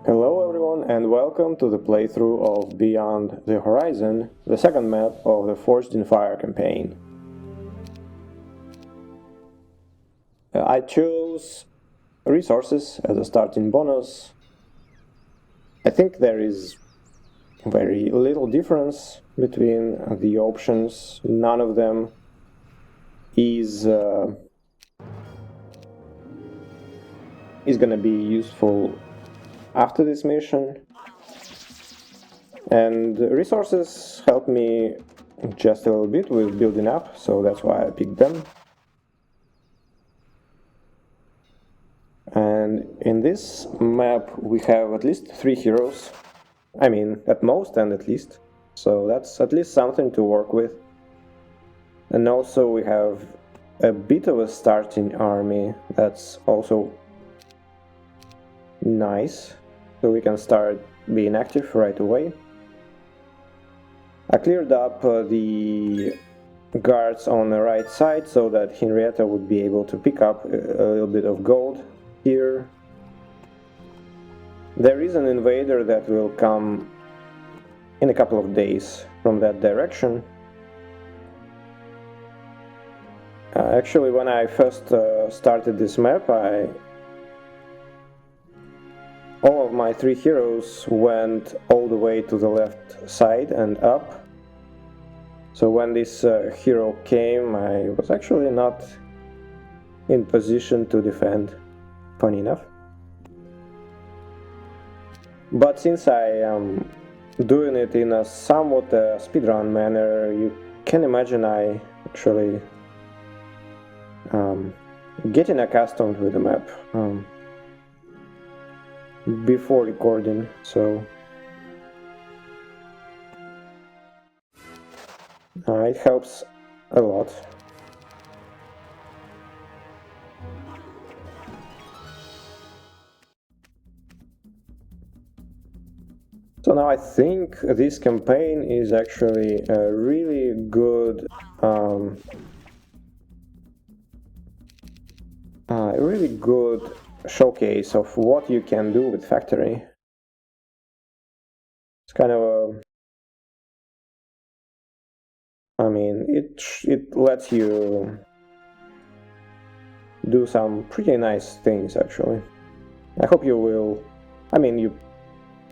Hello everyone and welcome to the playthrough of Beyond the Horizon, the second map of the Forged in Fire campaign. I chose resources as a starting bonus. I think there is very little difference between the options. None of them is gonna be useful after this mission, and resources help me just a little bit with building up, so that's why I picked them. And in this map we have at least 3 heroes, I mean at most and at least, so that's at least something to work with. And also we have a bit of a starting army, that's also nice. So we can start being active right away. I cleared up the guards on the right side so that Henrietta would be able to pick up a little bit of gold here. There is an invader that will come in a couple of days from that direction. Actually, when I first started this map, all of my 3 heroes went all the way to the left side and up. So when this hero came, I was actually not in position to defend, funny enough. But since I am doing it in a somewhat speedrun manner, you can imagine I actually getting accustomed with the map before recording, so it helps a lot. So now I think this campaign is actually a really good showcase of what you can do with factory. It's kind of it lets you do some pretty nice things actually. I hope you will.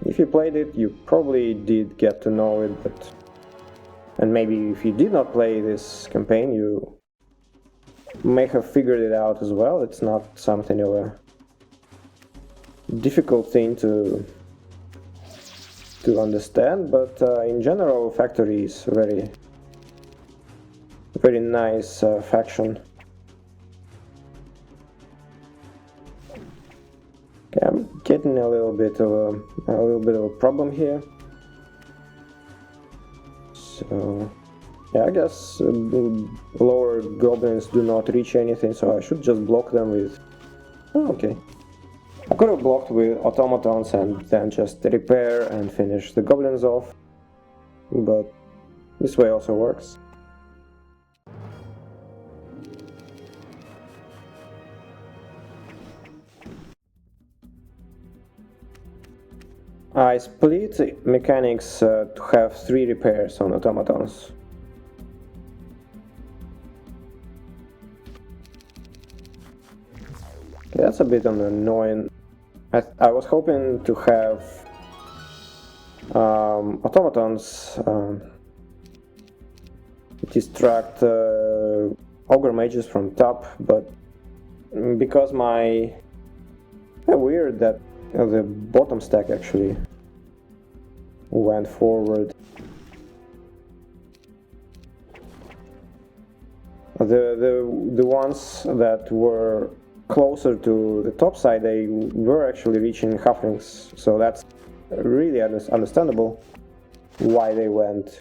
If you played it, you probably did get to know it, and maybe if you did not play this campaign, you may have figured it out as well. It's not something of a difficult thing to understand, but in general, factory is a very nice faction. Okay, I'm getting a little bit of a problem here. So yeah, I guess lower goblins do not reach anything, so I should just block them with... Oh, okay. I could have blocked with automatons and then just repair and finish the goblins off, but this way also works. I split mechanics to have 3 repairs on automatons. Okay, that's a bit annoying. I was hoping to have automatons distract ogre mages from top, but because weird that the bottom stack actually went forward. The ones that were closer to the top side, they were actually reaching halflings, so that's really understandable why they went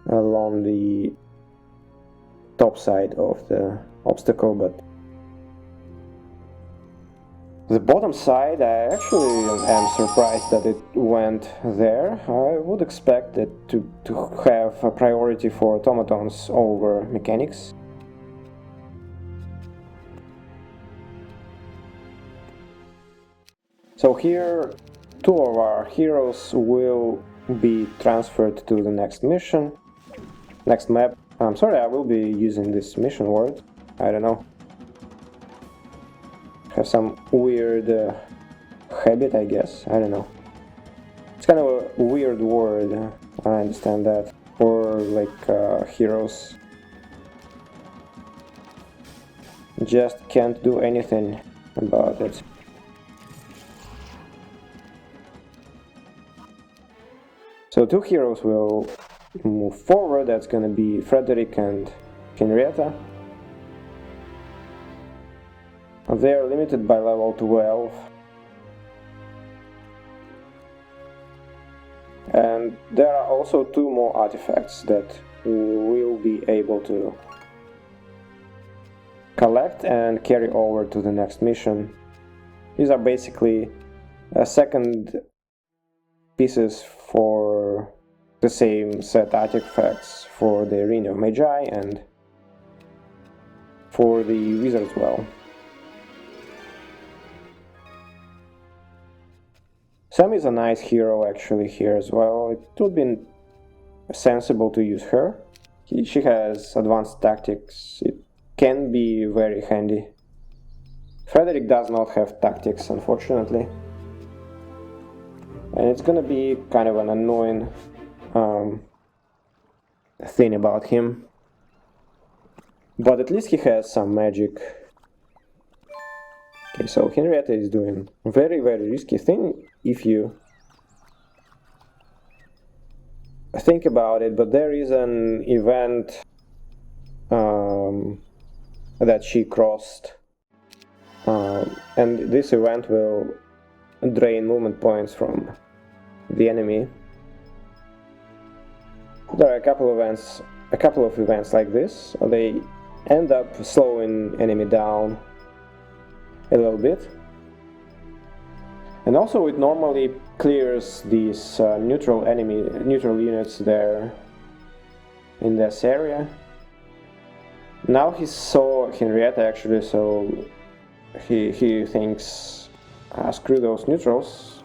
along the top side of the obstacle. But the bottom side, I actually am surprised that it went there. I would expect it to have a priority for automatons over mechanics. So here two of our heroes will be transferred to the next mission, next map. I'm sorry, I will be using this mission word. I don't know. Have some weird habit, I guess. I don't know. It's kind of a weird word. I understand that. For like heroes. Just can't do anything about it. So two heroes will move forward. That's gonna be Frederick and Henrietta. They are limited by level 12. And there are also two more artifacts that we will be able to collect and carry over to the next mission. These are basically second pieces for the same set artifacts for the Arena of Magi and for the Wizard as well. Sam is a nice hero actually here as well. It would be sensible to use her. She has advanced tactics. It can be very handy. Frederick does not have tactics, unfortunately. And it's gonna be kind of an annoying thing about him. But at least he has some magic. Okay, so Henrietta is doing a very, very risky thing if you think about it, but there is an event that she crossed, and this event will drain movement points from the enemy. There are a couple of events like this. They end up slowing enemy down a little bit, and also it normally clears these neutral units there in this area. Now he saw Henrietta actually, so he thinks, screw those neutrals.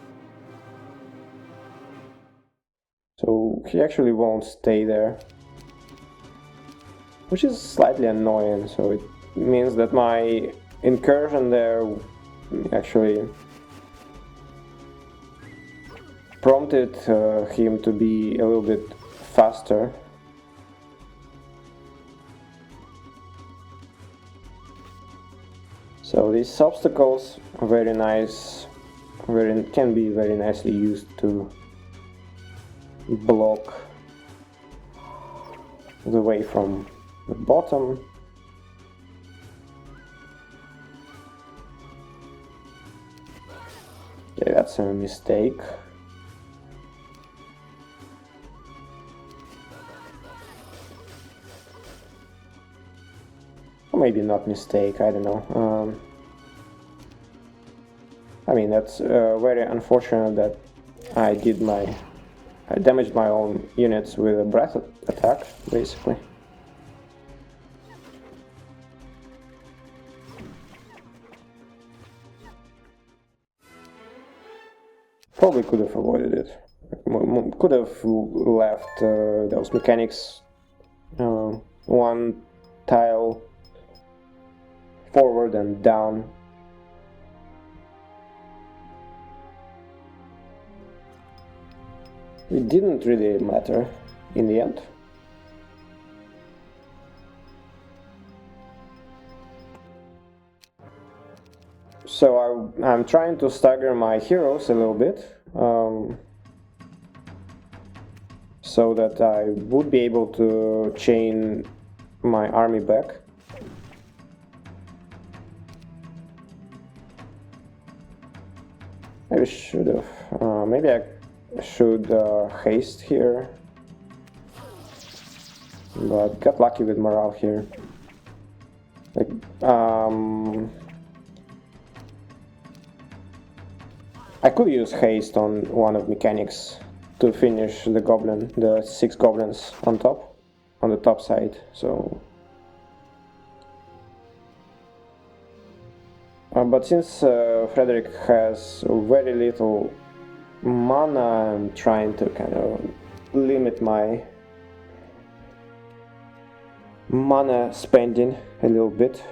So he actually won't stay there, which is slightly annoying. So it means that my incursion there actually prompted him to be a little bit faster. So these obstacles are very nice, can be very nicely used to block the way from the bottom. Okay, that's a mistake. Or maybe not mistake, I don't know. I mean, that's very unfortunate that I damaged my own units with a breath attack, basically. Probably could have avoided it. Could have left those mechanics one tile forward and down. It didn't really matter in the end. So I'm trying to stagger my heroes a little bit, so that I would be able to chain my army back. Maybe should have. Maybe I should haste here, but got lucky with morale here. Like, I could use haste on one of mechanics to finish the 6 goblins on the top side. So, but since Frederick has very little mana, I'm trying to kind of limit my mana spending a little bit.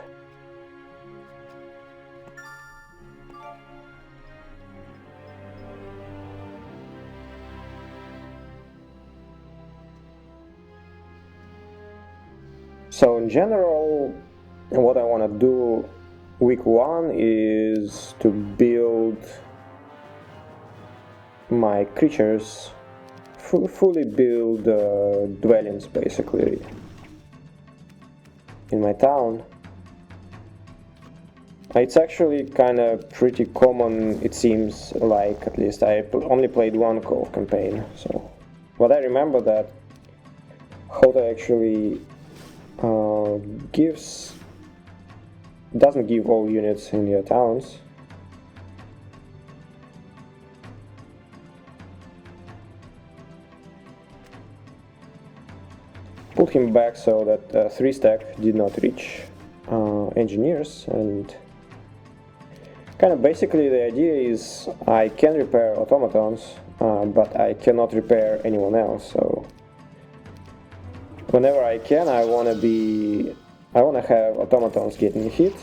So in general, what I want to do week 1 is to build my creatures, fully build dwellings basically in my town. It's actually kind of pretty common, it seems like. At least I only played one co-op campaign, so but I remember that Horoagh actually doesn't give all units in your towns. Put him back so that 3 stack did not reach engineers, and kind of basically the idea is I can repair automatons, but I cannot repair anyone else. So whenever I can, I want to have automatons getting hit.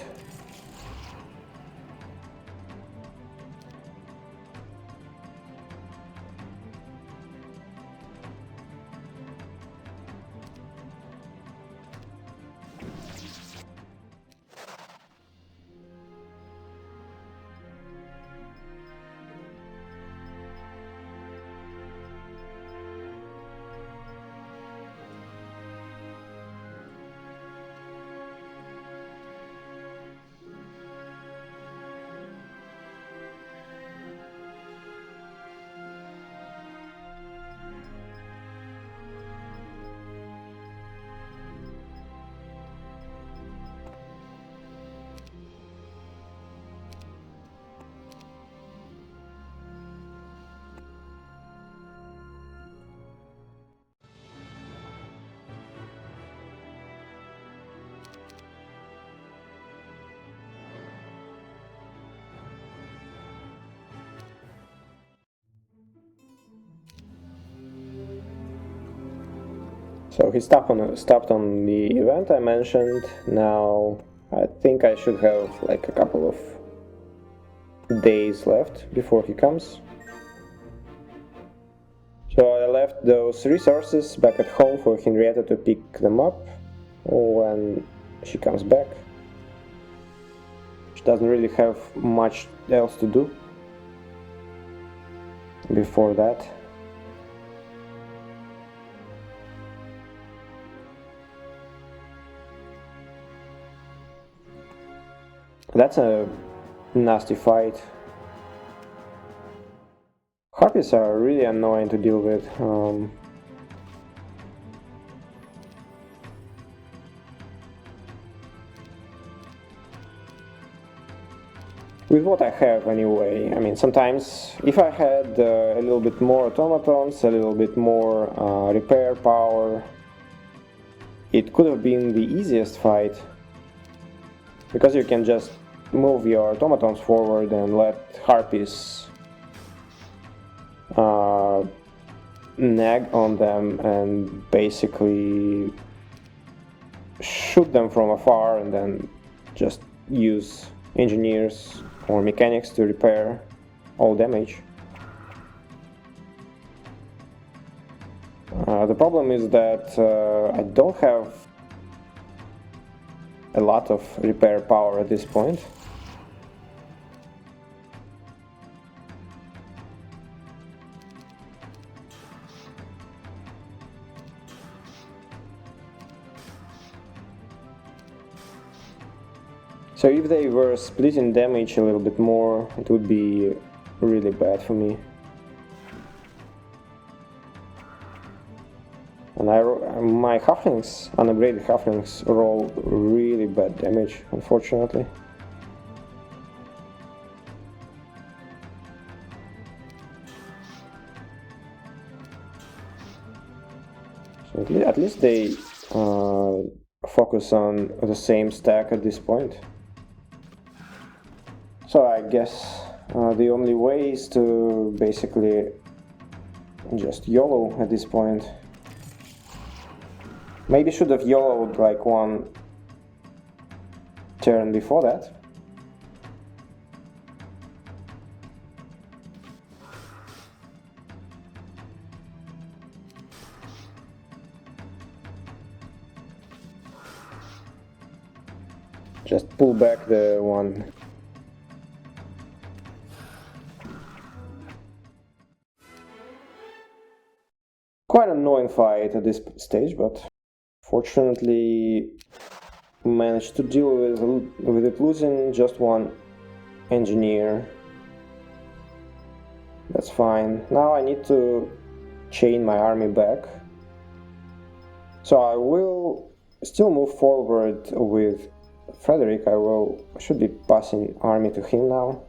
So he stopped on the event I mentioned. Now I think I should have like a couple of days left before he comes. So I left those resources back at home for Henrietta to pick them up when she comes back. She doesn't really have much else to do before that. That's a nasty fight. Harpies are really annoying to deal with. With what I have anyway. I mean, sometimes if I had a little bit more automatons, a little bit more repair power, it could have been the easiest fight, because you can just move your automatons forward and let harpies nag on them and basically shoot them from afar, and then just use engineers or mechanics to repair all damage. The problem is that I don't have a lot of repair power at this point. So if they were splitting damage a little bit more, it would be really bad for me. And my halflings, unupgraded halflings, roll really bad damage, unfortunately. So at least they focus on the same stack at this point. So I guess The only way is to basically just YOLO at this point. Maybe should have YOLO'd like one turn before that. Just pull back the one. Quite an annoying fight at this stage, but fortunately managed to deal with it losing just one engineer. That's fine. Now I need to chain my army back. So I will still move forward with Frederick. I should be passing army to him now.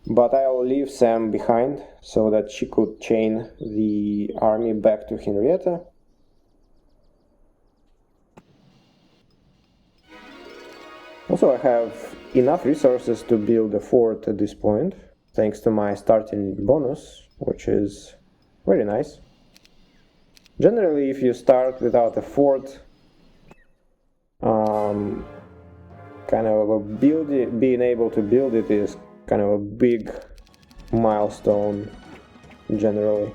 But I'll leave Sam behind so that she could chain the army back to Henrietta. Also, I have enough resources to build a fort at this point, thanks to my starting bonus, which is very nice. Generally, if you start without a fort, kind of being able to build it is kind of a big milestone generally.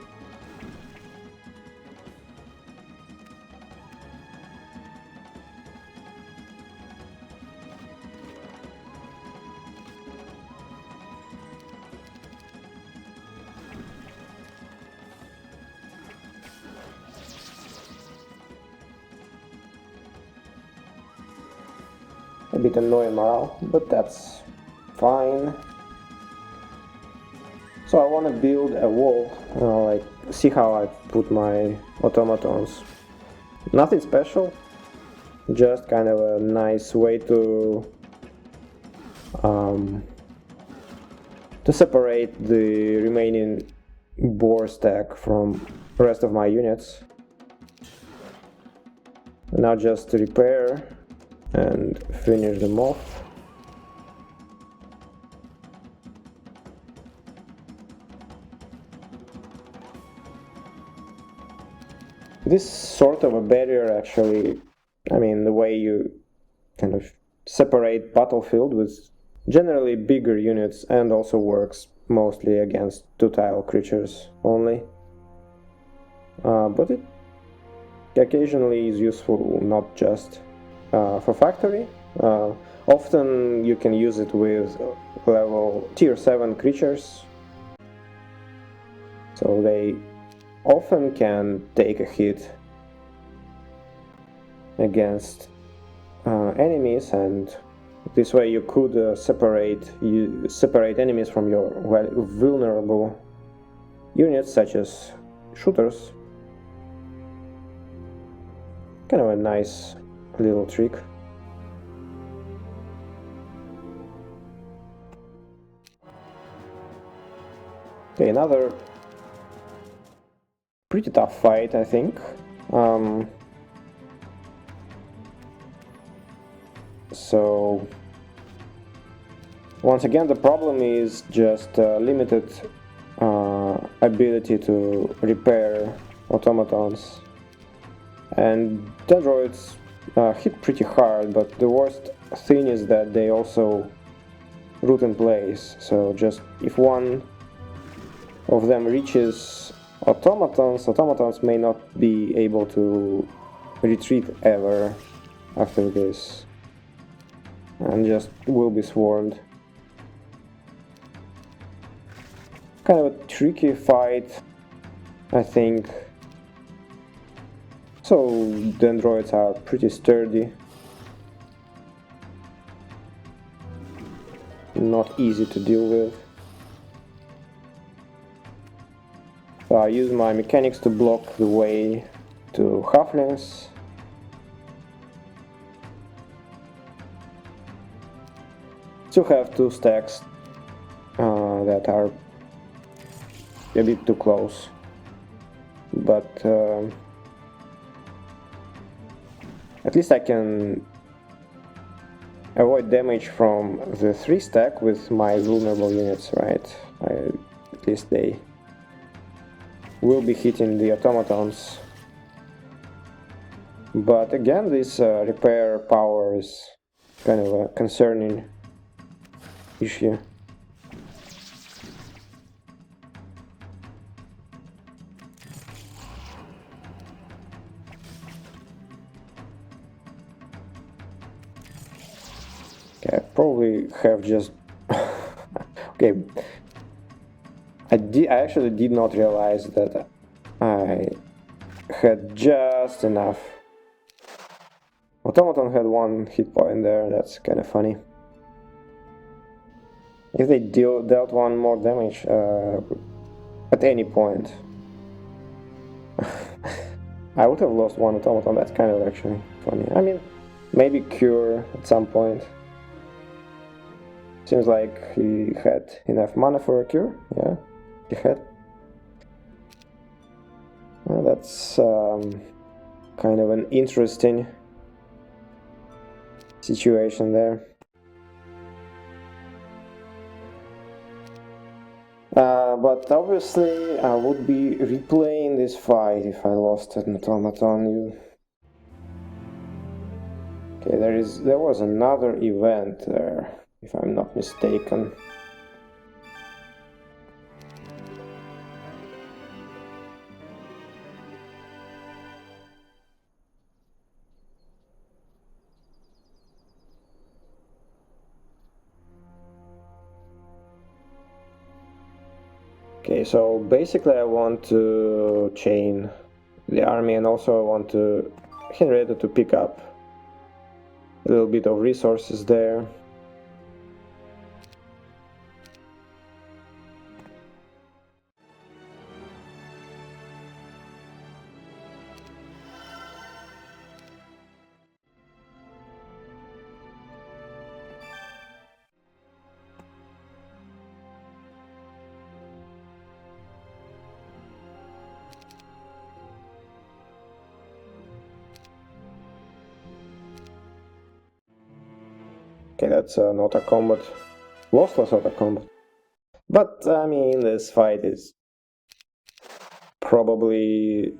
A bit annoying morale, but that's fine. So I want to build a wall, like see how I put my automatons. Nothing special, just kind of a nice way to separate the remaining boar stack from the rest of my units. Now just to repair and finish them off. This sort of a barrier actually, I mean, the way you kind of separate battlefield with generally bigger units, and also works mostly against two-tile creatures only. But it occasionally is useful not just for factory. Often you can use it with level tier 7 creatures, so they often can take a hit against enemies, and this way you could separate enemies from your vulnerable units, such as shooters. Kind of a nice little trick. Okay, another pretty tough fight, I think. So once again, the problem is just limited ability to repair automatons, and dendroids hit pretty hard, but the worst thing is that they also root in place. So just if one of them reaches automatons may not be able to retreat ever after this, and just will be swarmed. Kind of a tricky fight, I think. So dendroids are pretty sturdy, not easy to deal with. So I use my mechanics to block the way to halflings. Still have two stacks that are a bit too close, but at least I can avoid damage from the 3 stack with my vulnerable units, right? At least they will be hitting the automatons. But again, this repair power is kind of a concerning issue. Okay, I probably have just... okay, I actually did not realize that I had just enough. Automaton had 1 hit point there, that's kind of funny. If they dealt 1 more damage at any point, I would have lost 1 automaton. That's kind of actually funny. I mean, maybe cure at some point. Seems like he had enough mana for a cure. Yeah, he had. Well, that's kind of an interesting situation there. But obviously I would be replaying this fight if I lost an automaton. Okay, there was another event there, if I'm not mistaken. Okay, so basically I want to chain the army, and also I want to Henrietta to pick up a little bit of resources there. Okay, that's an auto combat, lossless auto combat. But I mean, this fight is probably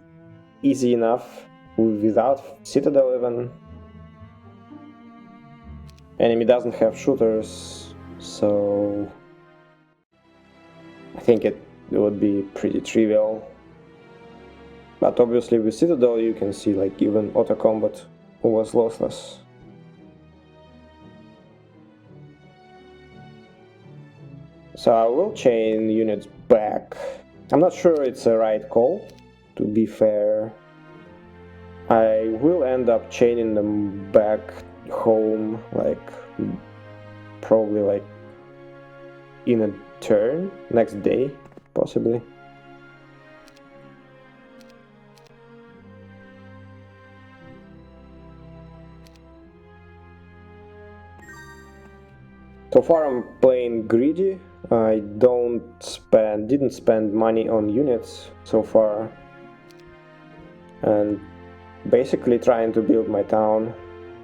easy enough without Citadel even. Enemy doesn't have shooters, so I think it would be pretty trivial. But obviously with Citadel you can see like even auto combat was lossless. So I will chain units back. I'm not sure it's a right call, to be fair. I will end up chaining them back home, like probably like in a turn, next day, possibly. So far I'm playing greedy. I didn't spend money on units so far, and basically trying to build my town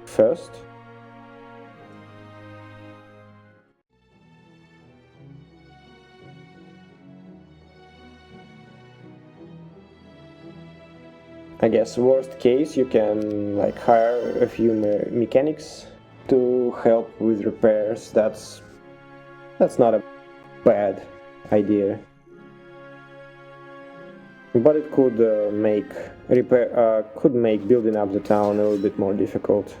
first. I guess worst case you can like hire a few mechanics to help with repairs. That's not a bad idea, but it could make building up the town a little bit more difficult.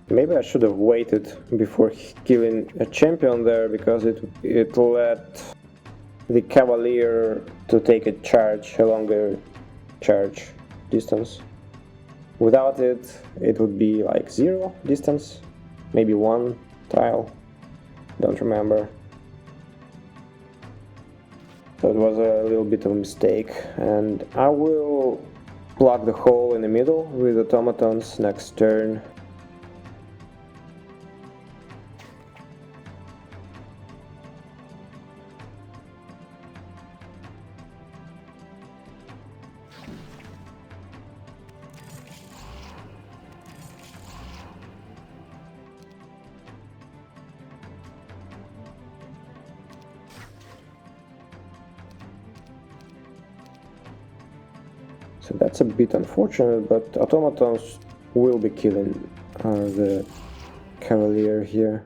Maybe I should have waited before killing a champion there, because it let the cavalier to take a charge, a longer charge distance. Without it, it would be like 0 distance, maybe 1 tile, don't remember. So it was a little bit of a mistake, and I will plug the hole in the middle with automatons next turn. So that's a bit unfortunate, but automatons will be killing the cavalier here.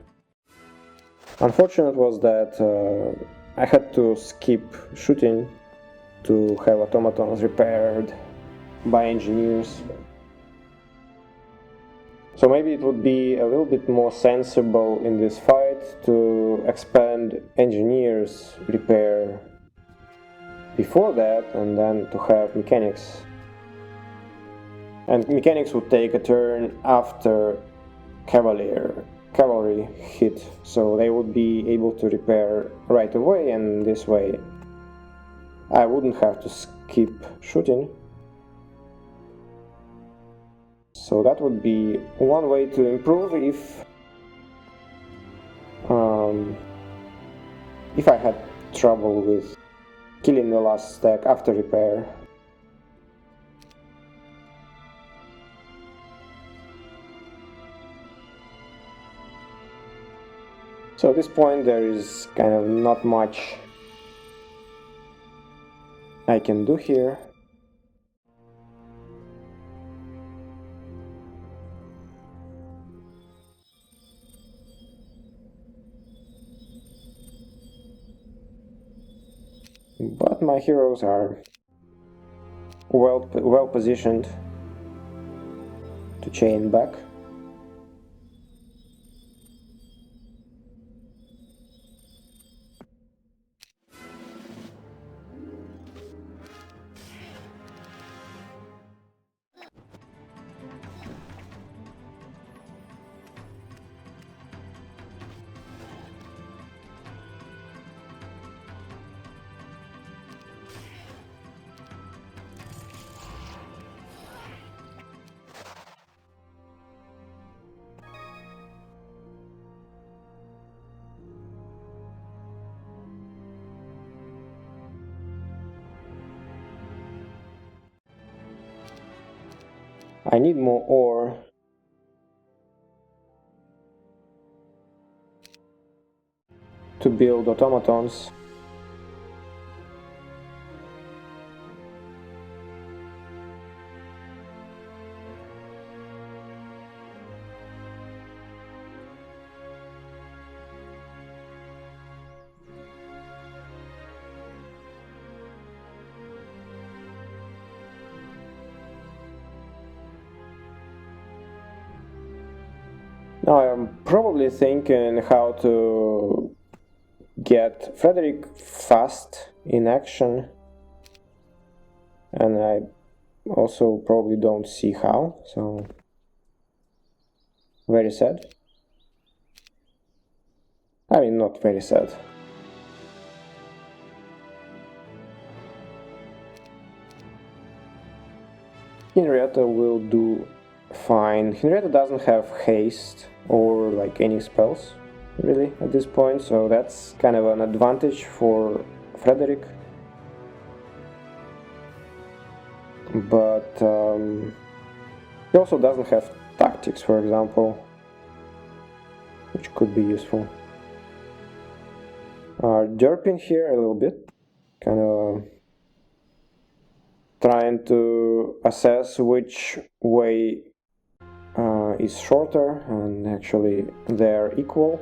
Unfortunate was that I had to skip shooting to have automatons repaired by engineers. So maybe it would be a little bit more sensible in this fight to expand engineers repair before that, and then to have mechanics. And mechanics would take a turn after cavalry hit, so they would be able to repair right away, and this way I wouldn't have to skip shooting. So that would be one way to improve if I had trouble with killing the last stack after repair. So at this point there is kind of not much I can do here. But my heroes are well positioned to chain back. I need more ore to build automatons. Now I'm probably thinking how to get Frederick fast in action, and I also probably don't see how, so very sad. I mean, not very sad. Henrietta will do fine. Henrietta doesn't have haste or like any spells really at this point, so that's kind of an advantage for Frederick. But he also doesn't have tactics, for example, which could be useful. Derping here a little bit, kind of trying to assess which way is shorter, and actually they're equal.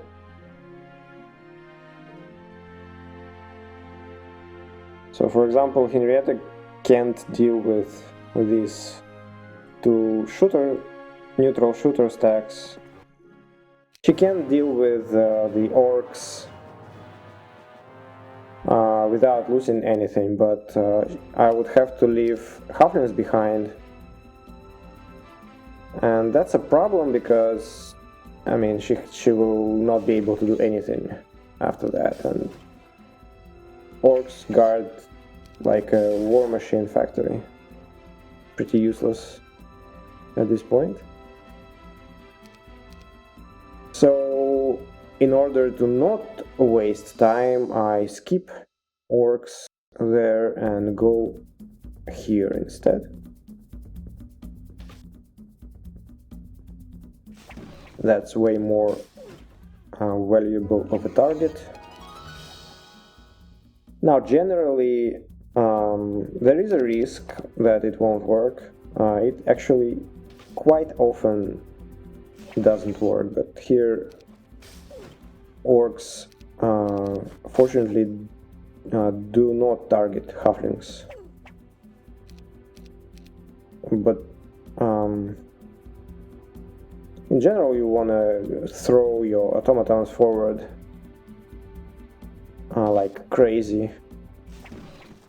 So for example, Henrietta can't deal with these two neutral shooter stacks. She can deal with the orcs without losing anything, but I would have to leave halflings behind. And that's a problem because, I mean, she will not be able to do anything after that. And orcs guard like a war machine factory. Pretty useless at this point. So, in order to not waste time, I skip orcs there and go here instead. That's way more valuable of a target. Now, generally, There is a risk that it won't work. It actually quite often doesn't work, but here orcs fortunately do not target halflings. But in general, you want to throw your automatons forward like crazy,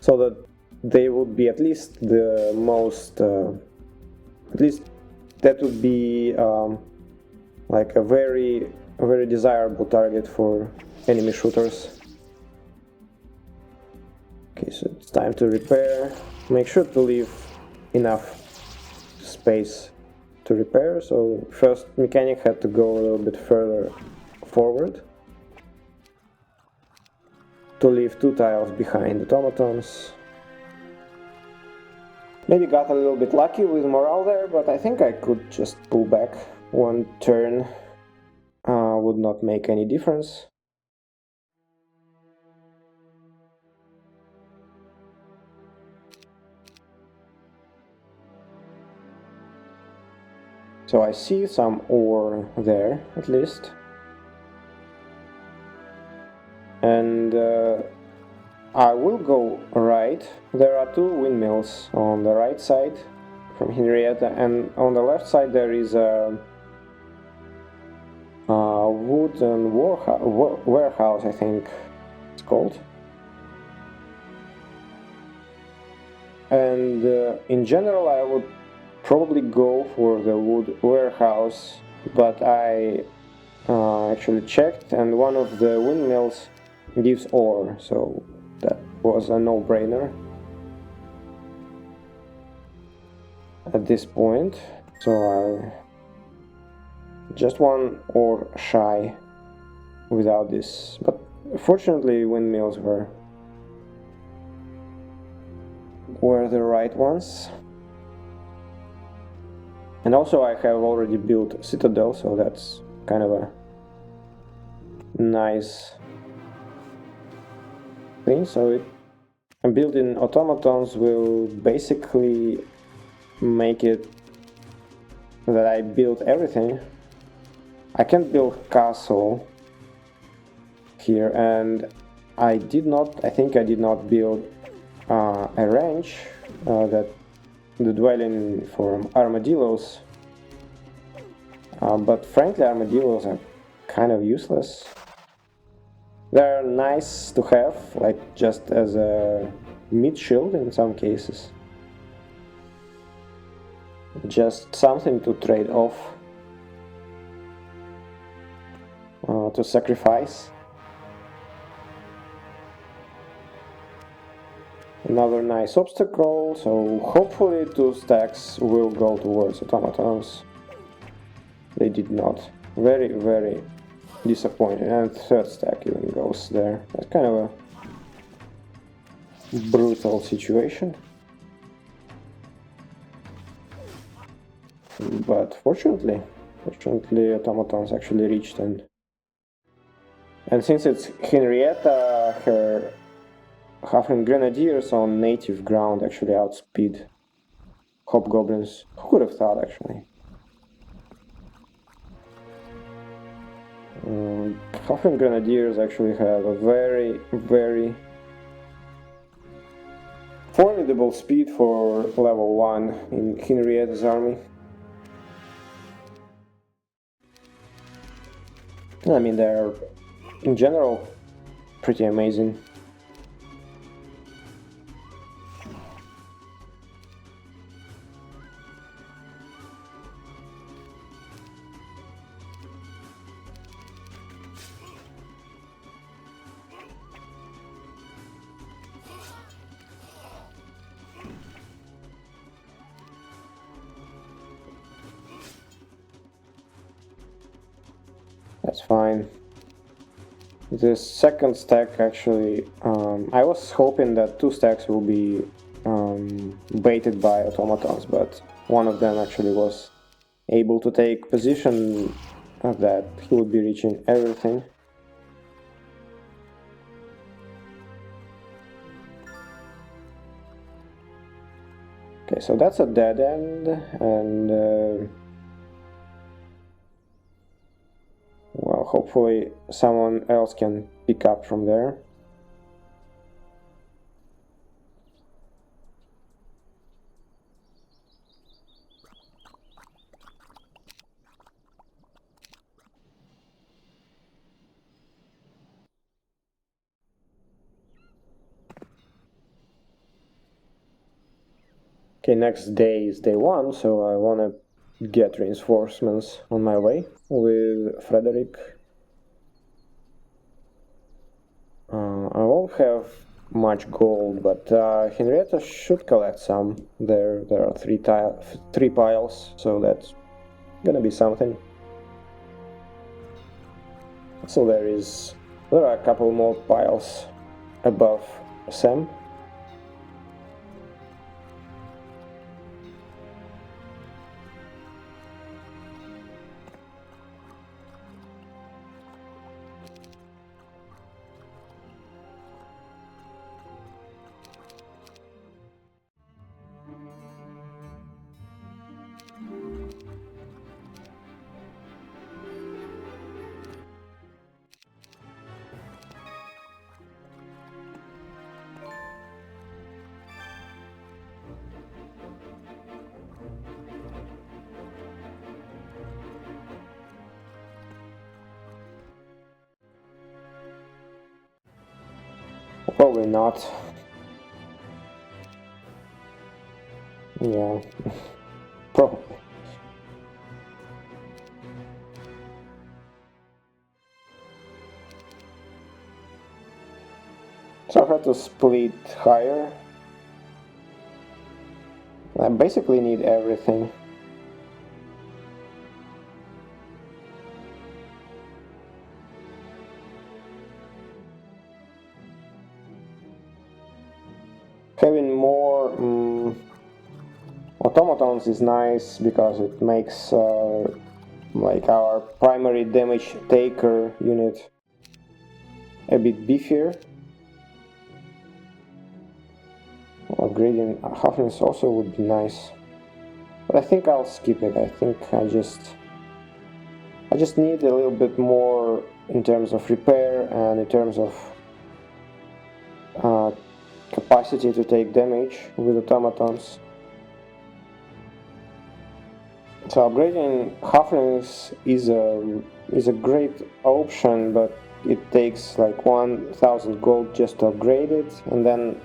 so that they would be at least the most, at least that would be like a very desirable target for enemy shooters. Okay, so it's time to repair. Make sure to leave enough space to repair. So first mechanic had to go a little bit further forward to leave 2 tiles behind automatons. Maybe got a little bit lucky with morale there, but I think I could just pull back. 1 turn would not make any difference. So I see some ore there, at least. And I will go right. There are 2 windmills on the right side from Henrietta, and on the left side there is a wooden warehouse, I think it's called. And in general I would probably go for the wood warehouse, but I actually checked, and one of the windmills gives ore, so that was a no-brainer at this point. So I just 1 ore shy without this, but fortunately windmills were the right ones. And also I have already built a citadel, so that's kind of a nice thing. So building automatons will basically make it that I build everything. I can build castle here, and I think I did not build a ranch, that the dwelling for armadillos, but frankly armadillos are kind of useless. They're nice to have, like just as a meat shield in some cases. Just something to trade off, to sacrifice. Another nice obstacle, so hopefully 2 stacks will go towards automatons. They did not. Very disappointing. And 3rd stack even goes there. That's kind of a brutal situation. But fortunately automatons actually reached, and since it's Henrietta, her Halfling Grenadiers on native ground actually outspeed Hobgoblins. Who could have thought, actually? Halfling Grenadiers actually have a very formidable speed for level 1 in Henrietta's army. I mean, they're in general pretty amazing. That's fine. The 2nd stack actually, I was hoping that 2 stacks will be baited by automatons, but one of them actually was able to take position that he would be reaching everything. Okay, so that's a dead end, and well, hopefully someone else can pick up from there. Okay, next day is day 1, so I want to get reinforcements on my way with Frederick. I won't have much gold, but Henrietta should collect some. There are three piles, so that's gonna be something. So there are a couple more piles above Sam. Probably not. Yeah, probably. So I have to split higher. I basically need everything. Having more automatons is nice because it makes like our primary damage taker unit a bit beefier. Upgrading halflings also would be nice, but I think I'll skip it. I think I just need a little bit more in terms of repair and in terms of capacity to take damage with automatons. So upgrading halflings is a great option, but it takes like 1000 gold just to upgrade it, and then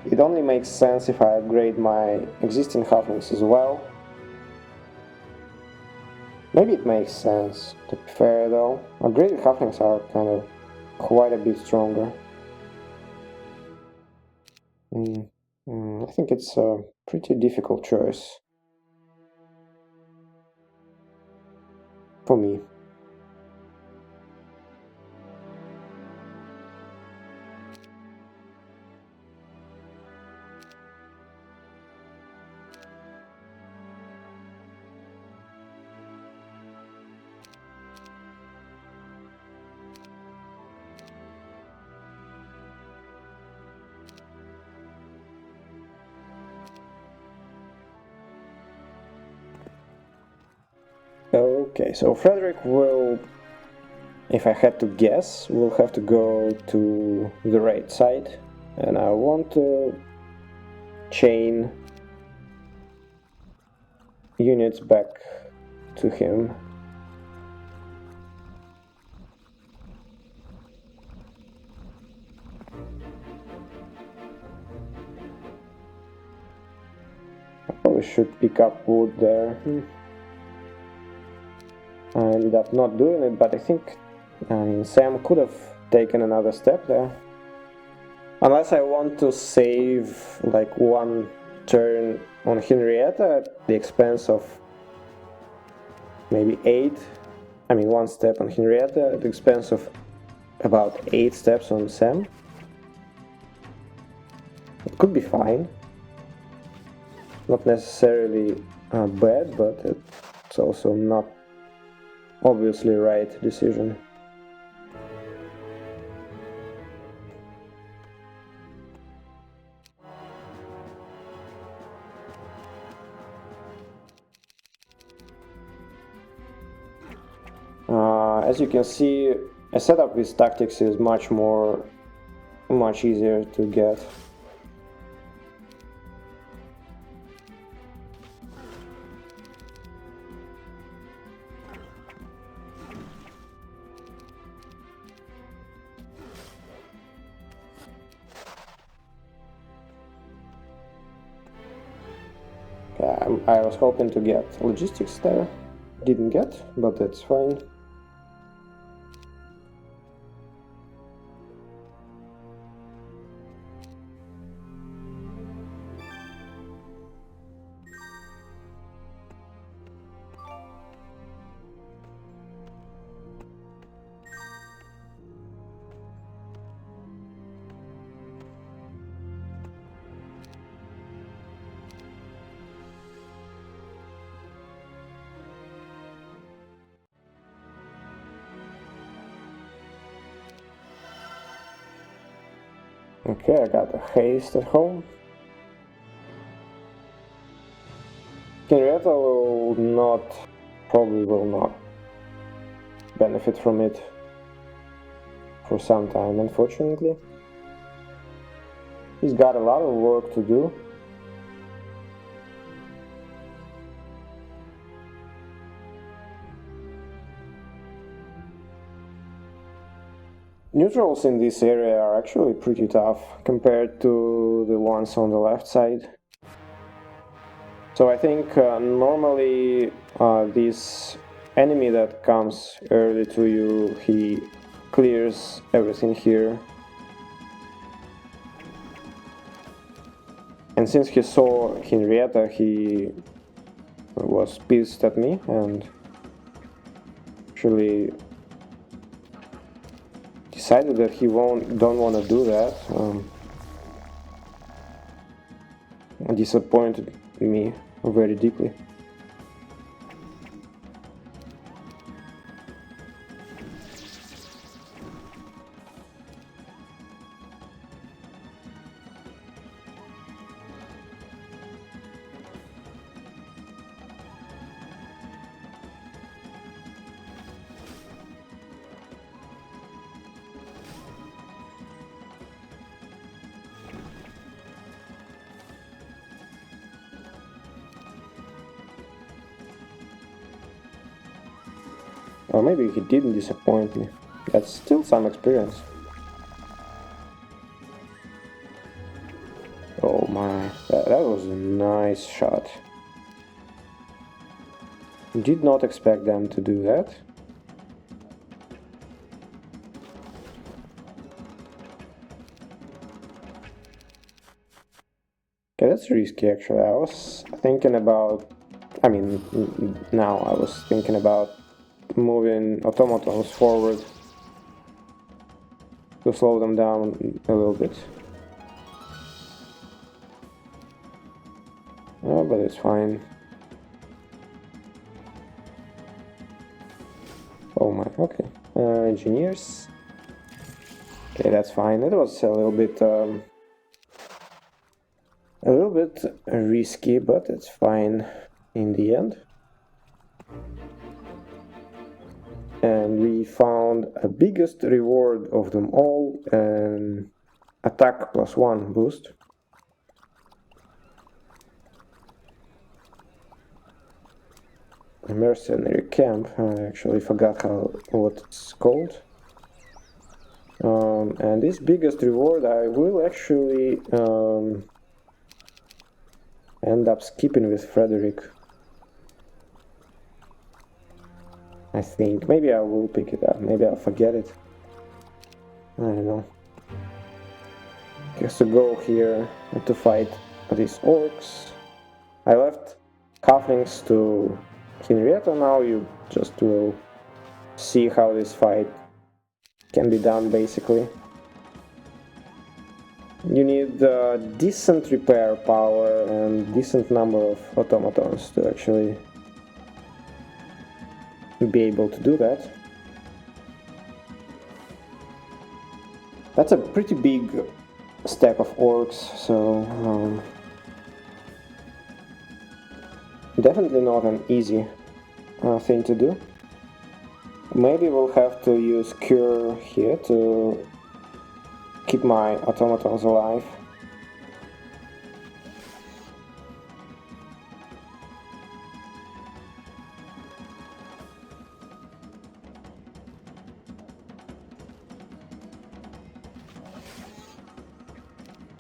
it only makes sense if I upgrade my existing halflings as well. Maybe it makes sense, to be fair though. Upgraded halflings are kind of quite a bit stronger. I think it's a pretty difficult choice for me. Okay, so Frederick will, if I had to guess, will have to go to the right side, and I want to chain units back to him. I probably should pick up wood there. I ended up not doing it, but I think Sam could have taken another step there. Unless I want to save like one turn on Henrietta at the expense of maybe 8. I mean, one step on Henrietta at the expense of about 8 steps on Sam. It could be fine. Not necessarily bad, but it's also not obviously right decision. As you can see, a setup with tactics is much easier to get. I was hoping to get logistics there, didn't get, but that's fine. Okay, I got a haste at home. Henrietta probably will not benefit from it for some time, unfortunately. He's got a lot of work to do. Neutrals in this area are actually pretty tough compared to the ones on the left side. So I think normally this enemy that comes early to you, he clears everything here. And since he saw Henrietta, he was pissed at me and actually decided that he don't want to do that. Disappointed me very deeply. Or maybe he didn't disappoint me. That's still some experience. Oh my, that was a nice shot. Did not expect them to do that. Okay, that's risky actually. I was thinking about, now I was thinking about moving automatons forward to slow them down a little bit. Oh, but it's fine. Oh my, okay. Engineers. Okay, that's fine. It was a little bit risky, but it's fine in the end. And we found a biggest reward of them all, an attack +1 boost. A mercenary camp, I actually forgot what it's called. And this biggest reward I will actually end up skipping with Frederick. I think. Maybe I will pick it up. Maybe I'll forget it. I don't know. Just to go here and to fight these orcs. I left halflings to Henrietta. Now you just will see how this fight can be done, basically. You need decent repair power and decent number of automatons to actually be able to do that. That's a pretty big stack of orcs, so definitely not an easy thing to do. Maybe we'll have to use cure here to keep my automatons alive.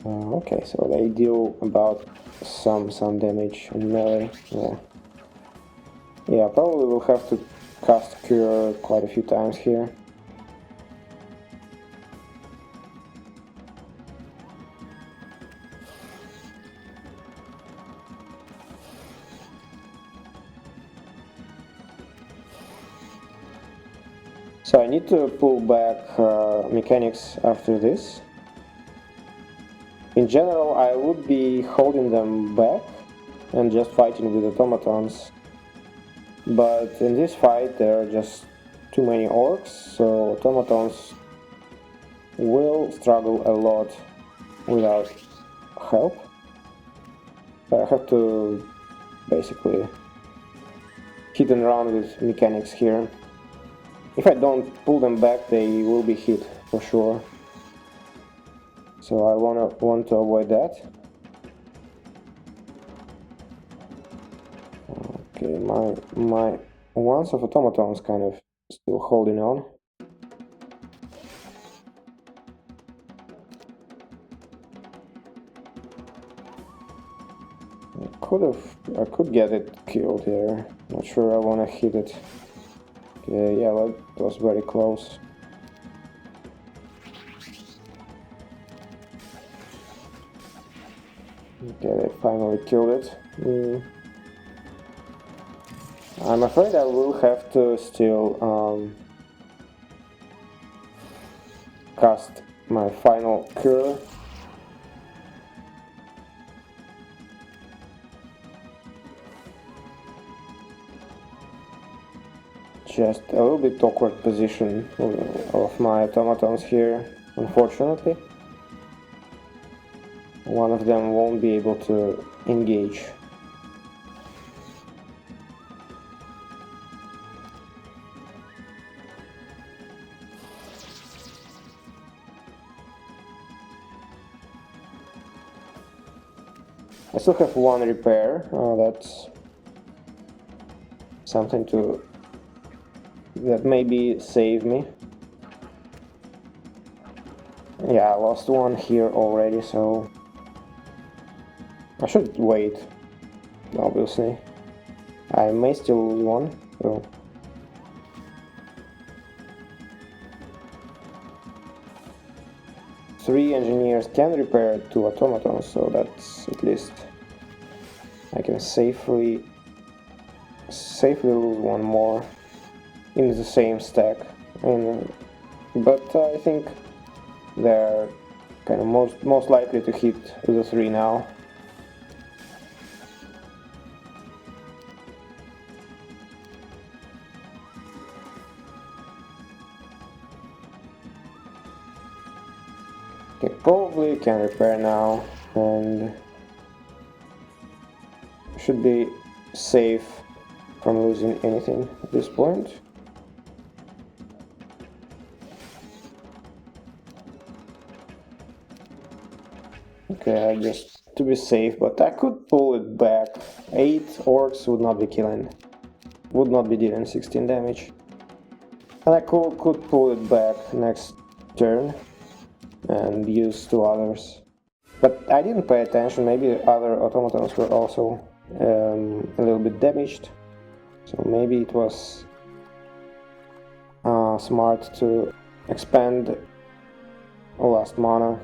Okay, so they deal about some damage in melee. Yeah, probably we'll have to cast cure quite a few times here. So I need to pull back mechanics after this. In general, I would be holding them back and just fighting with automatons. But in this fight there are just too many orcs, so automatons will struggle a lot without help. I have to basically hit and run with mechanics here. If I don't pull them back, they will be hit for sure. So I want to avoid that. Okay, my ones of automatons kind of still holding on. I could get it killed here. Not sure I want to hit it. Okay, yeah, that was very close. Okay, they finally killed it. I'm afraid I will have to still cast my final cure. Just a little bit awkward position of my automatons here, unfortunately. One of them won't be able to engage. I still have one repair, that's something that maybe save me. Yeah, I lost one here already, so I should wait, obviously. I may still lose one, so... Three engineers can repair 2 automatons, so that's at least I can safely lose one more in the same stack. But I think they're kind of most likely to hit the 3 now. Okay, probably can repair now and should be safe from losing anything at this point. Okay, I just to be safe, but I could pull it back. 8 orcs would not be dealing 16 damage. And I could pull it back next turn and use 2 others. But I didn't pay attention, maybe other automatons were also a little bit damaged. So maybe it was smart to expand last mana.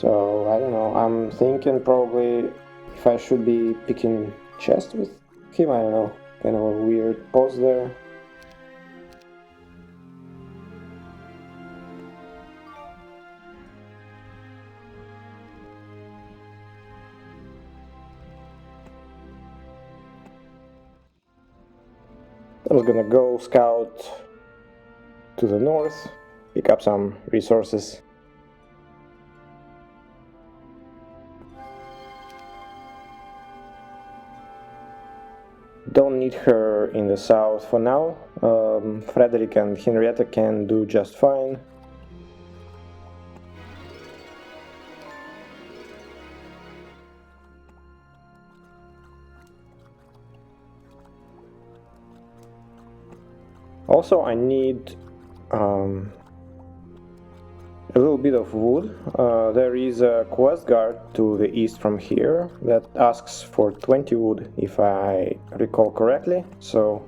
So I don't know, I'm thinking probably if I should be picking chest with him, I don't know, kind of a weird pose there. I'm gonna go scout to the north, pick up some resources. Don't need her in the south for now. Frederick and Henrietta can do just fine. Also, I need a little bit of wood. There is a quest guard to the east from here that asks for 20 wood, if I recall correctly. So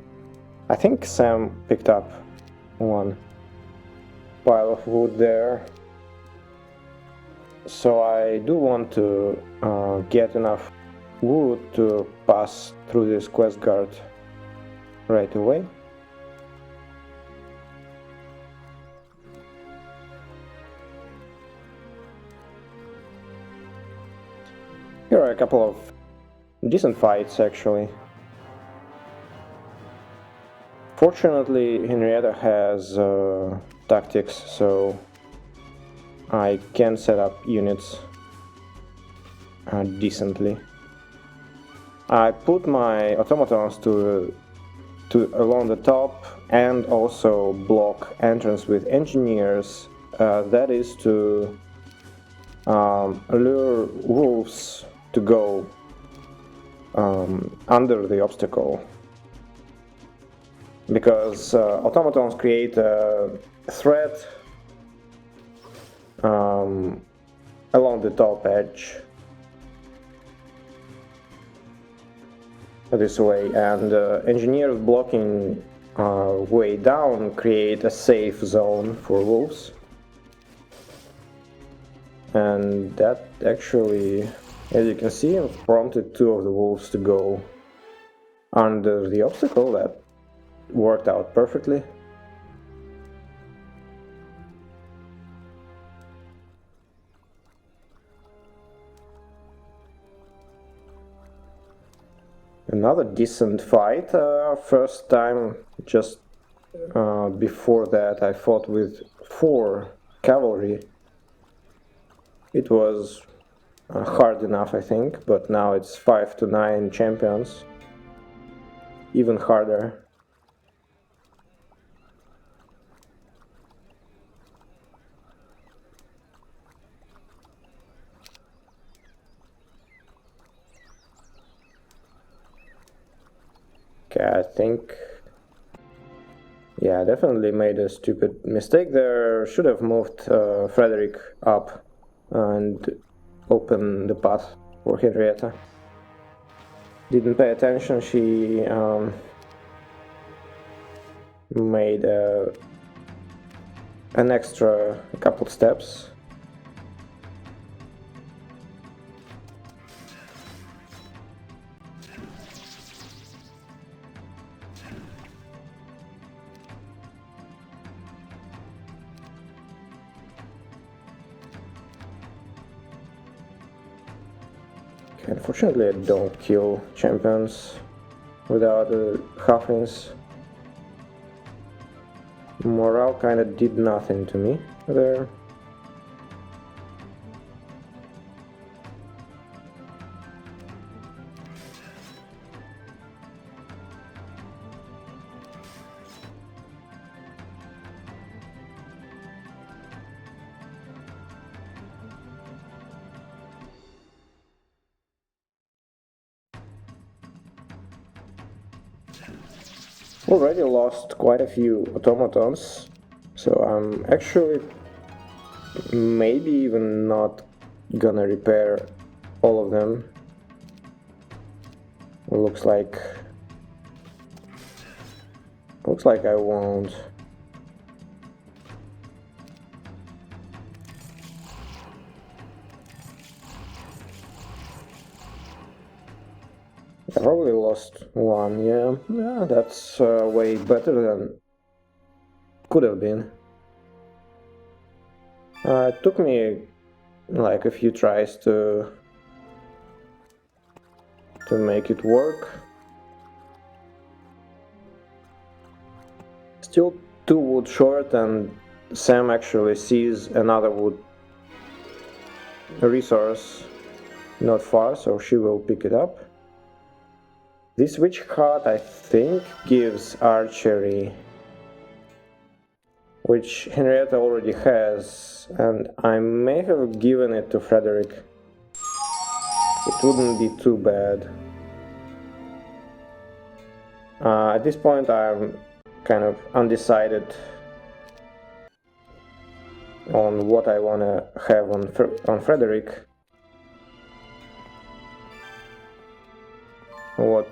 I think Sam picked up one pile of wood there. So I do want to get enough wood to pass through this quest guard right away. Here are a couple of decent fights, actually. Fortunately, Henrietta has tactics, so I can set up units decently. I put my automatons to along the top and also block entrance with engineers. That is to lure wolves to go under the obstacle, because automatons create a threat along the top edge this way, and engineers blocking way down create a safe zone for wolves, and that actually, as you can see, prompted two of the wolves to go under the obstacle. That worked out perfectly. Another decent fight. First time, just before that, I fought with 4 cavalry. It was hard enough, I think, but now it's 5 to 9 champions. Even harder. Okay, I think... yeah, I definitely made a stupid mistake there. Should have moved Frederick up and open the path for Henrietta. Didn't pay attention. She made an extra couple steps. Unfortunately, I don't kill champions without halflings. Morale kinda did nothing to me there. Already lost quite a few automatons, so I'm actually maybe even not gonna repair all of them. Looks like I won't. I probably lost one, yeah, that's way better than could have been. It took me like a few tries to make it work. still 2 wood short, and Sam actually sees another wood resource not far, so she will pick it up. This witch hut, I think, gives archery, which Henrietta already has, and I may have given it to Frederick. It wouldn't be too bad. At this point I'm kind of undecided on what I want to have on Frederick. What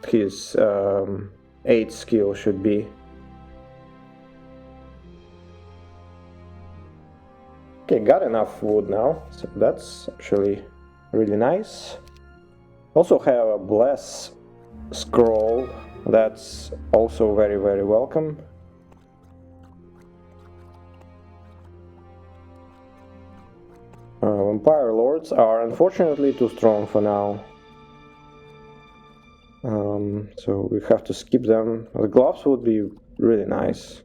his 8 skill should be. Okay, got enough wood now, so that's actually really nice. Also have a bless scroll, that's also very welcome. Vampire lords are unfortunately too strong for now. So we have to skip them. The gloves would be really nice.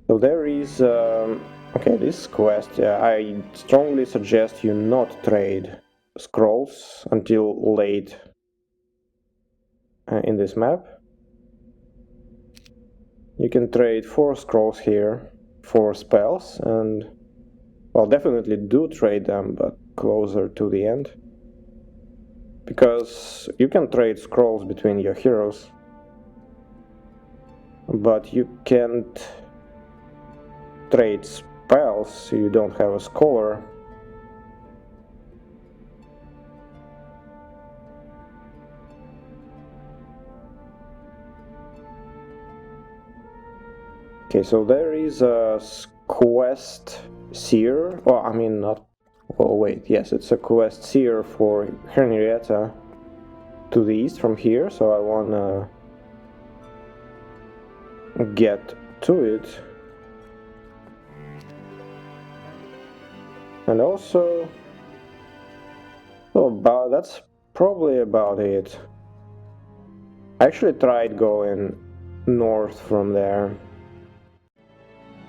So there is, okay, this quest, I strongly suggest you not trade scrolls until late in this map. You can trade 4 scrolls here, 4 spells, and, well, definitely do trade them, but closer to the end. Because you can trade scrolls between your heroes, but you can't trade spells, so you don't have a scholar. Okay, so there is a quest seer, well, I mean not, oh wait, yes, it's a quest seer for Henrietta to the east from here, so I wanna get to it. And also, well, that's probably about it. I actually tried going north from there.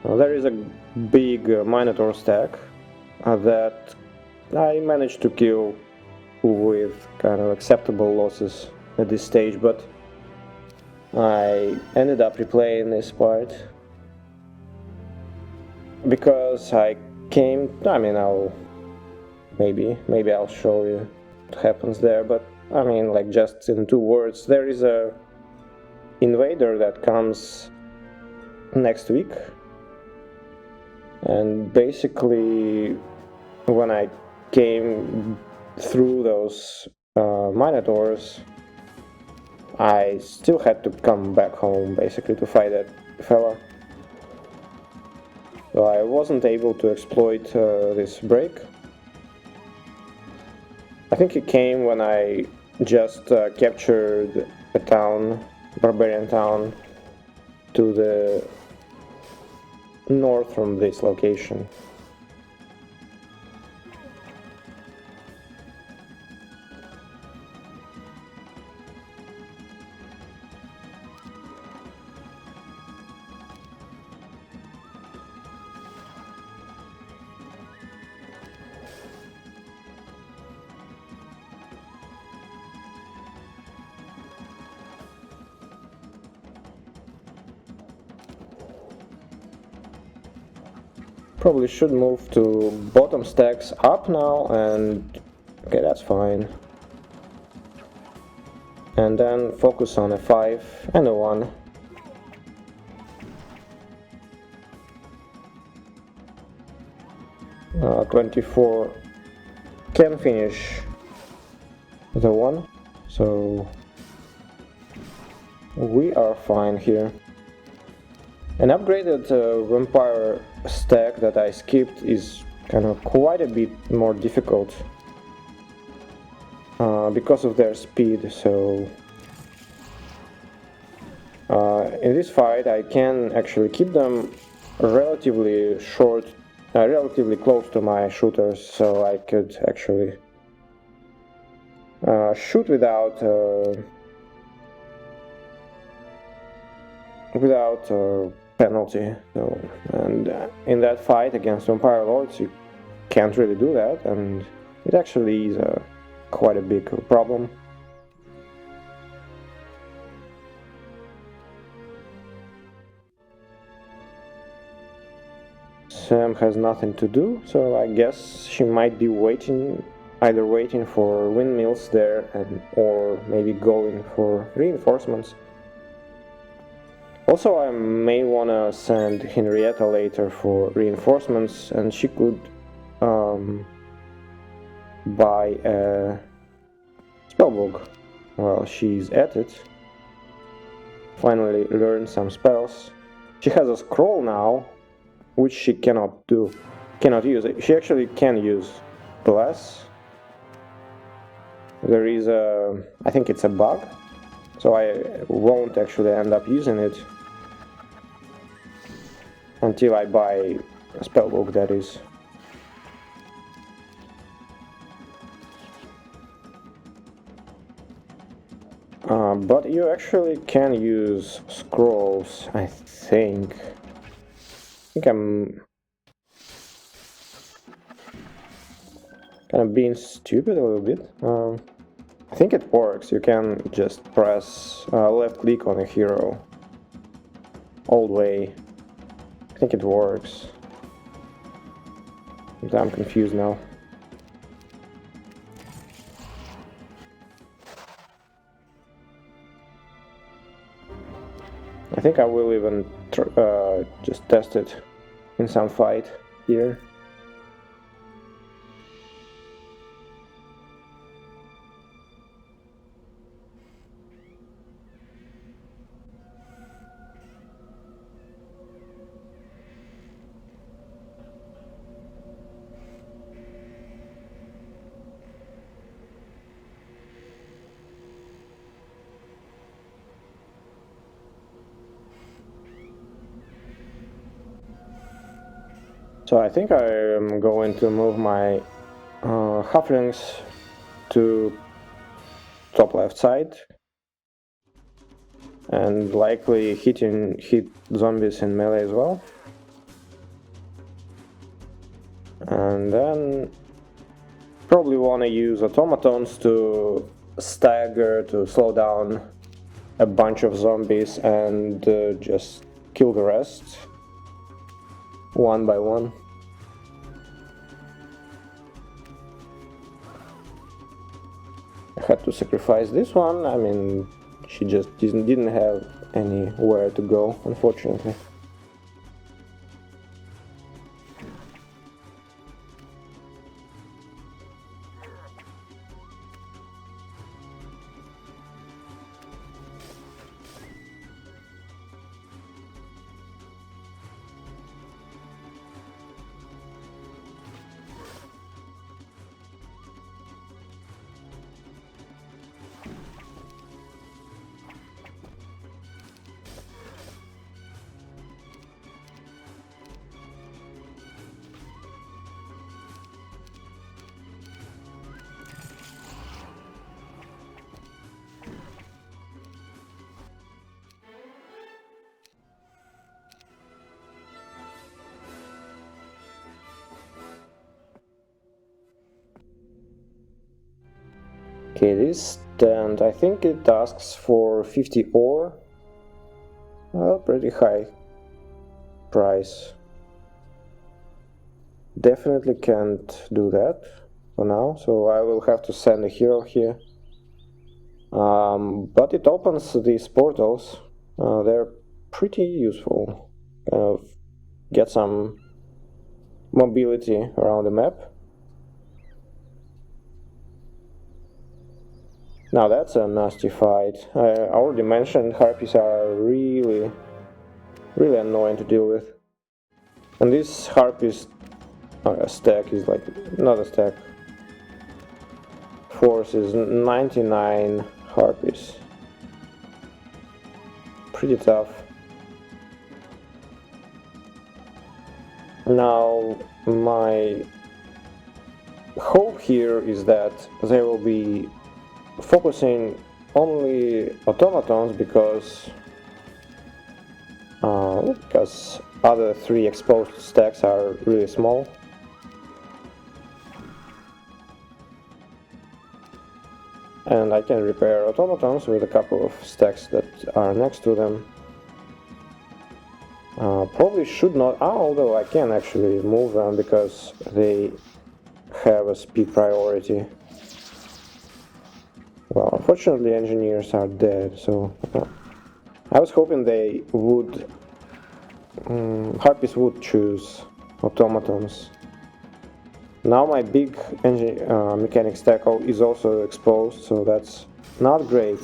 Well, there is a big Minotaur stack that I managed to kill with kind of acceptable losses at this stage, but I ended up replaying this part because I came, I mean, maybe I'll show you what happens there, but I mean, like, just in 2 words, there is a invader that comes next week. And basically, when I came through those Minotaurs, I still had to come back home, basically, to fight that fella. So I wasn't able to exploit this break. I think it came when I just captured a town, barbarian town, to the north from this location. Probably should move to bottom stacks up now, and okay, that's fine. And then focus on a 5 and a 1. Uh, 24 can finish the 1, so we are fine here. An upgraded vampire stack that I skipped is kind of quite a bit more difficult because of their speed, so in this fight I can actually keep them relatively short, relatively close to my shooters, so I could actually shoot without penalty. So, and in that fight against Vampire Lords, you can't really do that, and it actually is quite a big problem. Sam has nothing to do, so I guess she might be either waiting for windmills there or maybe going for reinforcements. Also, I may wanna send Henrietta later for reinforcements, and she could buy a spellbook while she's at it. Finally learn some spells. She has a scroll now, which she cannot use. She actually can use Bless. There is I think it's a bug, so I won't actually end up using it until I buy a spellbook, that is. But you actually can use scrolls, I think. I think I'm kind of being stupid a little bit. I think it works. You can just press left click on a hero all the way. I think it works. I'm confused now. I think I will even just test it in some fight here. So I think I am going to move my halflings to top left side and likely hit zombies in melee as well. And then probably want to use automatons to stagger, to slow down a bunch of zombies and just kill the rest one by one. I had to sacrifice this one. I mean, she just didn't have anywhere to go, unfortunately. Okay, this stand, I think it asks for 50 ore. Well, pretty high price. Definitely can't do that for now, so I will have to send a hero here. But it opens these portals. They're pretty useful. Kind of get some mobility around the map. Now that's a nasty fight. I already mentioned harpies are really annoying to deal with. And this harpies stack is like, not a stack. Force is 99 harpies. Pretty tough. Now my hope here is that there will be focusing only automatons because other 3 exposed stacks are really small. And I can repair automatons with a couple of stacks that are next to them. Probably should not, although I can actually move them because they have a speed priority. Well, unfortunately engineers are dead, so I was hoping they would, Harpies would choose automatons. Now my big mechanic stack is also exposed, so that's not great.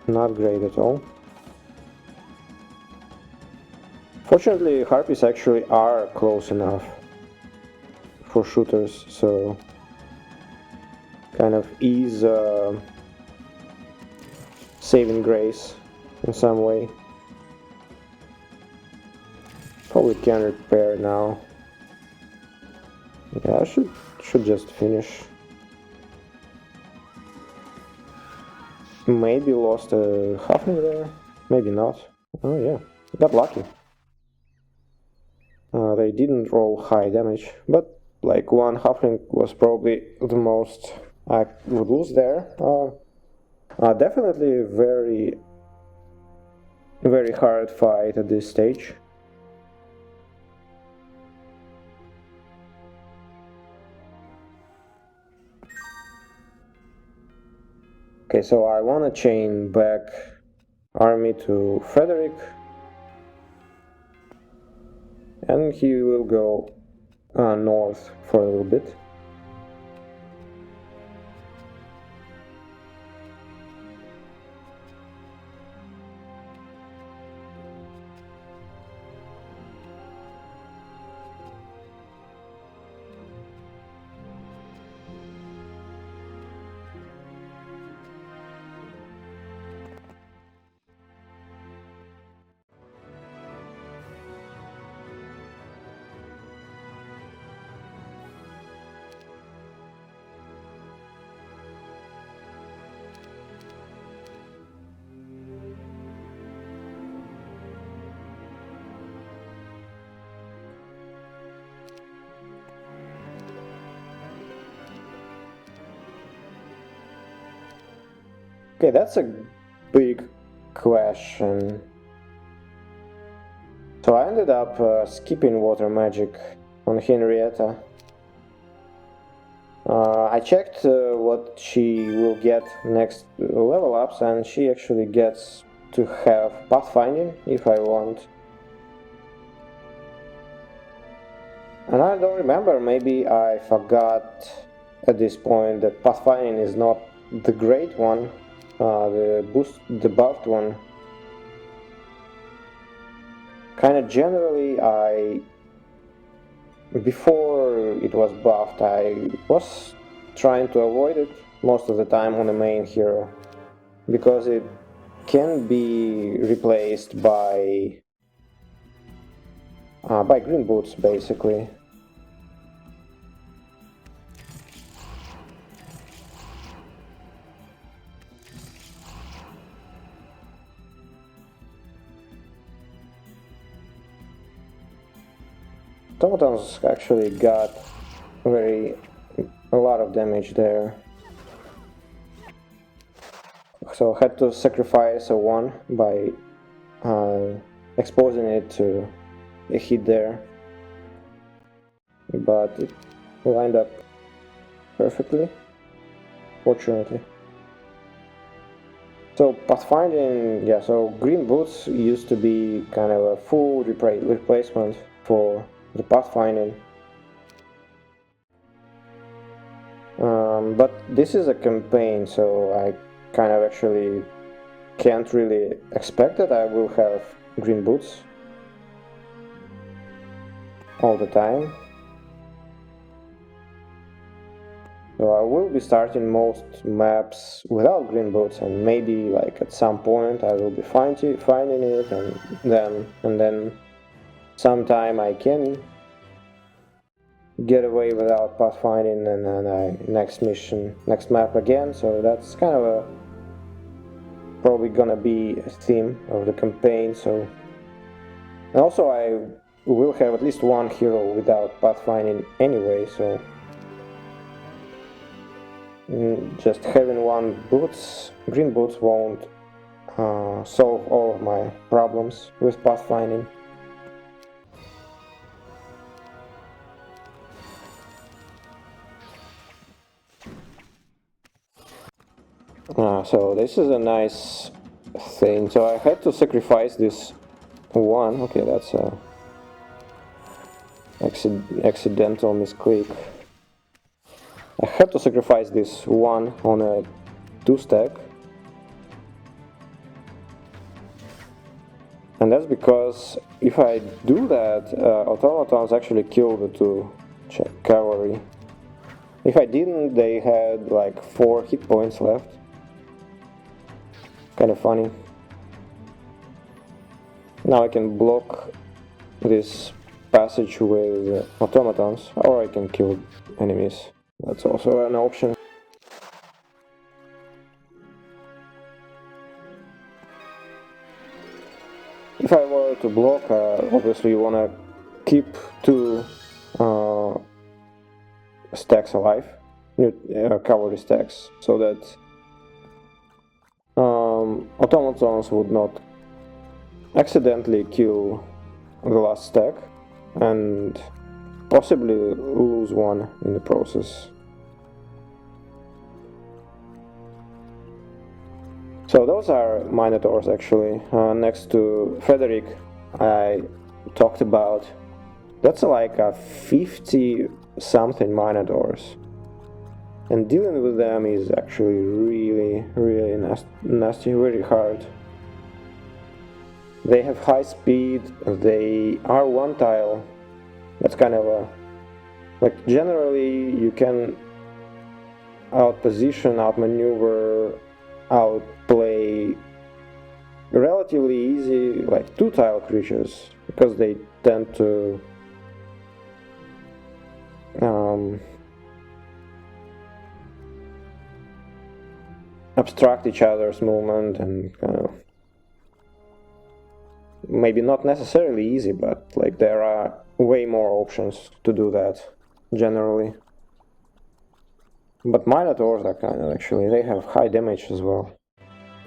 Not great at all. Fortunately, Harpies actually are close enough for shooters, so kind of ease saving grace in some way. Probably can repair now. Yeah, I should just finish. Maybe lost a halfling there, maybe not. Oh yeah, got lucky. They didn't roll high damage, but like one halfling was probably the most I would lose there. Definitely very hard fight at this stage. Okay, so I want to chain back army to Frederick, and he will go north for a little bit. Okay, that's a big question. So I ended up skipping water magic on Henrietta. I checked what she will get next level ups, and she actually gets to have pathfinding if I want. And I don't remember, maybe I forgot at this point that pathfinding is not the great one. The buffed one. Kinda generally, before it was buffed, I was trying to avoid it most of the time on the main hero, because it can be replaced by green boots, basically. Automatons actually got a lot of damage there. So I had to sacrifice a 1 by exposing it to a hit there. But it lined up perfectly, fortunately. So pathfinding, yeah, so green boots used to be kind of a full replacement for the pathfinding. But this is a campaign, so I kind of actually can't really expect that I will have green boots all the time. So I will be starting most maps without green boots, and maybe like at some point I will be finding it, and then sometime I can get away without pathfinding, and then next mission, next map again. So that's kind of a probably gonna be a theme of the campaign. So, and also I will have at least one hero without pathfinding anyway. So just having one green boots won't solve all of my problems with pathfinding. So this is a nice thing. So I had to sacrifice this one. Okay, that's a accidental misclick. I have to sacrifice this one on a 2-stack. And that's because if I do that, automatons actually kill the 2 cavalry. If I didn't, they had like 4 hit points left. Kind of funny. Now I can block this passage with automatons, or I can kill enemies. That's also an option. If I were to block, obviously you want to keep 2 stacks alive, new cavalry stacks, so that automatons would not accidentally kill the last stack and possibly lose one in the process. So those are Minotaurs actually. Next to Frederick I talked about. That's like a 50 something Minotaurs. And dealing with them is actually really nasty, very hard. They have high speed, they are one tile. That's kind of a... like generally you can outposition, outmaneuver, outplay relatively easy like 2-tile creatures because they tend to obstruct each other's movement and kind of maybe not necessarily easy, but like there are way more options to do that generally. But Minotaurs are kind of actually, they have high damage as well.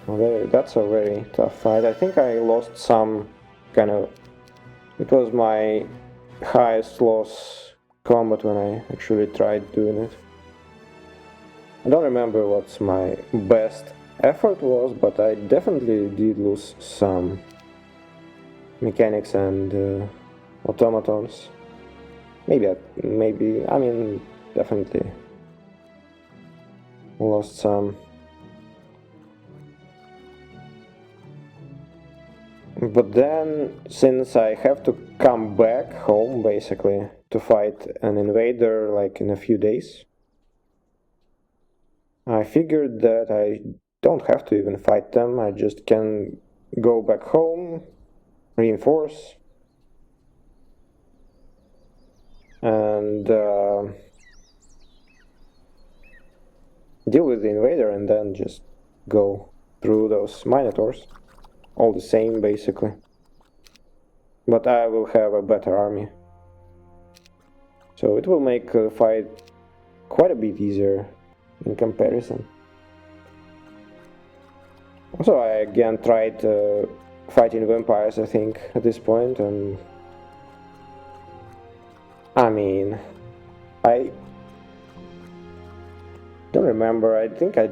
That's a very tough fight. I think I lost some kind of... it was my highest loss combat when I actually tried doing it. I don't remember what my best effort was, but I definitely did lose some mechanics and automatons. Maybe, I mean, definitely lost some. But then, since I have to come back home, basically, to fight an invader, like, in a few days, I figured that I don't have to even fight them, I just can go back home, reinforce, and deal with the invader, and then just go through those Minotaurs. All the same, basically. But I will have a better army. So it will make the fight quite a bit easier in comparison. Also, I again tried fighting vampires, I think, at this point, and I mean, I don't remember, I think I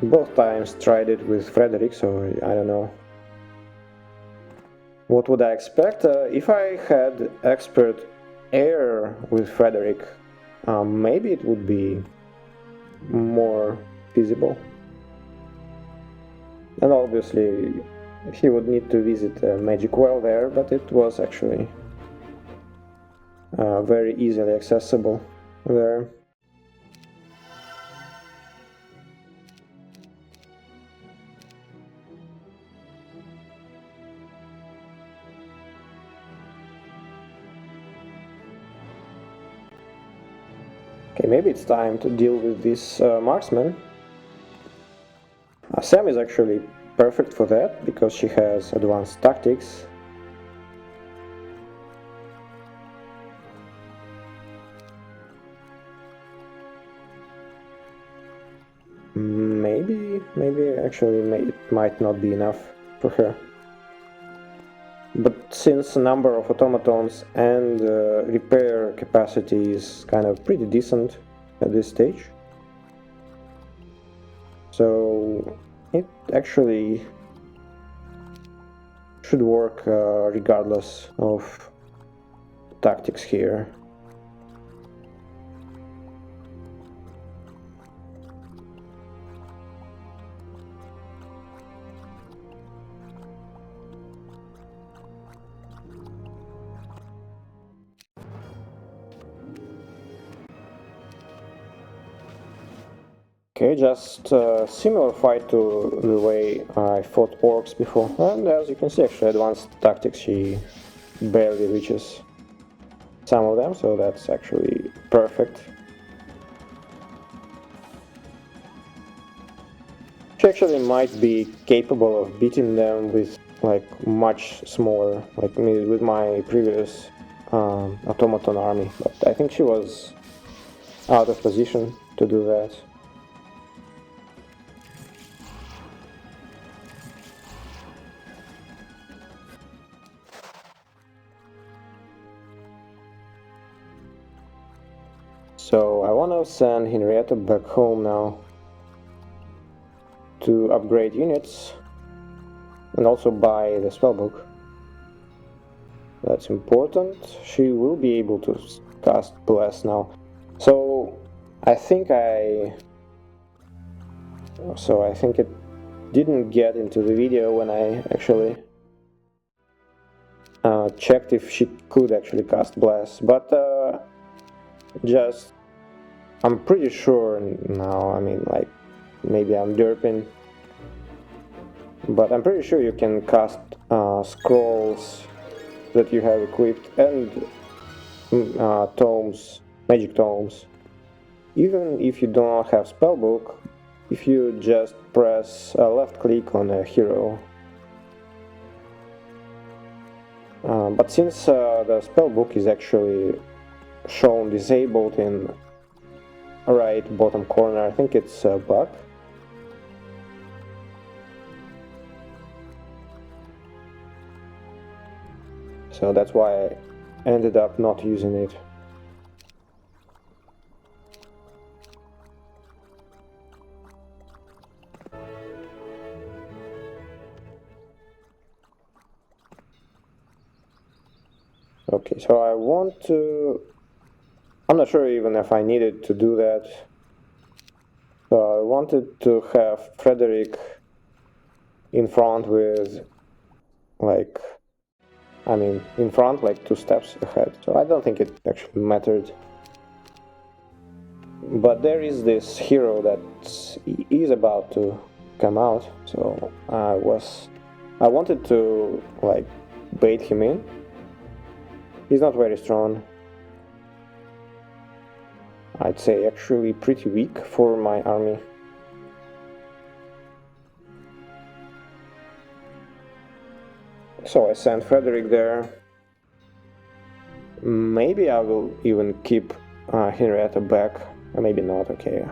both times tried it with Frederick, so I don't know. What would I expect? If I had expert air with Frederick, maybe it would be more feasible. And obviously he would need to visit a magic well there, but it was actually very easily accessible there. Okay, maybe it's time to deal with this marksman. Sam is actually perfect for that, because she has advanced tactics. Maybe actually it might not be enough for her. But since the number of automatons and repair capacity is kind of pretty decent at this stage, so it actually should work regardless of tactics here. Okay, just a similar fight to the way I fought orcs before, and as you can see, actually advanced tactics, she barely reaches some of them, so that's actually perfect. She actually might be capable of beating them with like much smaller, like me with my previous automaton army, but I think she was out of position to do that. So I want to send Henrietta back home now to upgrade units and also buy the spellbook. That's important. She will be able to cast Bless now. So I think it didn't get into the video when I actually checked if she could actually cast Bless, but I'm pretty sure now, I mean, like, maybe I'm derping, but I'm pretty sure you can cast scrolls that you have equipped and tomes, magic tomes, even if you do not have spellbook, if you just press left click on a hero. But since the spellbook is actually shown disabled in right bottom corner, I think it's a bug. So that's why I ended up not using it. Okay, so I'm not sure even if I needed to do that. So I wanted to have Frederick in front with, like, in front, like 2 steps ahead. So I don't think it actually mattered. But there is this hero that is about to come out, so I wanted to, like, bait him in. He's not very strong. I'd say actually pretty weak for my army. So I sent Frederick there. Maybe I will even keep Henrietta back. Maybe not, okay.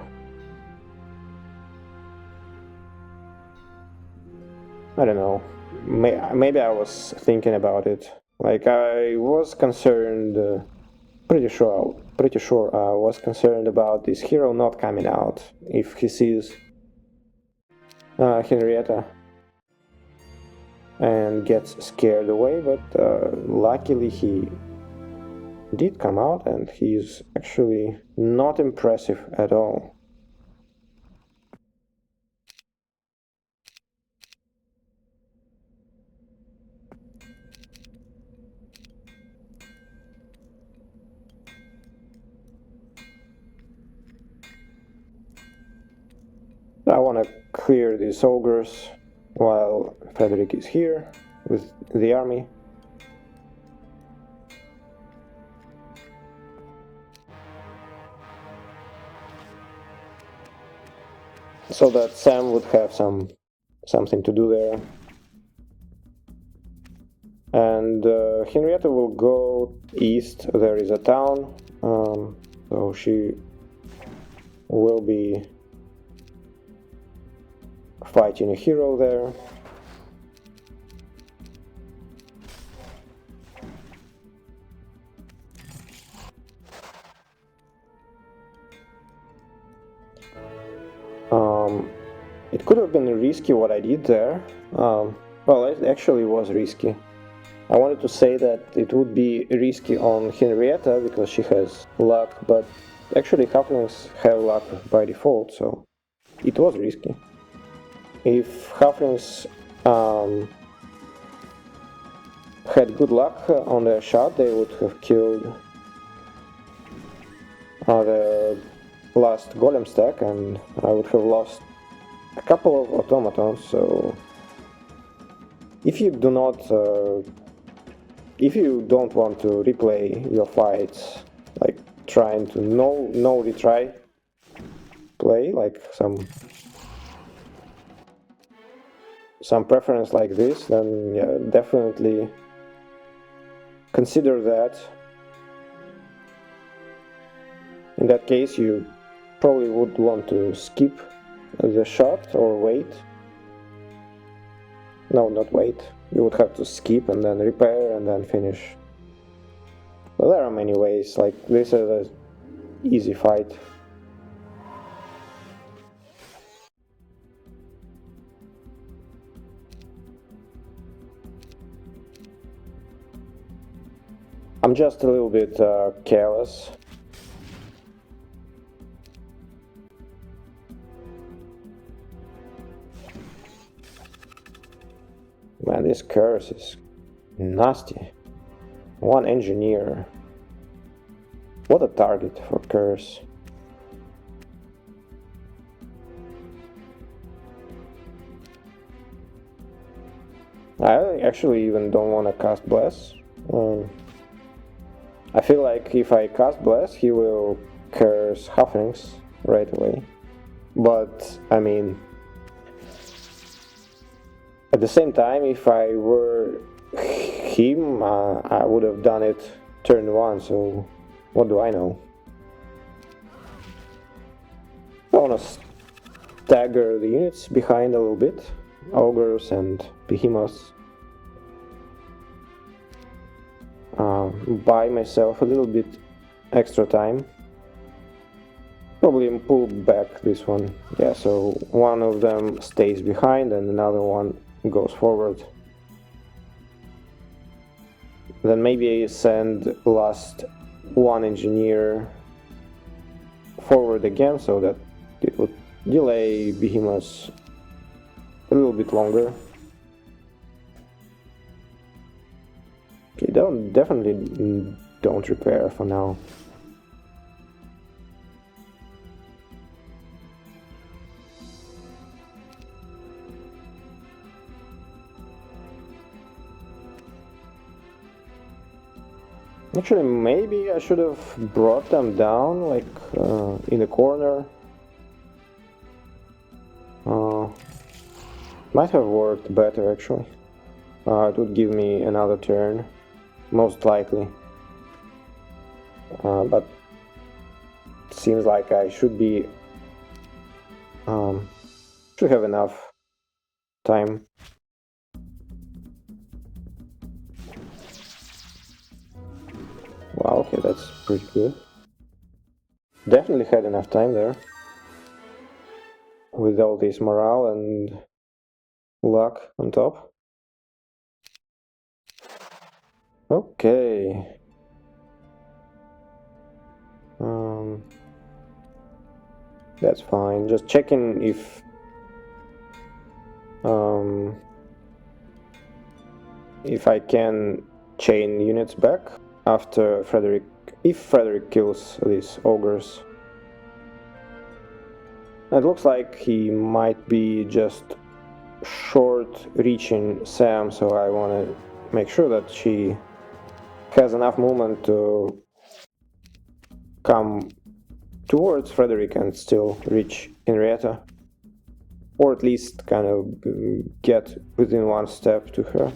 I don't know. Maybe I was thinking about it. Like, I was concerned, pretty sure I was concerned about this hero not coming out if he sees Henrietta and gets scared away, but luckily he did come out, and he's actually not impressive at all. I want to clear these ogres while Frederick is here with the army. so that Sam would have something to do there. And Henrietta will go east. There is a town, so she will be fighting a hero there. It could have been risky what I did there. Well, it actually was risky. I wanted to say that it would be risky on Henrietta because she has luck, but actually halflings have luck by default, so it was risky. If halflings had good luck on their shot, they would have killed the last golem stack, and I would have lost a couple of automatons. So if you do not if you don't want to replay your fights, like trying to no retry play, like some preference like this, then yeah, definitely consider that. In that case, you probably would want to skip the shot or wait. No, not wait. You would have to skip and then repair and then finish. But there are many ways, like this is an easy fight. I'm just a little bit careless. Man, this curse is nasty. One engineer. What a target for curse. I actually even don't want to cast Bless. I feel like if I cast Bless, he will curse halflings right away. But, I mean, at the same time, if I were him, I would have done it turn 1, so what do I know? I want to stagger the units behind a little bit, ogres and behemoths. Buy myself a little bit extra time. Probably pull back this one. Yeah, so one of them stays behind and another one goes forward. Then maybe I send last one engineer forward again so that it would delay behemoths a little bit longer. Okay, definitely don't repair for now. Actually, maybe I should have brought them down, like, in the corner. Might have worked better, actually. It would give me another turn, most likely. But it seems like I should be... should have enough time. Wow, okay, that's pretty good. Definitely had enough time there. With all this morale and luck on top. Okay. That's fine. Just checking if I can chain units back after Frederick, if Frederick kills these ogres. It looks like he might be just short reaching Sam, so I want to make sure that she has enough movement to come towards Frederick and still reach Henrietta. or at least kind of get within one step to her.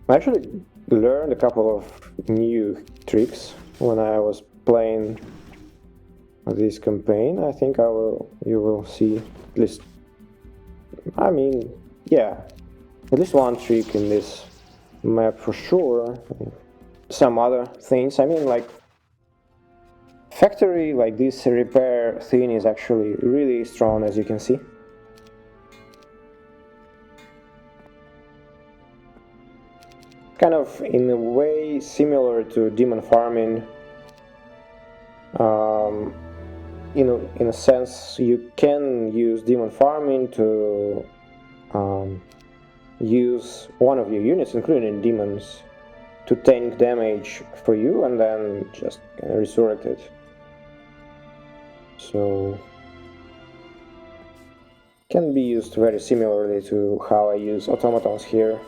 I actually learned a couple of new tricks when I was playing this campaign. I think you will see at least, I mean, yeah, at least one trick in this map for sure. Some other things, I mean, like factory, like this repair thing is actually really strong, as you can see. Kind of in a way similar to demon farming. In a sense, you can use demon farming to use one of your units, including demons, to tank damage for you and then just resurrect it. So can be used very similarly to how I use automatons here.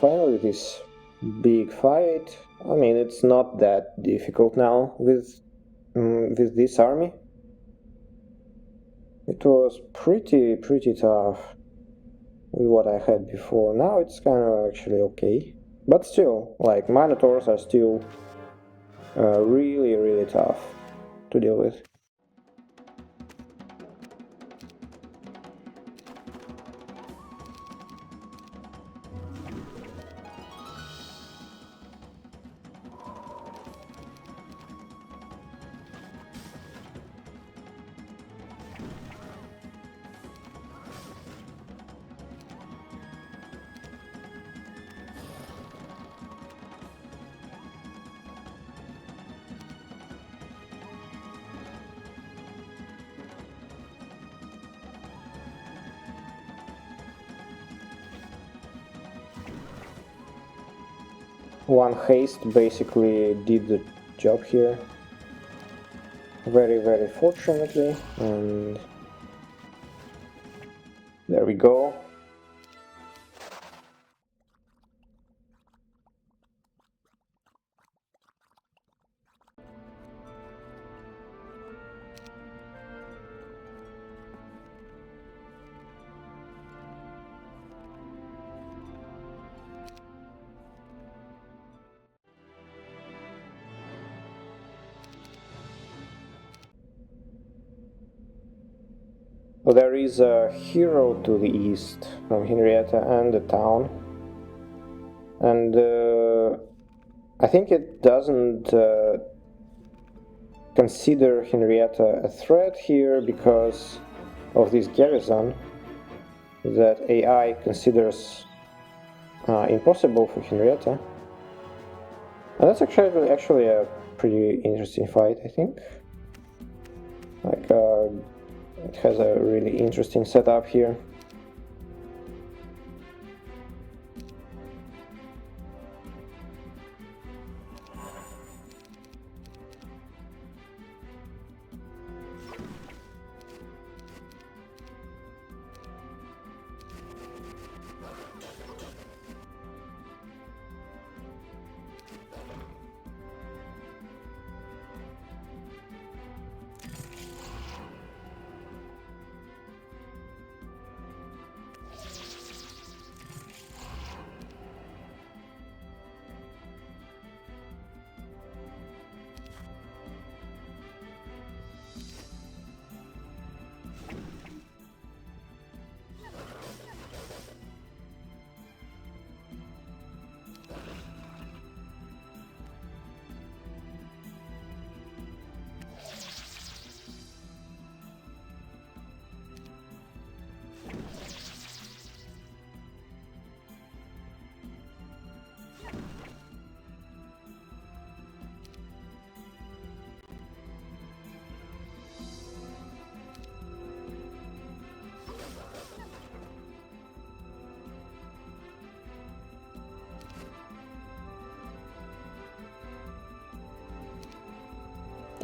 Finally, this big fight. I mean, it's not that difficult now with this army. It was pretty tough with what I had before. Now it's kind of actually okay, but still, like Minotaurs are still really tough to deal with. One haste basically did the job here, very fortunately, and there we go. Well, there is a hero to the east from Henrietta and the town, and I think it doesn't consider Henrietta a threat here because of this garrison that AI considers impossible for Henrietta. And that's actually a pretty interesting fight, I think. Like, it has a really interesting setup here.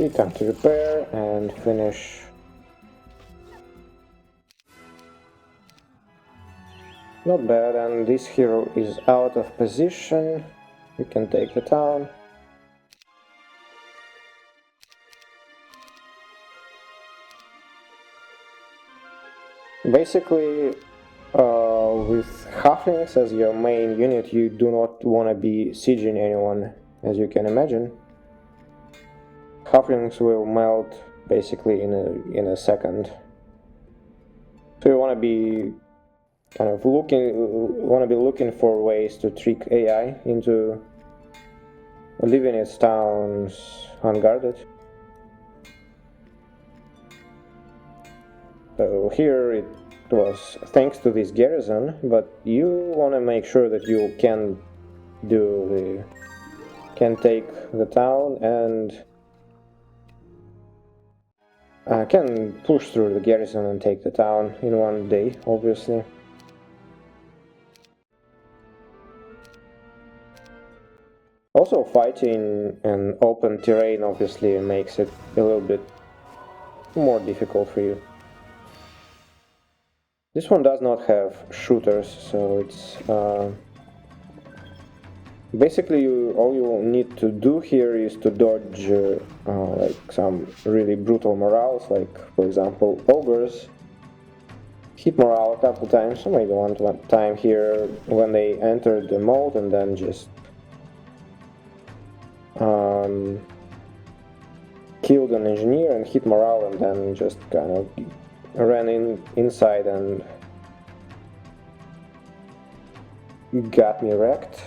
Okay, time to repair and finish. Not bad, and this hero is out of position. We can take the town. Basically, with halflings as your main unit, you do not want to be sieging anyone, as you can imagine. Halflings will melt basically in a second. So you want to be kind of looking for ways to trick AI into leaving its towns unguarded. So here it was thanks to this garrison, but you want to make sure that you can take the town and can push through the garrison and take the town in one day, obviously. Also, fighting in open terrain obviously makes it a little bit more difficult for you. This one does not have shooters, so it's basically all you need to do here is to dodge like some really brutal morals, like for example ogres. Hit morale a couple times, or maybe one time here when they enter the mold, and then just killed an engineer and hit morale, and then just kind of ran inside and got me wrecked.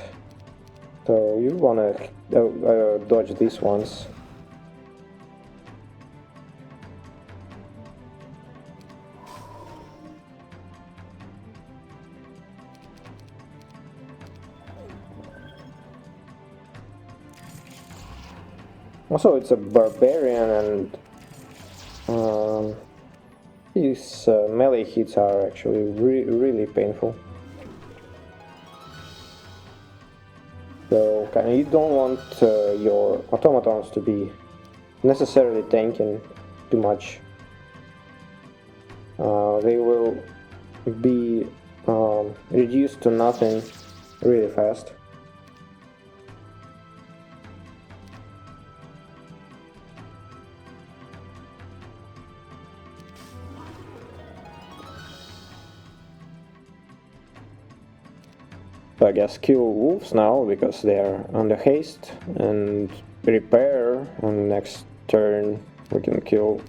So you wanna dodge these ones. Also, it's a barbarian, and these melee hits are actually really painful. So you don't want your automatons to be necessarily tanking too much. They will be reduced to nothing really fast. So I guess kill wolves now because they are under haste, and repair, and next turn we can kill.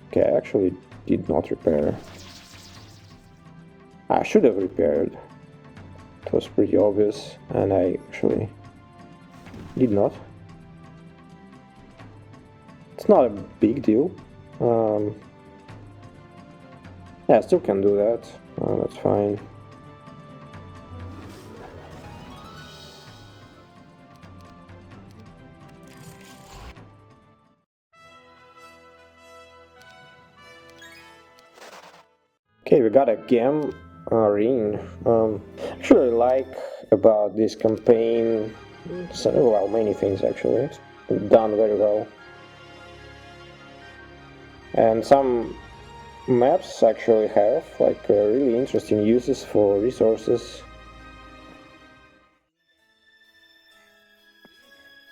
Okay, I actually did not repair. I should have repaired. It was pretty obvious, and I actually did not. It's not a big deal. Yeah, I still can do that. That's fine. Okay, we got a gem ring. Actually, I like about this campaign, well, many things actually. It's done very well. And some maps actually have like really interesting uses for resources.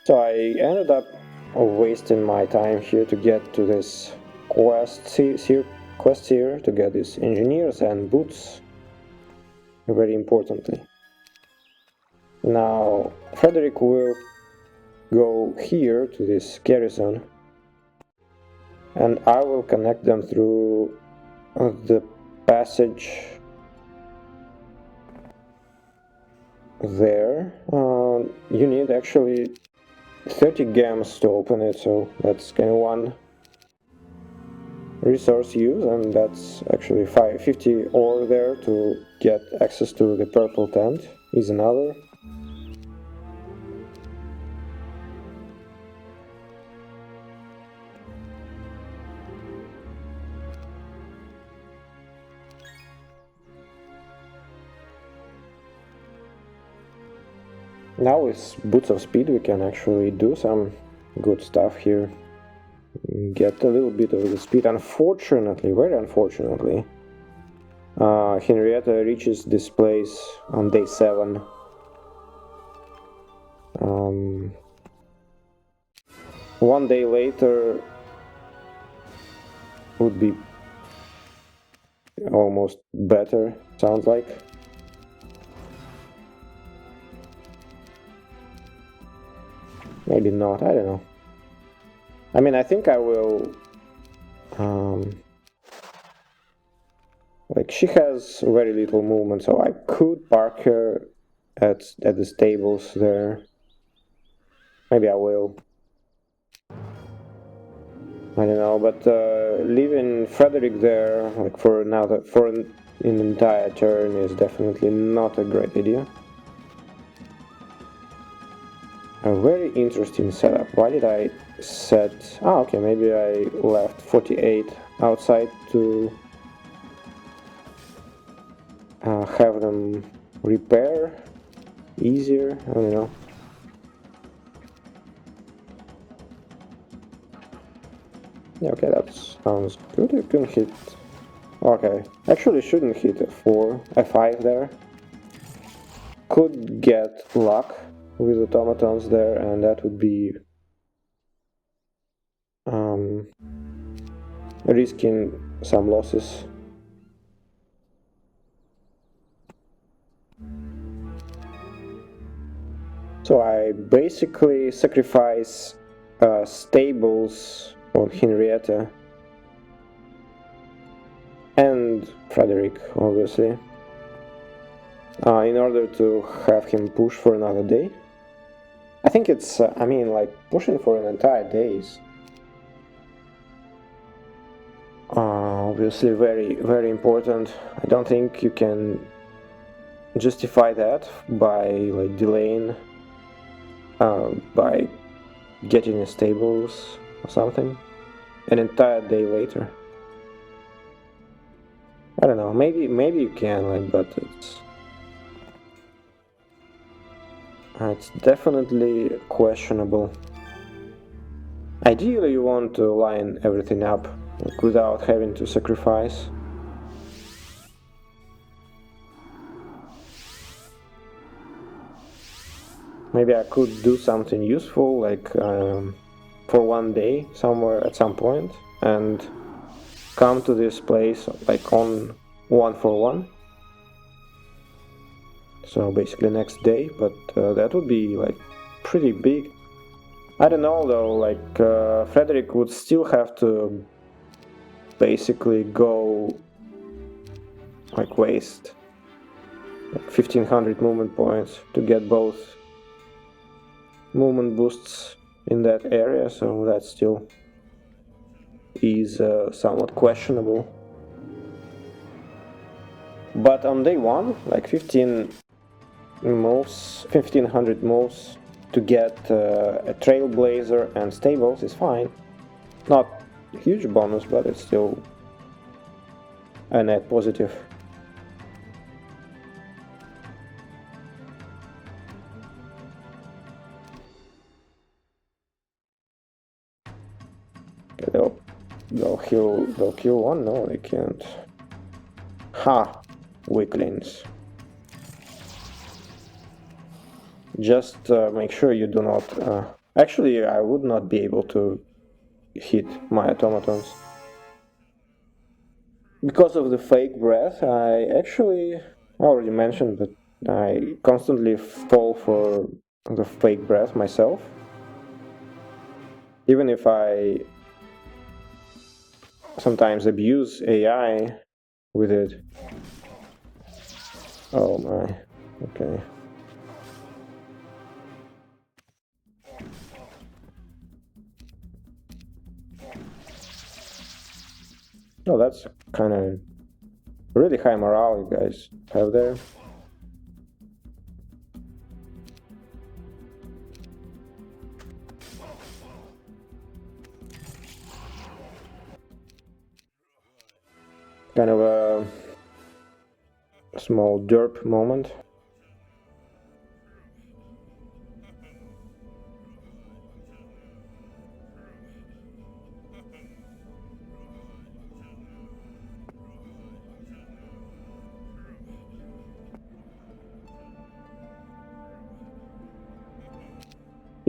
So I ended up wasting my time here to get to this quest here to get these engineers and boots, very importantly. Now Frederick will go here to this garrison, and I will connect them through the passage there. You need actually 30 gems to open it, so that's kind of one resource use, and that's actually 50 ore there to get access to the purple tent is another. Now with Boots of Speed we can actually do some good stuff here. get a little bit of the speed. Unfortunately, very unfortunately, Henrietta reaches this place on day 7. One day later would be almost better, sounds like. Maybe not, I don't know. I mean, I think I will... like, she has very little movement, so I could park her at the stables there. Maybe I will. I don't know, but leaving Frederick there, like for an entire turn, is definitely not a great idea. A very interesting setup. Why did I set... Ah, okay, maybe I left 48 outside to have them repair easier. I don't know. Yeah, okay, that sounds good. You can hit... Okay, actually shouldn't hit a 5 there. Could get luck with automatons there, and that would be risking some losses. So I basically sacrifice stables on Henrietta and Frederick, obviously, in order to have him push for another day. I think it's, I mean, like, pushing for an entire day is obviously very, very important. I don't think you can justify that by, like, delaying, by getting a stables or something an entire day later. I don't know, maybe you can, like, but it's definitely questionable. Ideally, you want to line everything up, like, without having to sacrifice. Maybe I could do something useful, like for one day somewhere at some point, and come to this place like on 1-for-1. So basically next day, but that would be like pretty big. I don't know though, like Frederick would still have to basically go like waste like 1500 movement points to get both movement boosts in that area, so that still is somewhat questionable. But on day 1, like 1500 moves to get a Trailblazer and stables is fine. Not a huge bonus, but it's still a net positive. Okay, they'll kill one? No, they can't. Ha! Weaklings. Just make sure you do not... Actually, I would not be able to hit my automatons. Because of the fake breath, I actually already mentioned that I constantly fall for the fake breath myself. Even if I sometimes abuse AI with it. Oh my, okay. Oh, that's kind of really high morale you guys have there. Kind of a small derp moment.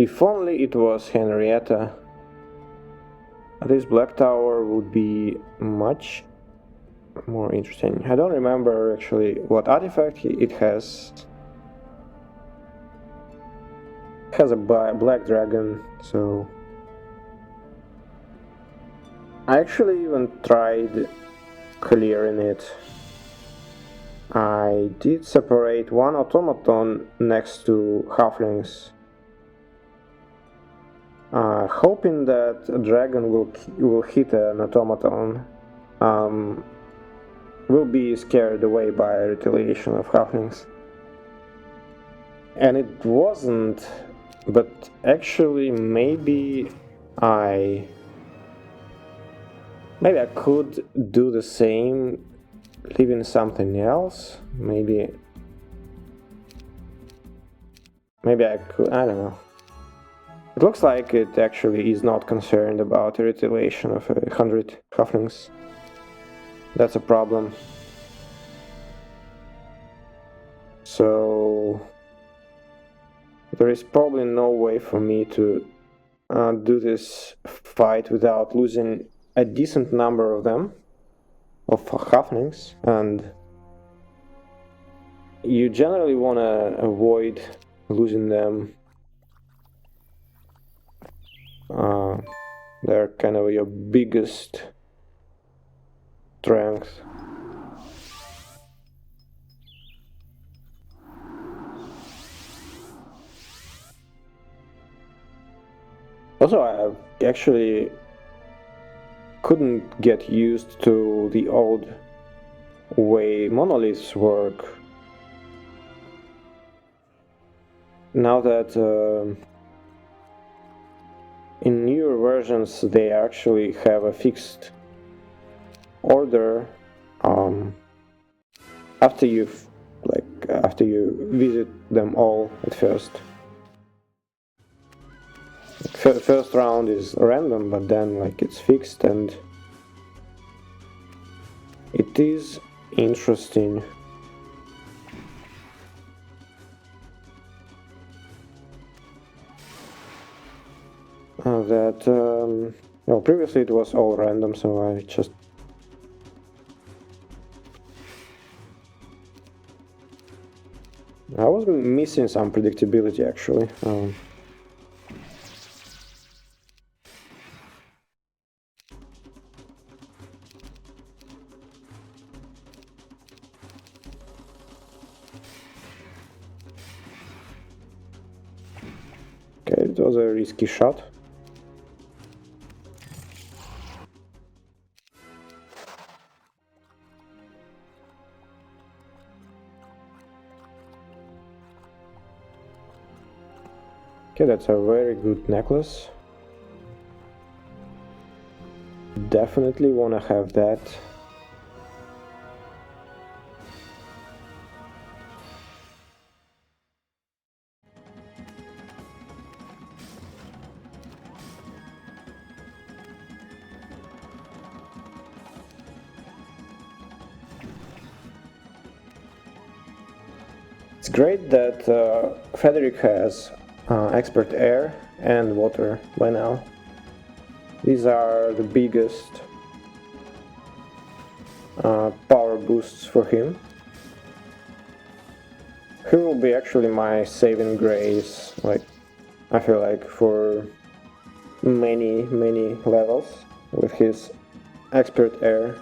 If only it was Henrietta. This black tower would be much more interesting. I don't remember actually what artifact it has. It has a black dragon, so I actually even tried clearing it. I did separate one automaton next to halflings, hoping that a dragon will hit an automaton, will be scared away by retaliation of halflings. And it wasn't, but actually maybe I could do the same, leaving something else. Maybe I could, I don't know. It looks like it actually is not concerned about the retaliation of 100 halflings. That's a problem. So there is probably no way for me to do this fight without losing a decent number of them, of halflings, and you generally want to avoid losing them. They're kind of your biggest strength. Also, I actually couldn't get used to the old way monoliths work. Now that in newer versions they actually have a fixed order after you visit them all at first. First round is random, but then it's fixed, and it is interesting. Previously it was all random, so I just I was missing some predictability actually. Okay, it was a risky shot. Okay, that's a very good necklace. Definitely want to have that. It's great that Frederick has expert air and water by now. These are the biggest power boosts for him. He will be actually my saving grace, I feel like, for many levels with his expert air.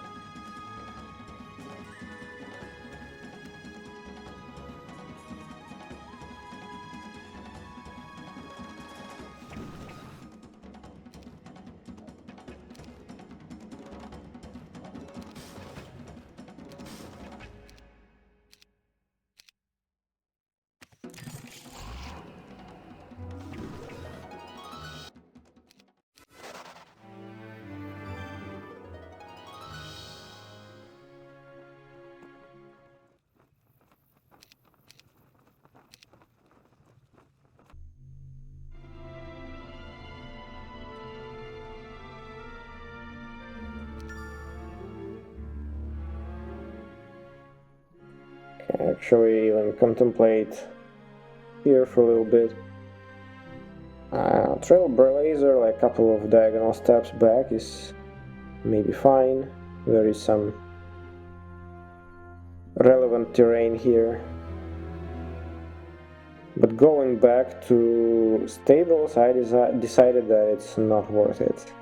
Actually even contemplate here for a little bit. Trailblazer, like a couple of diagonal steps back, is maybe fine. There is some relevant terrain here. But going back to stables, I decided that it's not worth it.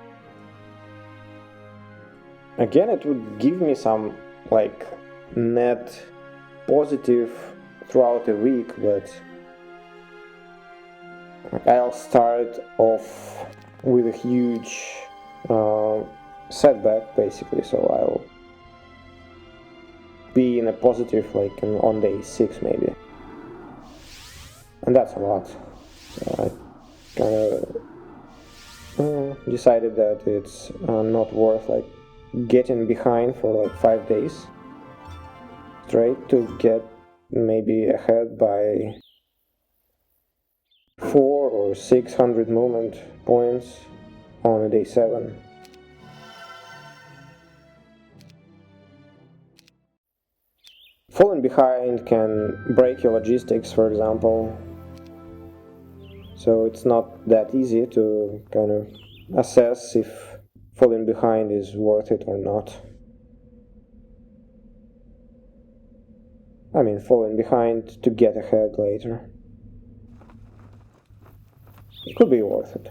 Again, it would give me some, like, net positive throughout the week, but I'll start off with a huge setback, basically, so I'll be in a positive, like, on day 6 maybe. And that's a lot. So I kind of decided that it's not worth, like, getting behind for like 5 days straight to get maybe ahead by 400 or 600 movement points on day 7. Falling behind can break your logistics, for example, so it's not that easy to kind of assess if falling behind is worth it or not. I mean, falling behind to get ahead later. It could be worth it.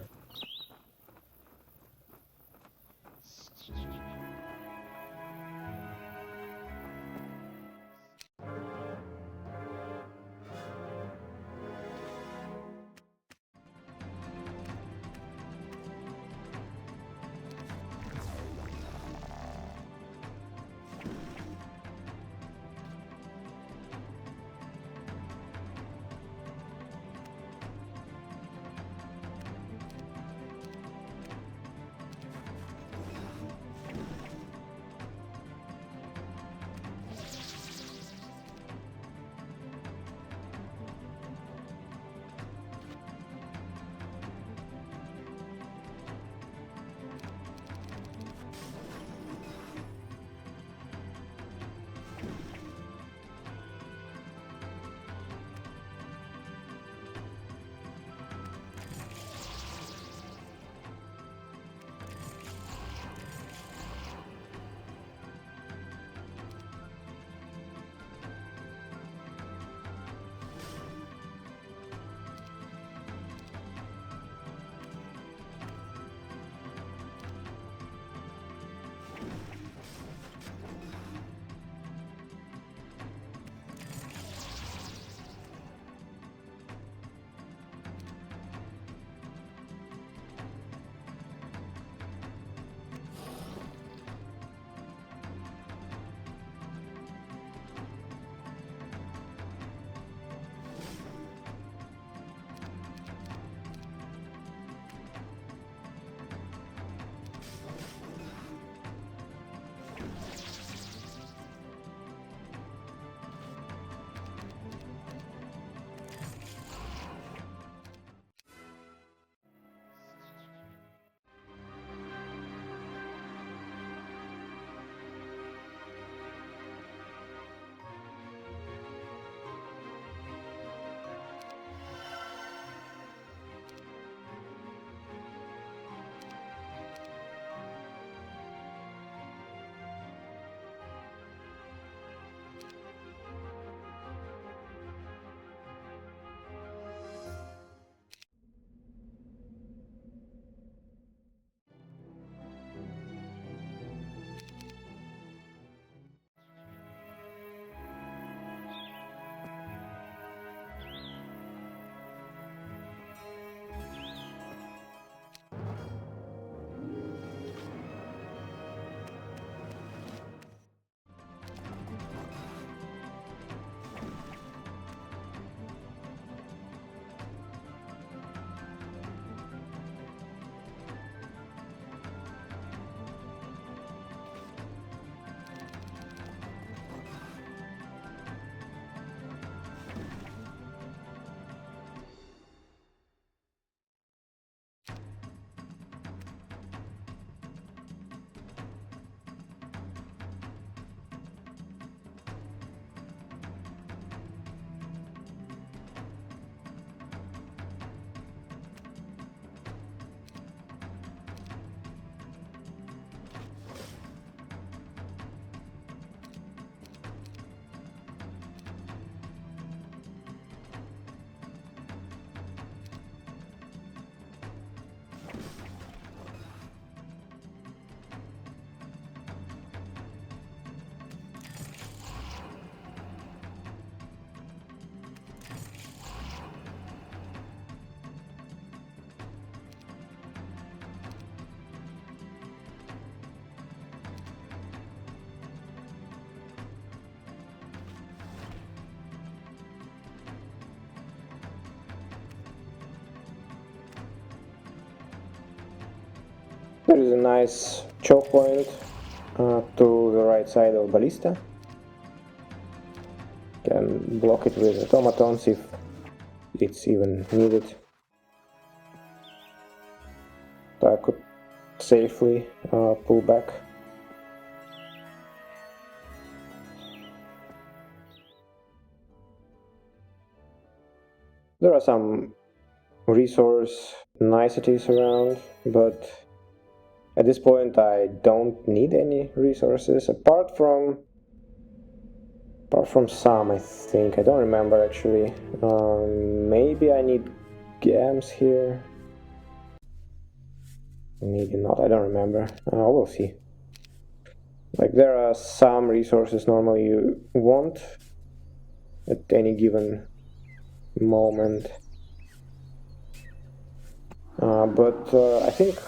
There is a nice choke point to the right side of ballista. Can block it with automatons if it's even needed. So I could safely pull back. There are some resource niceties around, but at this point I don't need any resources apart from some, I think. I don't remember actually. Maybe I need gams here. Maybe not, I don't remember. We'll see. Like, there are some resources normally you want at any given moment. But I think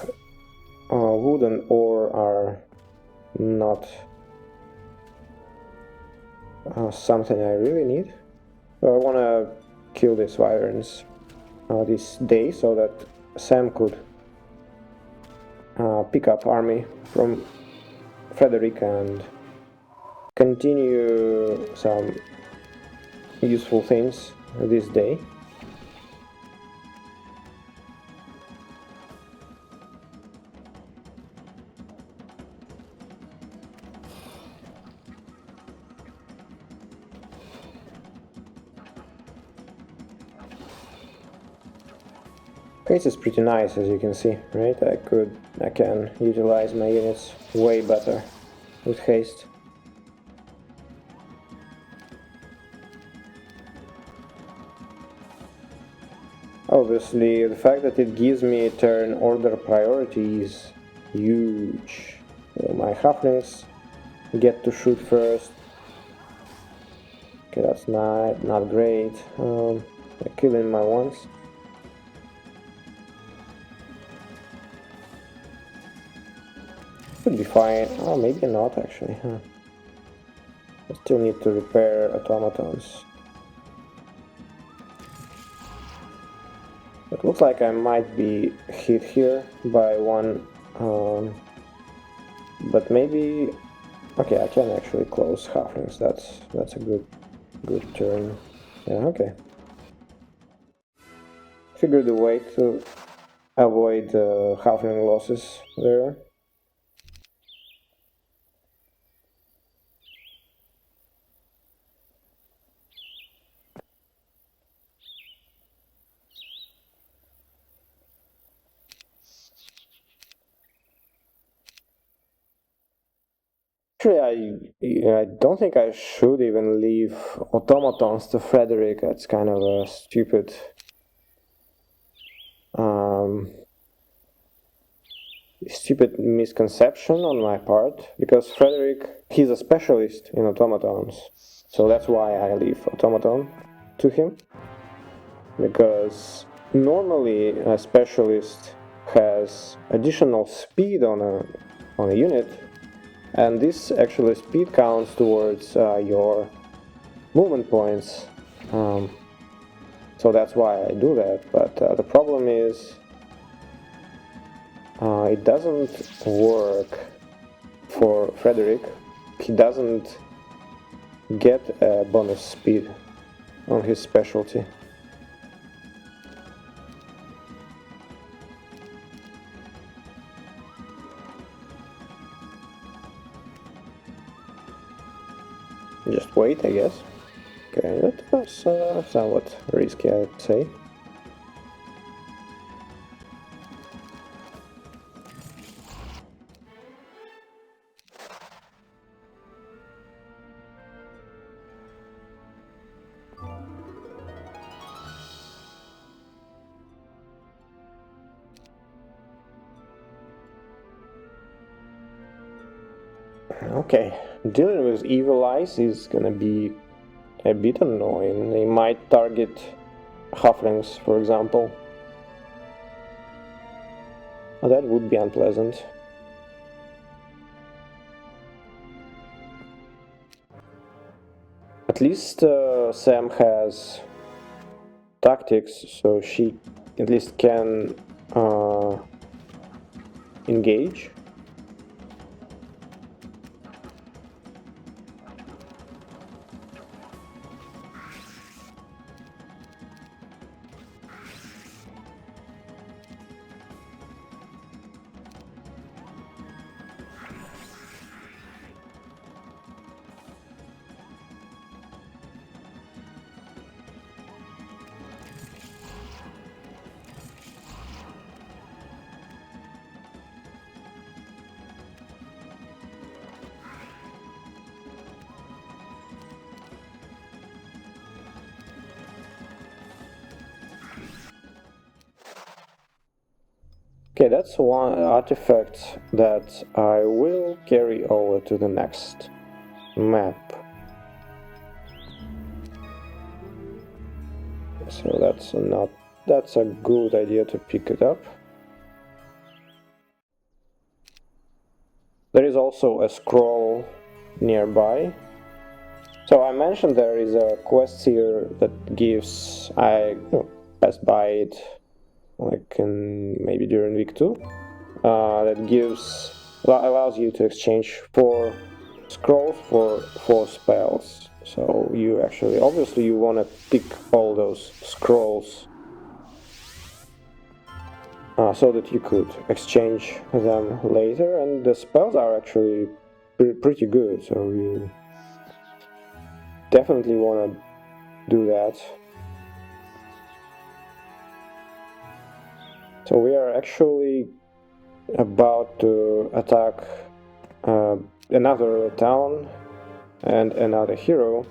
wood and ore are not something I really need. So I want to kill these wyverns this day so that Sam could pick up army from Frederick and continue some useful things this day. This is pretty nice, as you can see, right? I can utilize my units way better with haste. Obviously, the fact that it gives me turn order priority is huge. My halflings get to shoot first. Okay, that's not great. I'm killing my ones. Should be fine. Oh, maybe not actually. I still need to repair automatons. It looks like I might be hit here by one, but maybe. Okay, I can actually close halflings. That's a good turn. Yeah, okay. Figured a way to avoid halfling losses there. Actually, I don't think I should even leave automatons to Frederick. That's kind of a stupid stupid misconception on my part, because Frederick, he's a specialist in automatons, so that's why I leave automaton to him, because normally a specialist has additional speed on a unit, and this actually speed counts towards your movement points, so that's why I do that. But the problem is it doesn't work for Frederick. He doesn't get a bonus speed on his specialty. Just wait, I guess. Okay, that was somewhat risky, I'd say. Okay, dealing with evil eyes is gonna be a bit annoying. They might target halflings, for example. That would be unpleasant. At least Sam has tactics, so she at least can engage. Okay, that's one artifact that I will carry over to the next map. So that's a good idea to pick it up. There is also a scroll nearby. So I mentioned there is a quest here that gives, I passed by it like maybe during week 2, that allows you to exchange 4 scrolls for 4 spells. So you actually, obviously you want to pick all those scrolls so that you could exchange them later, and the spells are actually pretty good, so you definitely want to do that. So we are actually about to attack another town and another hero.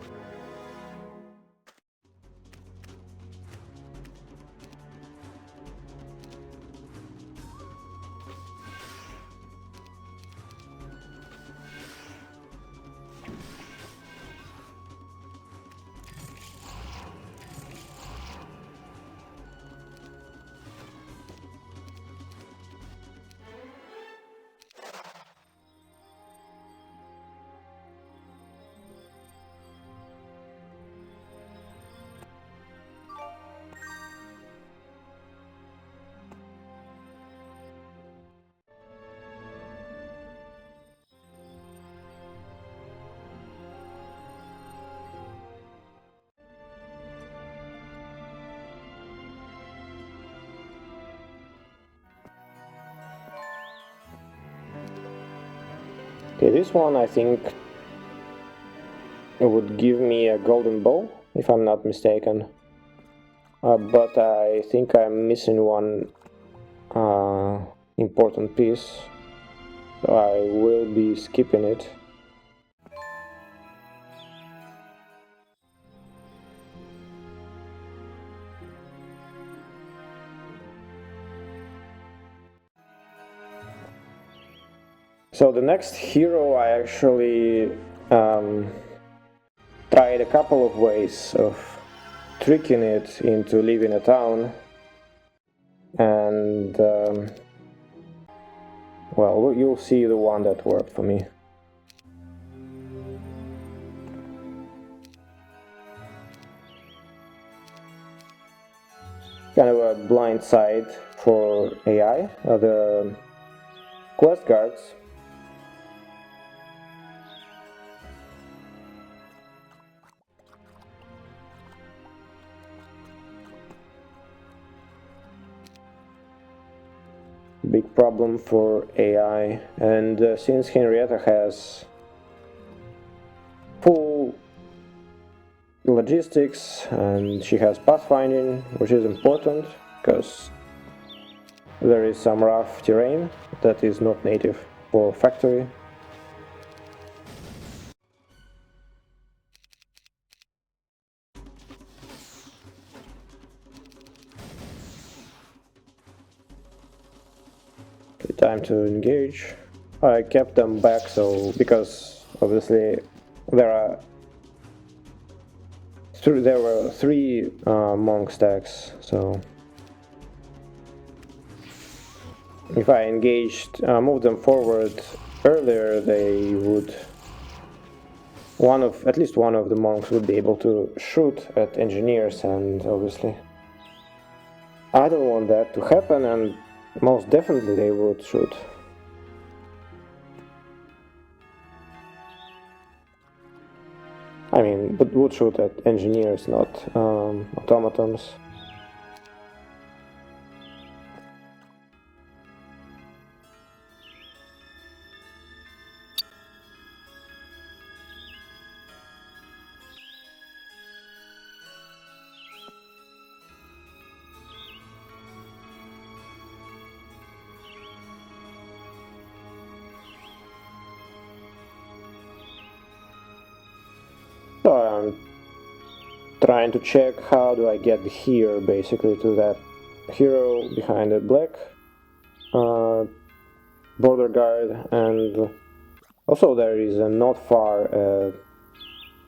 Okay, this one I think would give me a golden bow, if I'm not mistaken. But I think I'm missing one important piece, so I will be skipping it. So the next hero I actually tried a couple of ways of tricking it into leaving a town, and well, you'll see the one that worked for me. Kind of a blind side for AI, the quest guards. Big problem for AI, and since Henrietta has full logistics and she has pathfinding, which is important because there is some rough terrain that is not native for factory. Okay, time to engage. I kept them back because obviously there were 3 monk stacks, so if I engaged, moved them forward earlier, they would, at least one of the monks would be able to shoot at engineers, and obviously I don't want that to happen, and most definitely they would shoot I mean, but would shoot at engineers, not automatons. So I'm trying to check how do I get here, basically, to that hero behind the black border guard, and also there is a not far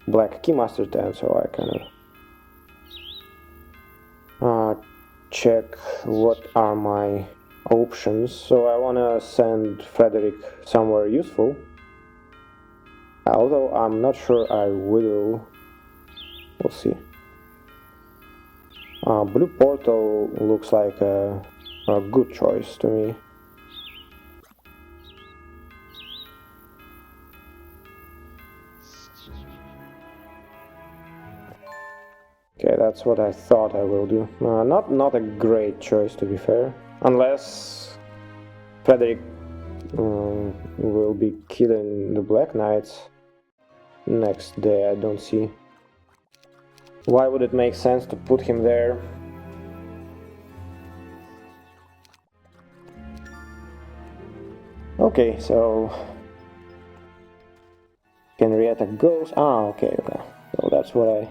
black keymaster tent, so I kind of check what are my options. So I want to send Frederick somewhere useful, although I'm not sure I will. We'll see. Blue portal looks like a good choice to me. Okay, that's what I thought I will do. Not a great choice, to be fair, unless Frederick will be killing the Black Knights next day. I don't see why would it make sense to put him there. Okay, so Henrietta goes. Okay. So that's what I.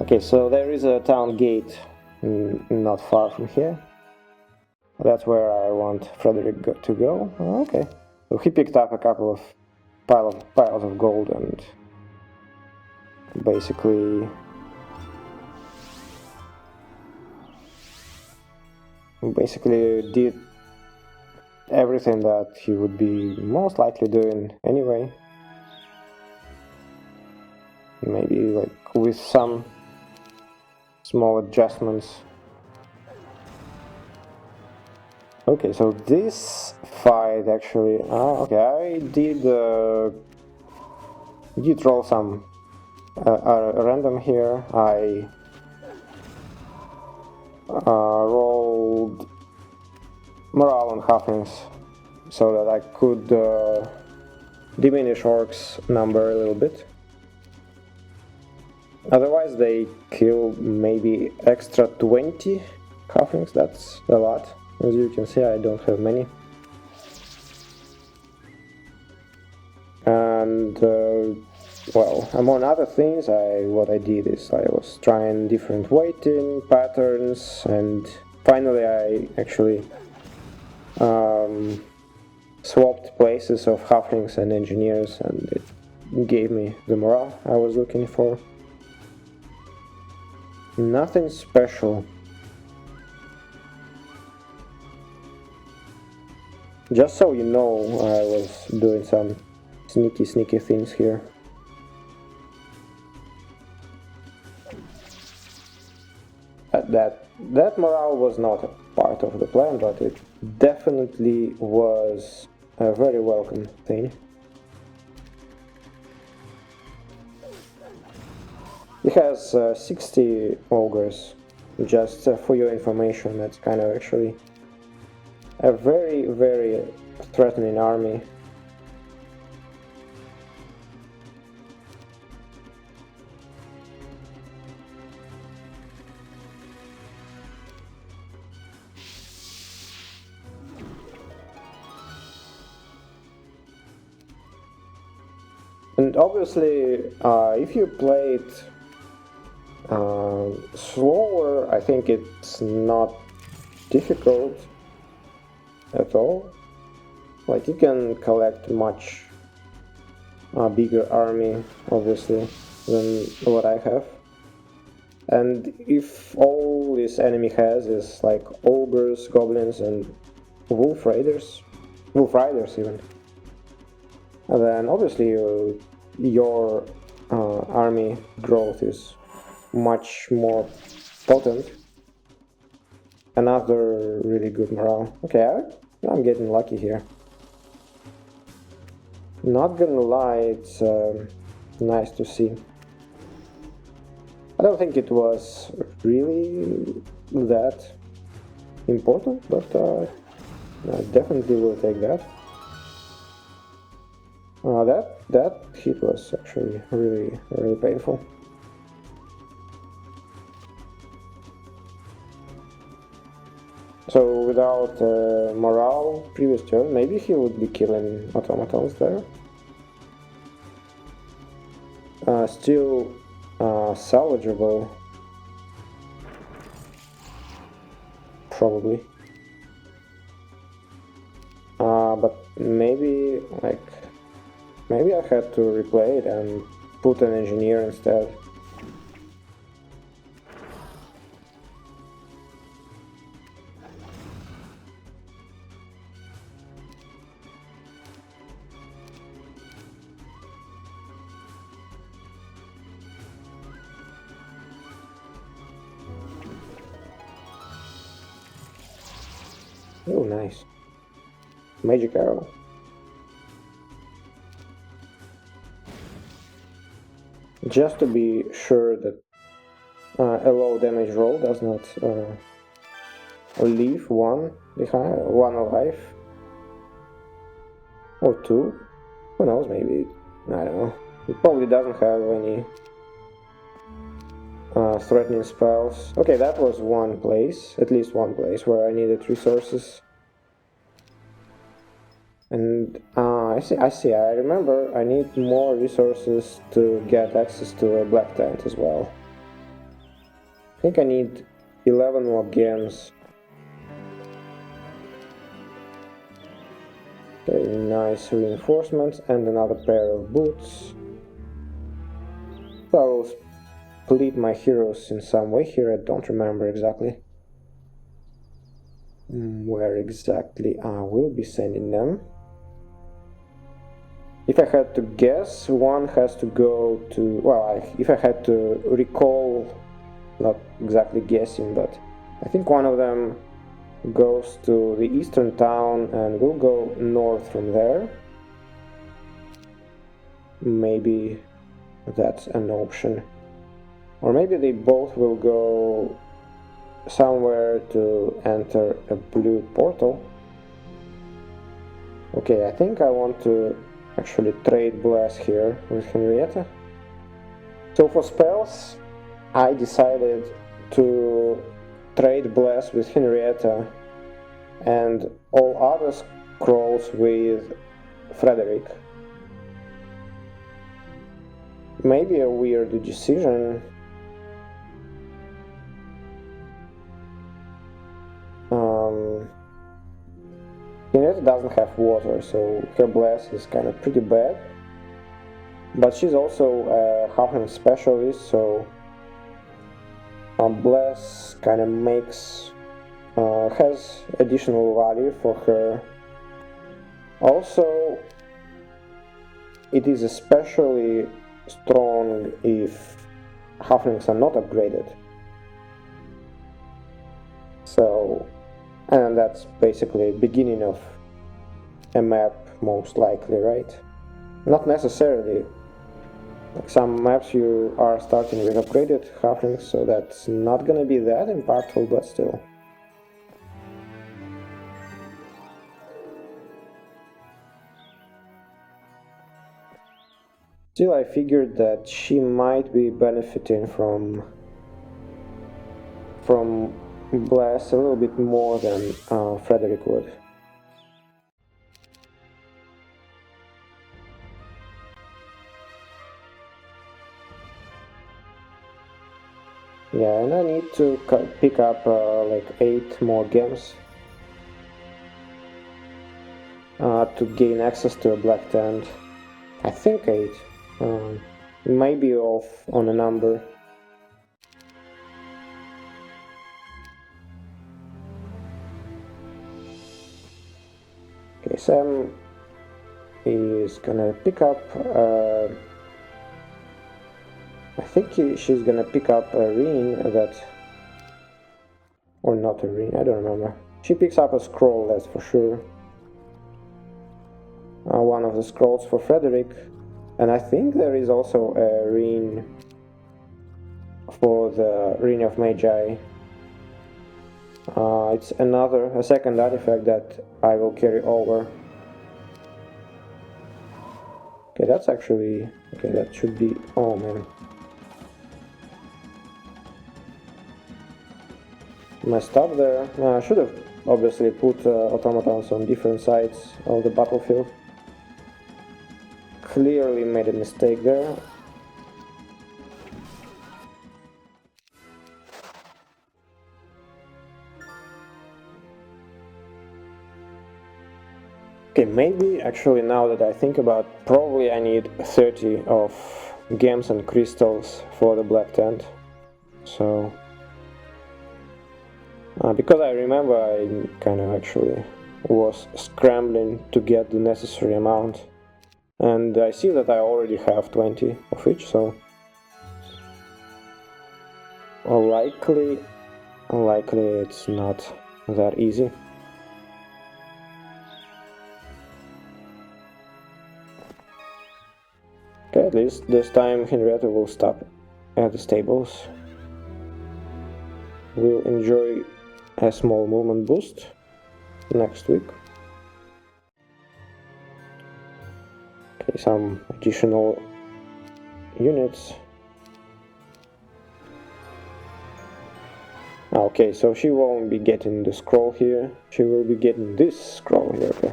Okay, so there is a town gate not far from here. That's where I want Frederick to go. Okay, so he picked up a couple of piles of gold and basically did everything that he would be most likely doing anyway. Maybe like with some small adjustments. Okay, so this fight actually. Okay, I did roll some random here. I rolled morale on halflings so that I could diminish orcs' number a little bit. Otherwise, they kill maybe extra 20 halflings. That's a lot. As you can see, I don't have many. And well, among other things, what I did is I was trying different weighting patterns, and finally I actually swapped places of halflings and engineers, and it gave me the morale I was looking for. Nothing special. Just so you know, I was doing some sneaky things here. That morale was not a part of the plan, but it definitely was a very welcome thing. It has 60 ogres, just for your information. That's kind of actually a very threatening army. And obviously, if you play it slower, I think it's not difficult at all. Like, you can collect much bigger army, obviously, than what I have. And if all this enemy has is like ogres, goblins, and wolf riders even, then obviously your army growth is much more potent. Another really good morale. Okay, I'm getting lucky here. Not gonna lie, nice to see. I don't think it was really that important, but I definitely will take that. That hit was actually really painful. So without morale previous turn, maybe he would be killing automatons there. Still salvageable, probably. But maybe I had to replay it and put an engineer instead. Oh, nice. Magic arrow. Just to be sure that a low damage roll does not leave one alive. Or two. Who knows, maybe. I don't know. It probably doesn't have any threatening spells. Okay, that was one place, at least one place, where I needed resources. And I see, I remember I need more resources to get access to a black tent as well. I think I need 11 more gems. Okay, nice reinforcements and another pair of boots. So I will split my heroes in some way here, I don't remember exactly where exactly I will be sending them. If I had to guess, one has to go to, well, if I had to recall, not exactly guessing, but I think one of them goes to the eastern town and will go north from there. Maybe that's an option. Or maybe they both will go somewhere to enter a blue portal. Okay, I think I want to actually trade Bless here with Henrietta. So for spells, I decided to trade Bless with Henrietta and all other scrolls with Frederick. Maybe a weird decision. Henrietta doesn't have water, so her Bless is kind of pretty bad. But she's also a halfling specialist, so Bless kind of has additional value for her. Also, it is especially strong if halflings are not upgraded. So, and that's basically the beginning of a map, most likely, right? Not necessarily. Like some maps you are starting with upgraded halflings, so that's not gonna be that impactful, but still. Still, I figured that she might be benefiting from Bless a little bit more than Frederick would. Yeah, and I need to pick up like 8 more gems to gain access to a black tent. I think 8. Maybe off on a number. Okay, Sam is gonna pick up. I think she's gonna pick up a ring that, or not a ring, I don't remember. She picks up a scroll, that's for sure. One of the scrolls for Frederick, And I think there is also a ring for the Ring of Magi. It's a second artifact that I will carry over. Okay, that's actually... okay, that should be... oh man. Messed up there. I should have obviously put automatons on different sides of the battlefield. Clearly made a mistake there. Okay, maybe actually now that I think about, probably I need 30 of gems and crystals for the black tent. So because I remember I kind of actually was scrambling to get the necessary amount, and I see that I already have 20 of each, so likely it's not that easy. Okay, at least this time Henrietta will stop at the stables. We'll enjoy a small movement boost next week. Okay, some additional units. Okay, so she won't be getting the scroll here, she will be getting this scroll here. Okay.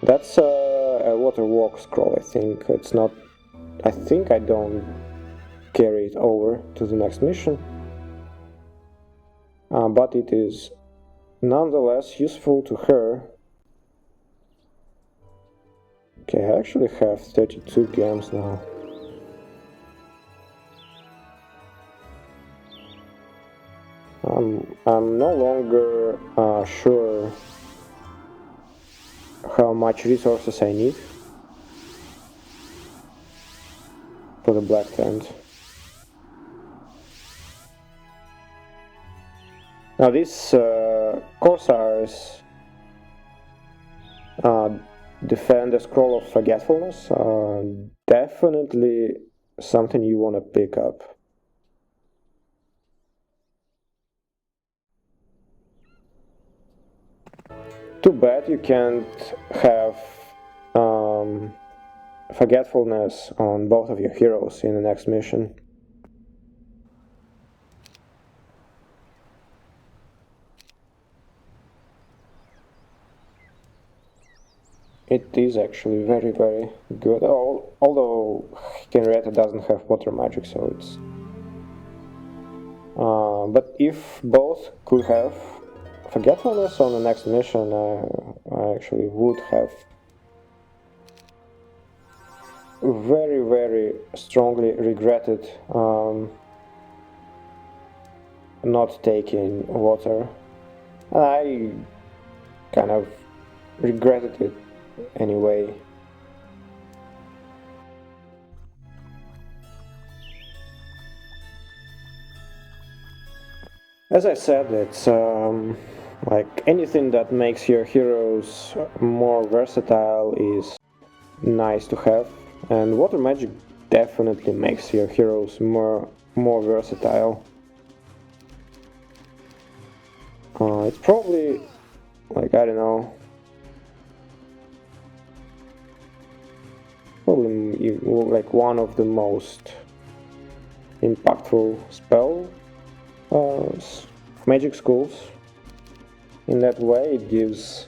That's a water walk scroll, I think. It's not... I think I don't carry it over to the next mission. But it is nonetheless useful to her. Okay, I actually have 32 gems now. I'm no longer sure how much resources I need for the black tent. Now these Corsairs defend the Scroll of Forgetfulness. Definitely something you want to pick up. Too bad you can't have Forgetfulness on both of your heroes in the next mission. It is actually very, very good, although Henrietta doesn't have water magic, so it's... but if both could have Forgetfulness on the next mission, I actually would have very, very strongly regretted not taking water. I kind of regretted it anyway. As I said, it's like anything that makes your heroes more versatile is nice to have, and water magic definitely makes your heroes more versatile. It's probably, like, I don't know, probably like one of the most impactful spell magic schools. In that way, it gives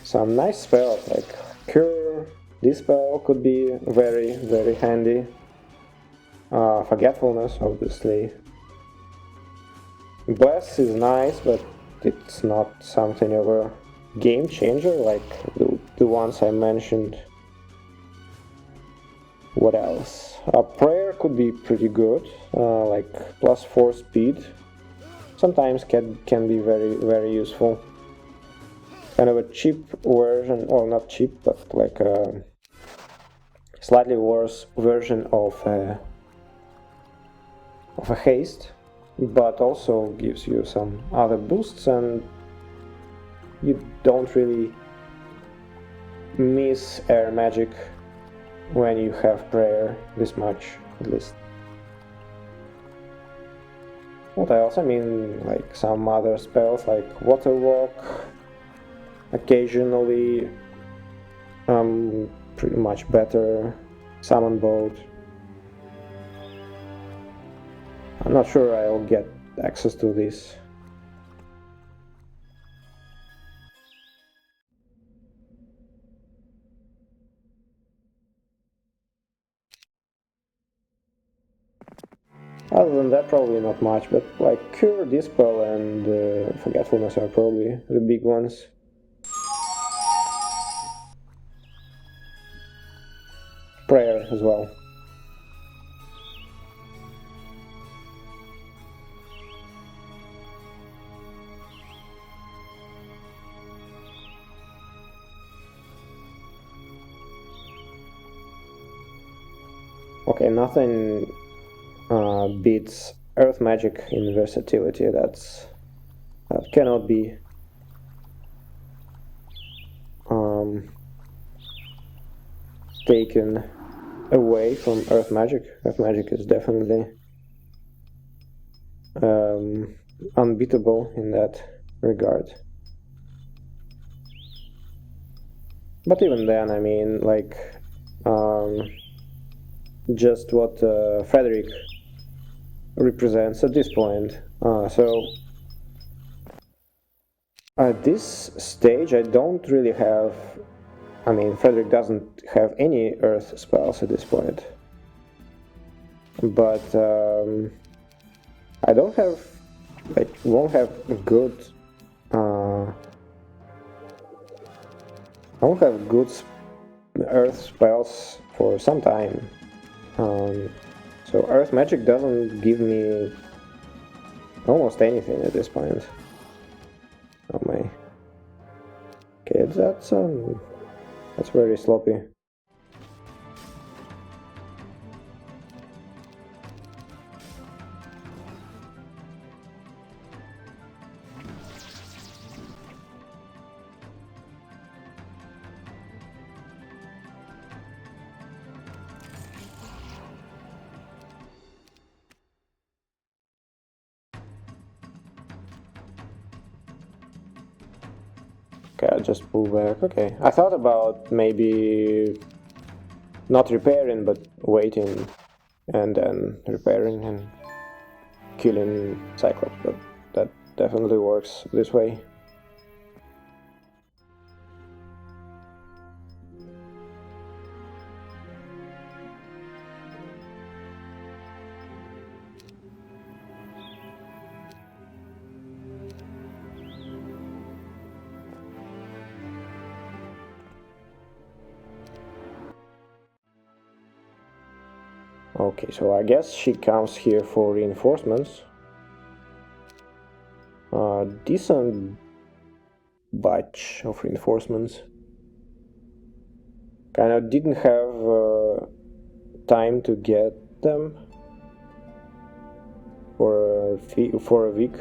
some nice spells like Cure. This spell could be very, very handy. Forgetfulness, obviously. Bless is nice, but it's not something of a game changer like the ones I mentioned. What else? Prayer could be pretty good, like +4 speed. Sometimes can be very, very useful. Kind of a cheap version, or not cheap, but like a slightly worse version of a haste, but also gives you some other boosts, and you don't really miss air magic when you have prayer this much, at least. What else? I mean, like some other spells like Water Walk, occasionally pretty much better. Summon Boat. I'm not sure I'll get access to this. Other than that, probably not much, but like Cure, Dispel, and Forgetfulness are probably the big ones. Prayer as well. Okay, nothing beats Earth Magic in versatility. That cannot be taken away from Earth Magic. Earth Magic is definitely unbeatable in that regard. But even then, I mean, like, just what Frederick represents at this point. So at this stage, I don't really have. I mean, Frederick doesn't have any Earth spells at this point. But I don't have, like, won't have good. I won't have good Earth spells for some time. So Earth Magic doesn't give me almost anything at this point. Oh my. Okay, that's very sloppy. Okay, I'll just pull back. Okay, I thought about maybe not repairing, but waiting and then repairing and killing Cyclops, but that definitely works this way. Okay, so I guess she comes here for reinforcements. Decent batch of reinforcements. Kind of didn't have time to get them for a week,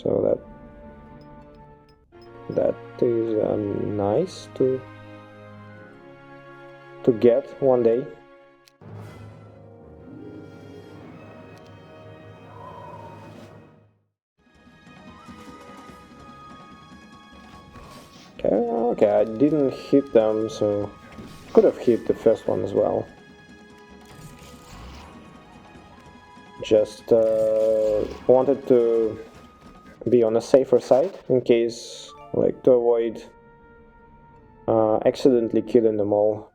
so that is nice to get one day. Okay, I didn't hit them, so could have hit the first one as well. Just wanted to be on a safer side in case, like, to avoid accidentally killing them all.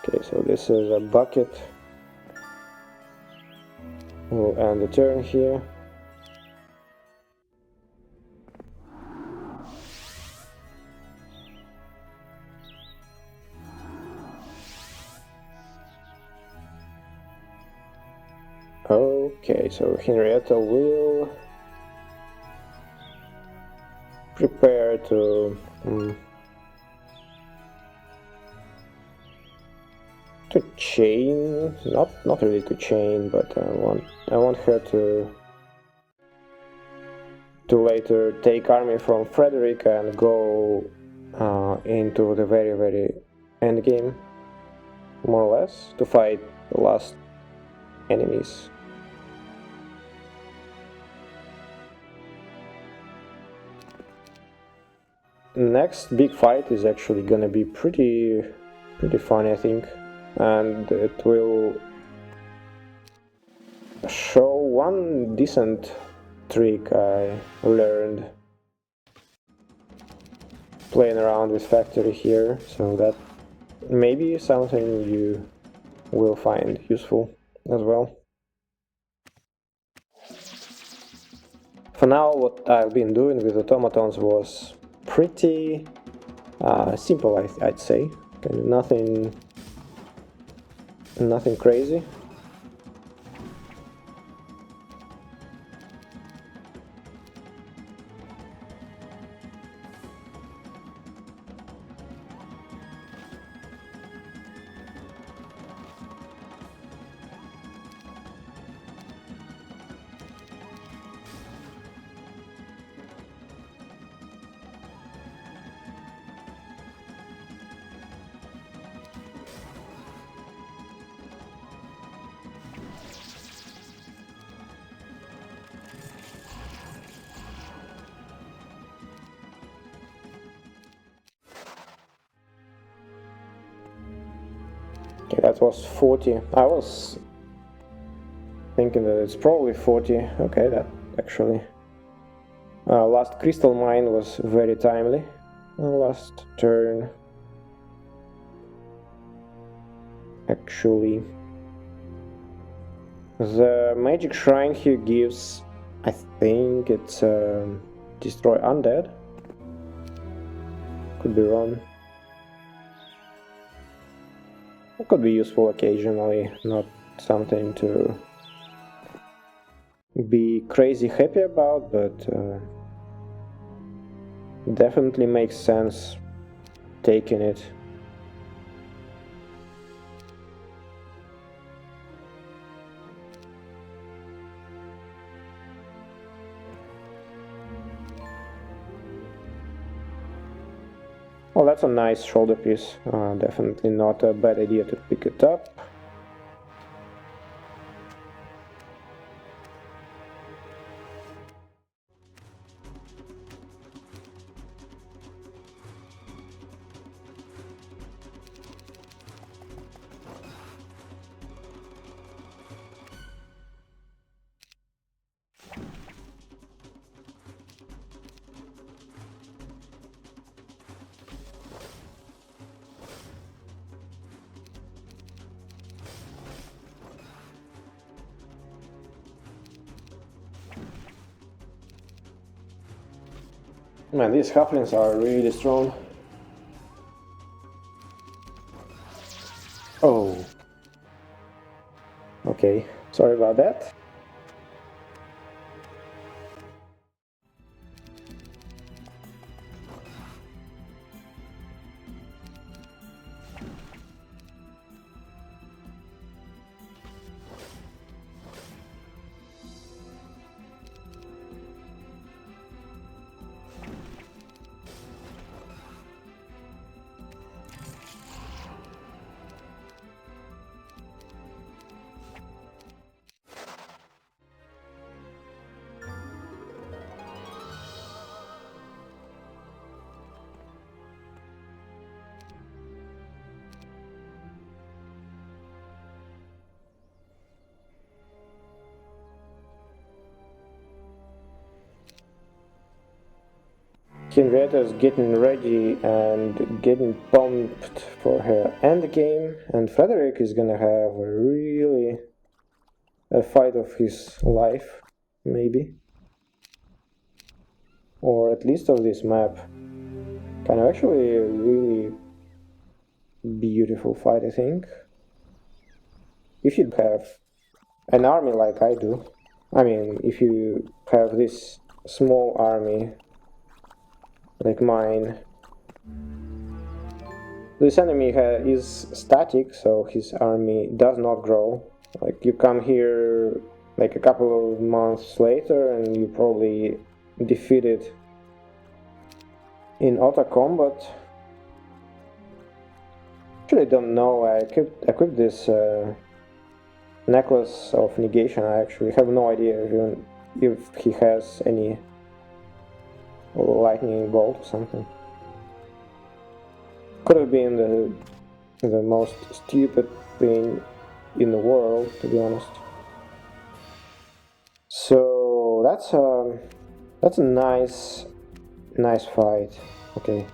Okay, so this is a bucket. We'll end the turn here. Okay, so Henrietta will prepare to chain, not really to chain, but I want her to later take army from Frederick and go into the very end game, more or less, to fight the last enemies. Next big fight is actually gonna be pretty fun, I think, and it will show one decent trick I learned playing around with factory here, so that may be something you will find useful as well. For now, what I've been doing with automatons was pretty simple, I'd say. Kind of nothing crazy. Okay, that was 40. I was thinking that it's probably 40. Okay, that actually... last crystal mine was very timely. Last turn. Actually. The magic shrine here gives... I think it's destroy undead. Could be wrong. It could be useful occasionally, not something to be crazy happy about, but definitely makes sense taking it. Well, that's a nice shoulder piece. Definitely not a bad idea to pick it up. Man, these halflings are really strong. Oh. Okay, sorry about that. Henrietta's getting ready and getting pumped for her endgame, and Frederick is gonna have a fight of his life, maybe. Or at least of this map. Kind of actually a really beautiful fight, I think. If you have an army like I do, I mean, if you have this small army like mine, this enemy is static, so his army does not grow. Like, you come here like a couple of months later and you probably defeat it in auto combat, Actually, don't know. I equipped this necklace of negation. I actually have no idea even if he has any lightning bolt or something. Could have been the most stupid thing in the world, to be honest. So that's a nice fight. Okay,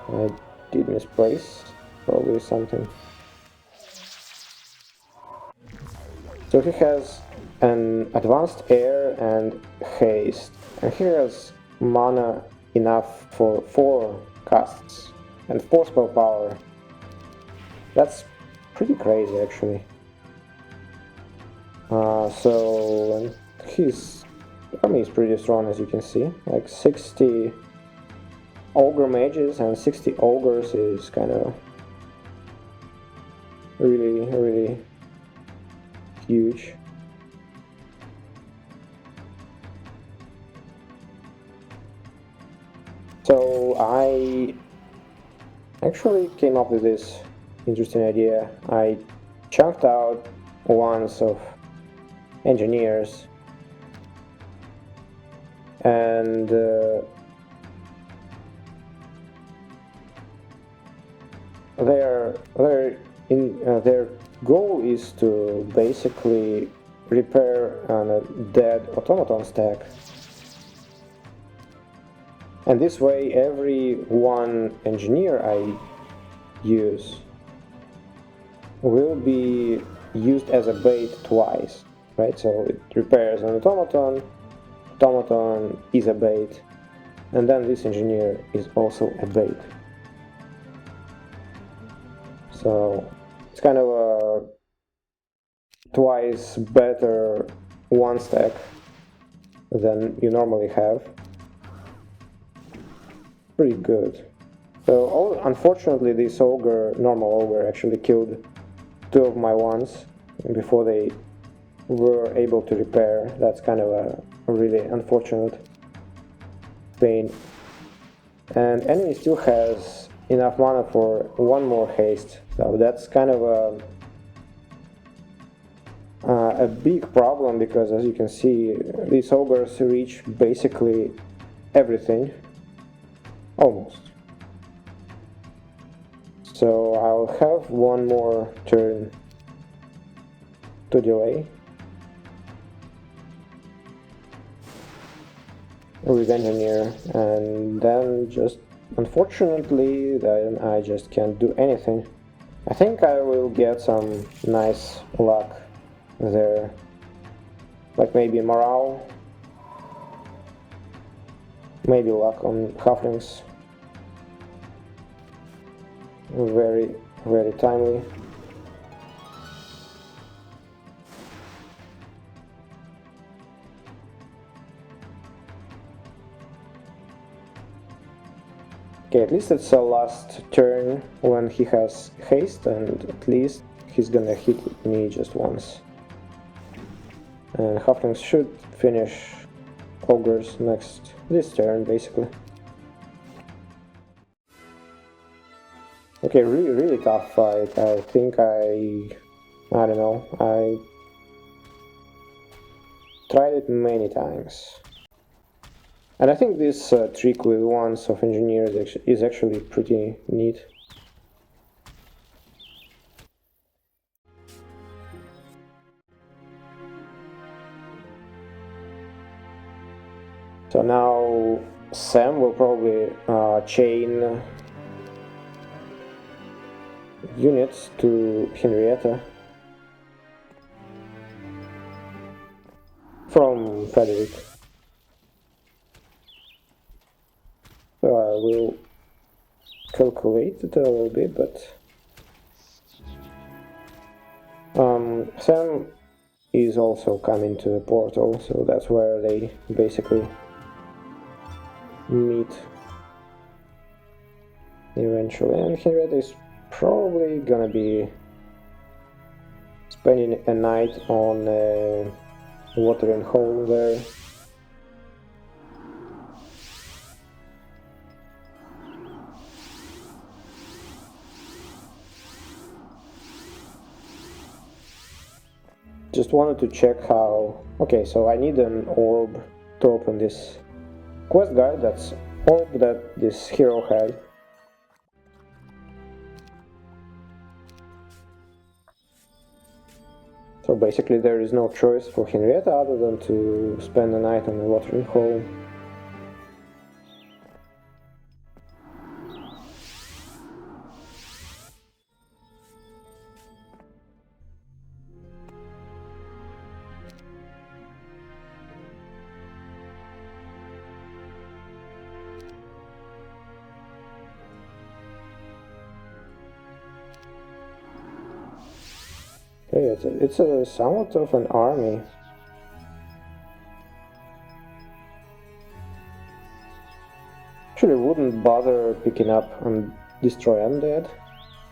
I did misplace probably something. So he has an advanced air and haste, and he has mana enough for 4 casts and 4 spell power. That's pretty crazy actually. So his army is pretty strong, as you can see. Like 60 ogre mages and 60 ogres is kind of really huge. So I actually came up with this interesting idea. I chunked out ones of engineers and their goal is to basically repair a dead automaton stack. And this way, every one engineer I use will be used as a bait twice, right? So it repairs an automaton is a bait, and then this engineer is also a bait. So it's kind of a twice better one stack than you normally have. Pretty good. So unfortunately this normal ogre actually killed 2 of my ones before they were able to repair. That's kind of a really unfortunate thing. And enemy still has enough mana for 1 more haste, so that's kind of a big problem, because as you can see, these ogres reach basically everything, almost. So I'll have 1 more turn to delay with engineer, and then just unfortunately then I just can't do anything. I think I will get some nice luck there, like maybe morale, maybe luck on halflings. Very timely. Okay, at least it's a last turn when he has haste, and at least he's gonna hit me just once. And halflings should finish ogres this turn, basically. Okay, really tough fight. I think I don't know, I tried it many times. And I think this trick with ones of engineers is actually pretty neat. So now Sam will probably chain units to Henrietta from Frederick. So I will calculate it a little bit, but Sam is also coming to the portal, so that's where they basically meet eventually. And Henrietta is probably gonna be spending a night on a watering hole there. just wanted to check how... Okay, so I need an orb to open this quest guide. That's orb that this hero had. So basically there is no choice for Henrietta other than to spend the night on a watering hole. Okay, it's a somewhat of an army. Actually wouldn't bother picking up and destroy undead.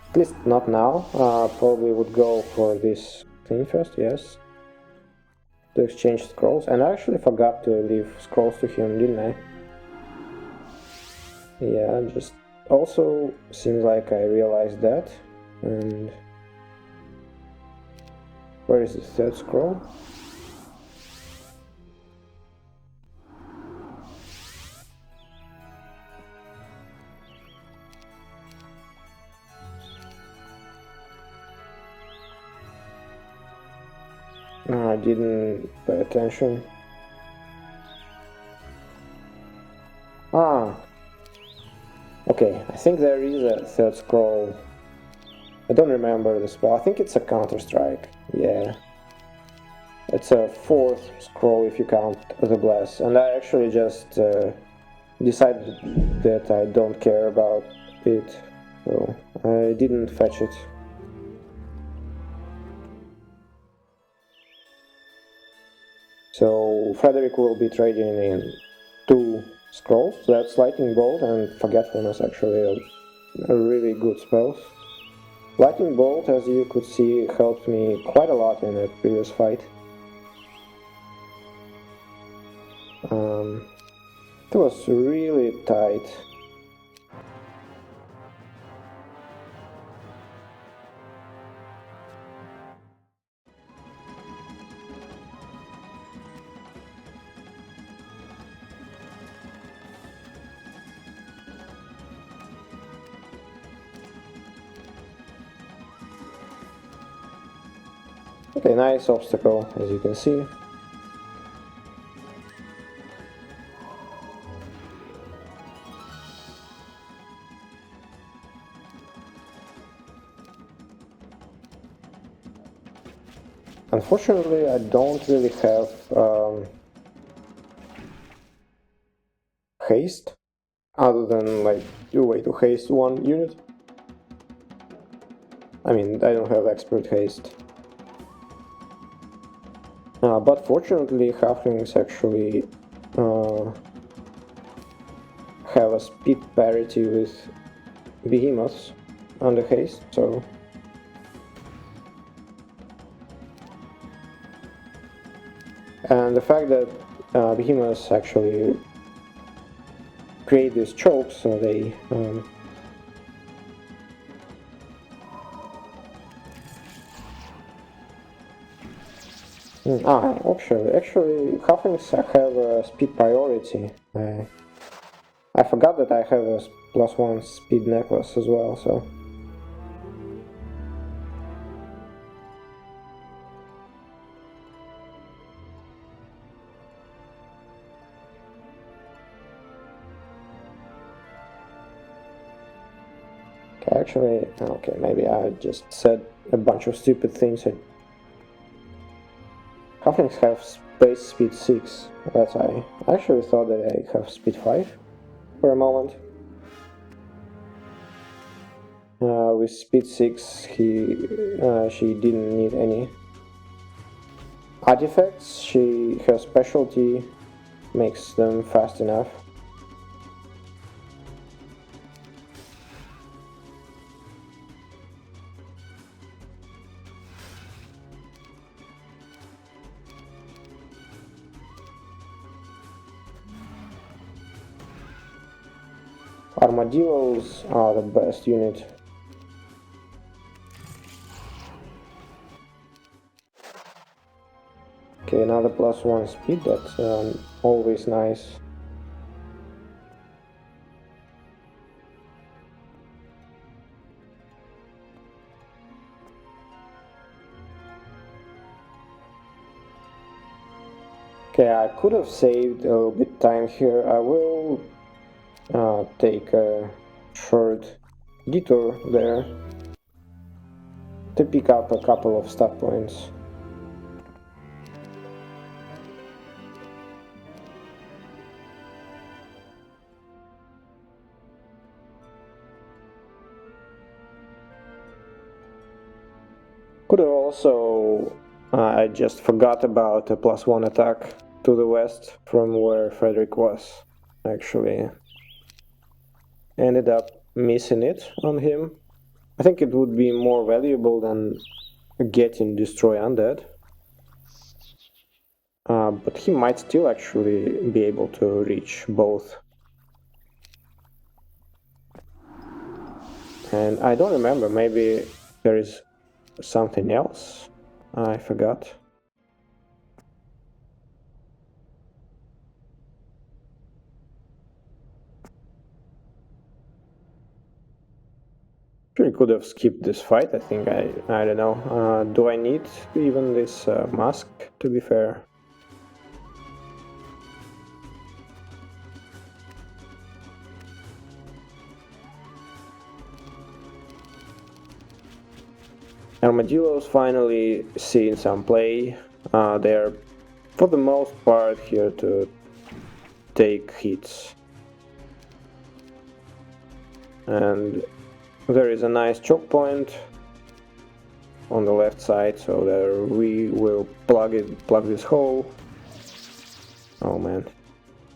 At least not now. Probably would go for this thing first, yes. To exchange scrolls. And I actually forgot to leave scrolls to him, didn't I? Yeah, just also seems like I realized that. And where is the third scroll? No, I didn't pay attention. Ah, okay, I think there is a third scroll. I don't remember the spell. I think it's a counter-strike. Yeah. It's a fourth scroll if you count the bless. And I actually just decided that I don't care about it. So I didn't fetch it. So Frederick will be trading in 2 scrolls. That's Lightning Bolt and Forgetfulness, actually a really good spells. Lightning Bolt, as you could see, helped me quite a lot in a previous fight. It was really tight. Okay, nice obstacle, as you can see. Unfortunately, I don't really have haste, other than like a way to haste 1 unit. I mean, I don't have expert haste. But fortunately, halflings actually have a speed parity with behemoths on the haste, so... And the fact that behemoths actually create these chokes, so they actually, halflings have a speed priority. I forgot that I have a +1 speed necklace as well, so... Actually, okay, maybe I just said a bunch of stupid things. Halflings have base speed 6. I actually thought that I have speed 5 for a moment. With speed 6, she didn't need any artifacts. Her specialty makes them fast enough. Armadillos are the best unit. Okay, another +1 speed, that's always nice. Okay, I could have saved a little bit time here. I will take a short detour there to pick up a couple of stat points. Could have also, I just forgot about a +1 attack to the west from where Frederick was. Actually, ended up missing it on him. I think it would be more valuable than getting Destroy Undead. But he might still actually be able to reach both. And I don't remember, maybe there is something else I forgot. Really could have skipped this fight, I think. I don't know. Do I need even this mask, to be fair? Armadillos finally seeing some play. They're for the most part here to take hits. And there is a nice choke point on the left side, so there we will plug this hole. Oh man.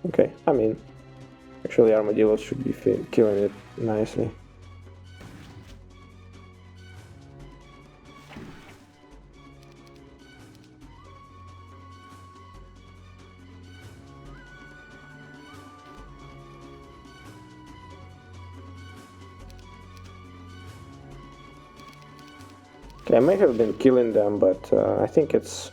Okay, I mean, actually Armadillos should be killing it nicely. Okay, I may have been killing them, but I think it's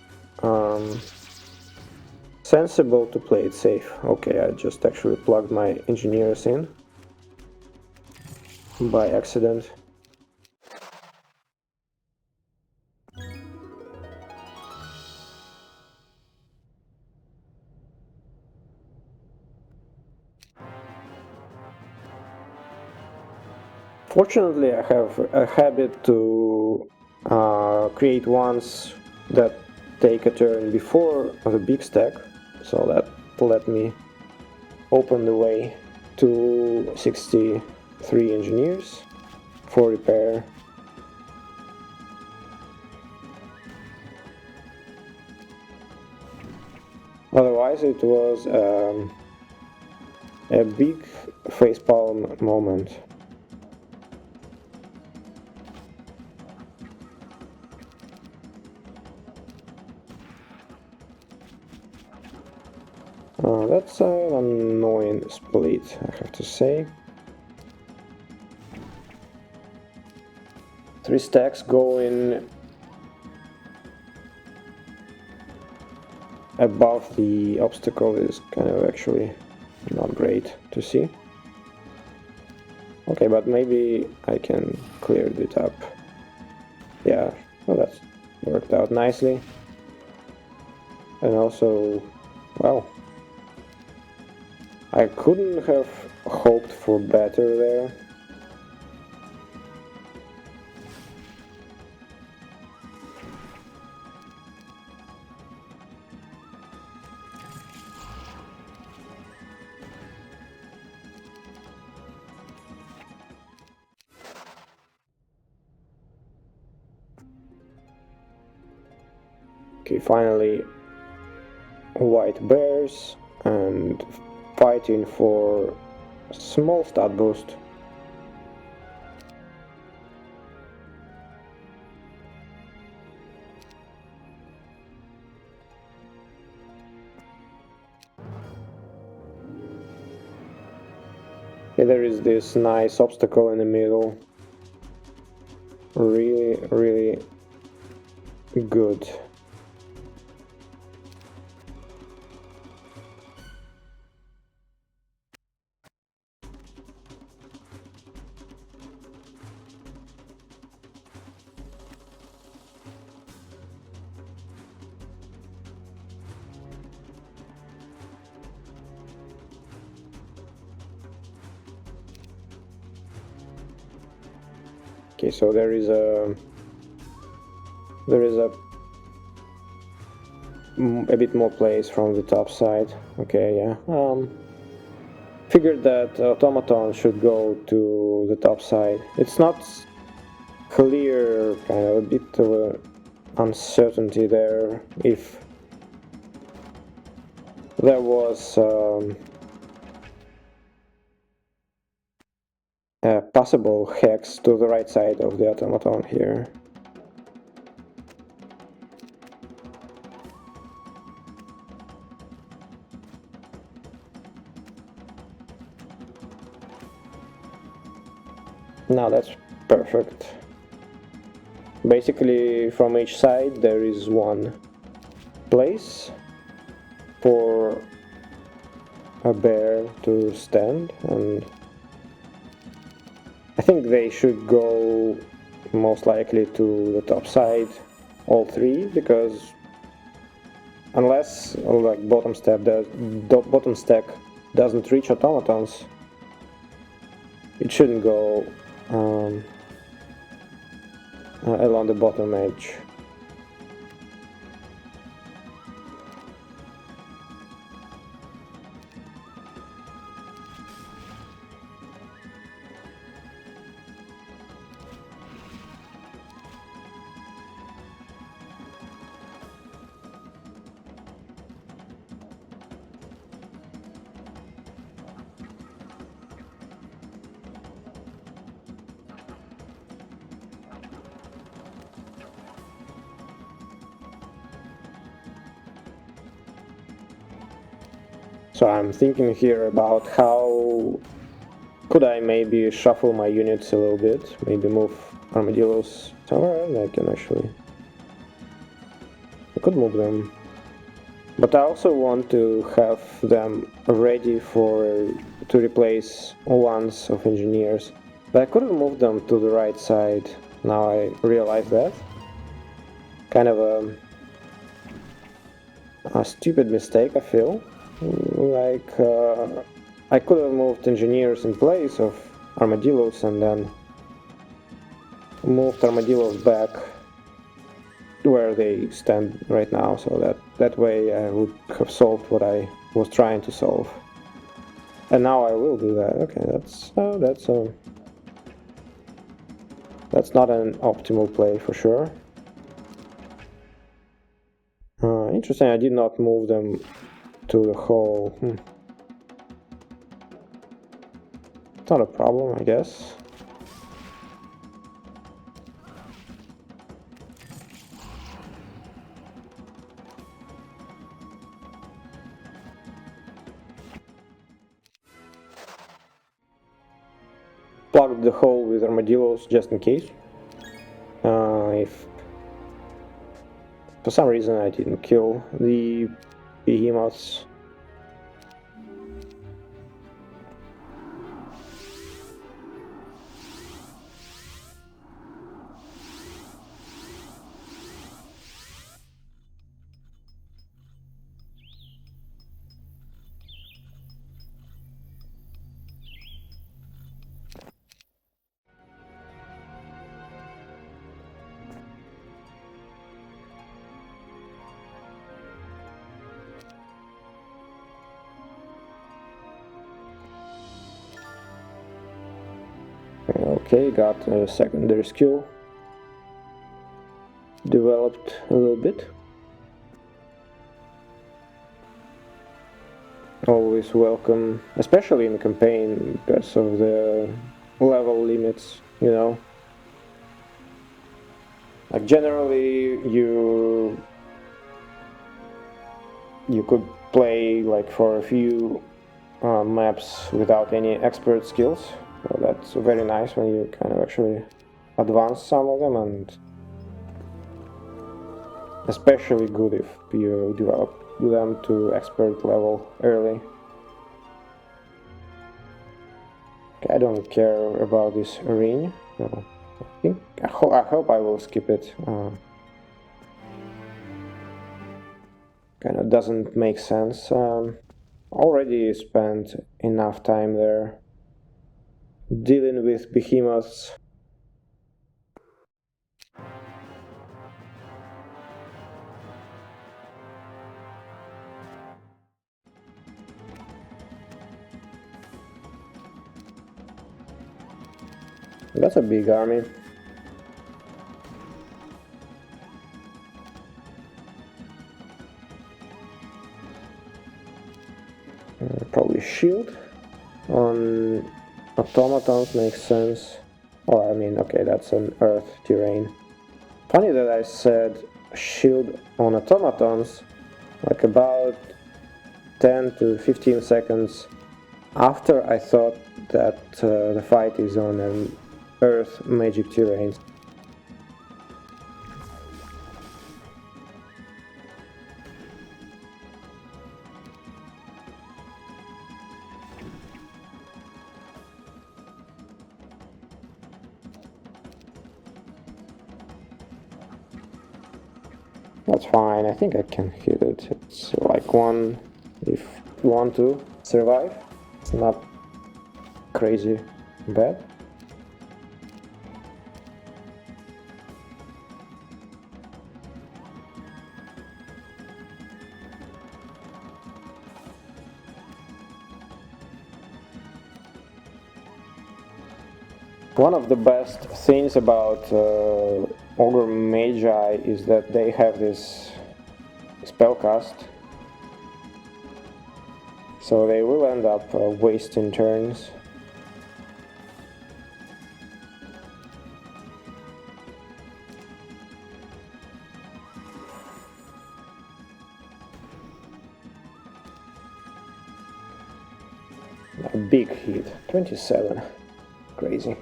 sensible to play it safe. Okay, I just actually plugged my engineers in by accident. Fortunately, I have a habit to create ones that take a turn before the big stack, so that let me open the way to 63 engineers for repair. Otherwise, it was a big facepalm moment. That's an annoying split, I have to say. 3 stacks going above the obstacle is kind of actually not great to see. Okay, but maybe I can clear it up. Yeah, well, that worked out nicely. And also, wow, I couldn't have hoped for better there. Okay, finally white bears and fighting for small stat boost. Okay, there is this nice obstacle in the middle. Really good. Okay, so there is a bit more place from the top side. Okay, yeah. Figured that automaton should go to the top side. It's not clear, kind of a bit of a uncertainty there if there was a possible hex to the right side of the automaton here. Now that's perfect. Basically, from each side there is one place for a bear to stand, and I think they should go most likely to the top side, all three, because unless like bottom stack doesn't reach automatons, it shouldn't go along the bottom edge. So I'm thinking here about how could I maybe shuffle my units a little bit, maybe move armadillos somewhere, and I could move them. But I also want to have them ready to replace ones of engineers. But I could have moved them to the right side. Now I realize that. Kind of a stupid mistake, I feel. Like I could have moved engineers in place of armadillos and then moved armadillos back where they stand right now, so that way I would have solved what I was trying to solve. And now I will do that. Okay, that's not an optimal play for sure. Interesting, I did not move them to the hole. It's not a problem, I guess. Plug the hole with armadillos just in case. If for some reason I didn't kill the behemoths. Okay, got a secondary skill developed a little bit. Always welcome, especially in the campaign because of the level limits, you know. Like generally you could play like for a few maps without any expert skills. So that's very nice when you kind of actually advance some of them, and especially good if you develop them to expert level early. Okay, I don't care about this ring. No, I hope I will skip it. Kind of doesn't make sense. Already spent enough time there dealing with behemoths. That's a big army. Probably shield on automatons makes sense. Oh, I mean, okay, that's an earth terrain. Funny that I said shield on automatons, like about 10 to 15 seconds after I thought that the fight is on an earth magic terrain. That's fine, I think I can hit it. It's like one, if you want to survive. It's not crazy bad. One of the best things about Ogre Magi is that they have this spellcast, so they will end up wasting turns. A big hit, 27, crazy.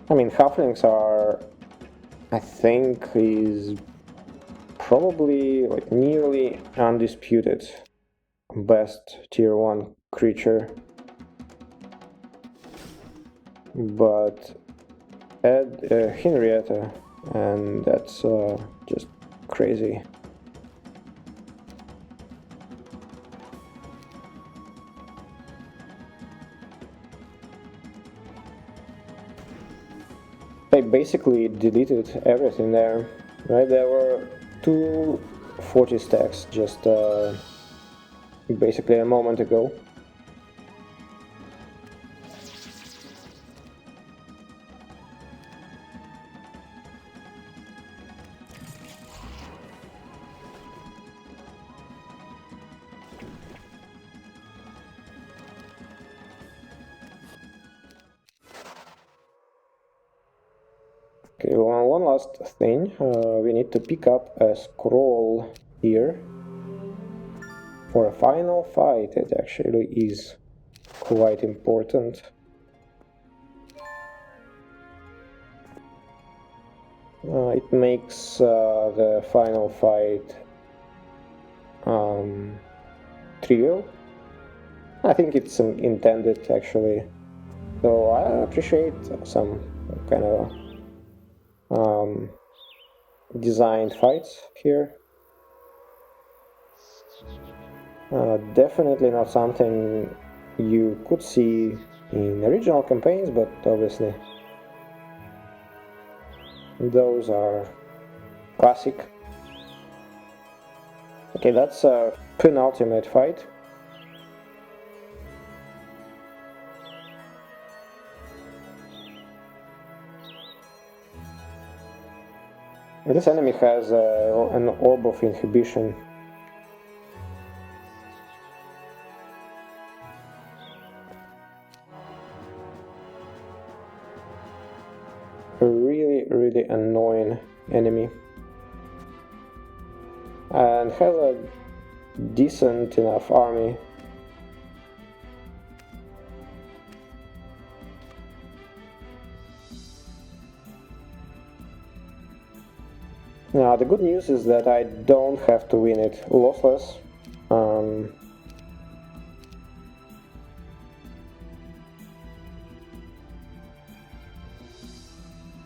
I mean, halflings are, I think, is probably like nearly undisputed best tier 1 creature. But add Henrietta and that's just crazy. They basically deleted everything there, right? There were 240 stacks just basically a moment ago. Okay, one last thing, we need to pick up a scroll here for a final fight. It actually is quite important. It makes the final fight trivial. I think it's intended actually, so I appreciate some kind of designed fights here. Definitely not something you could see in original campaigns, but obviously those are classic. Okay, that's a penultimate fight. This enemy has an orb of inhibition. A really annoying enemy. And has a decent enough army. Now, the good news is that I don't have to win it lossless.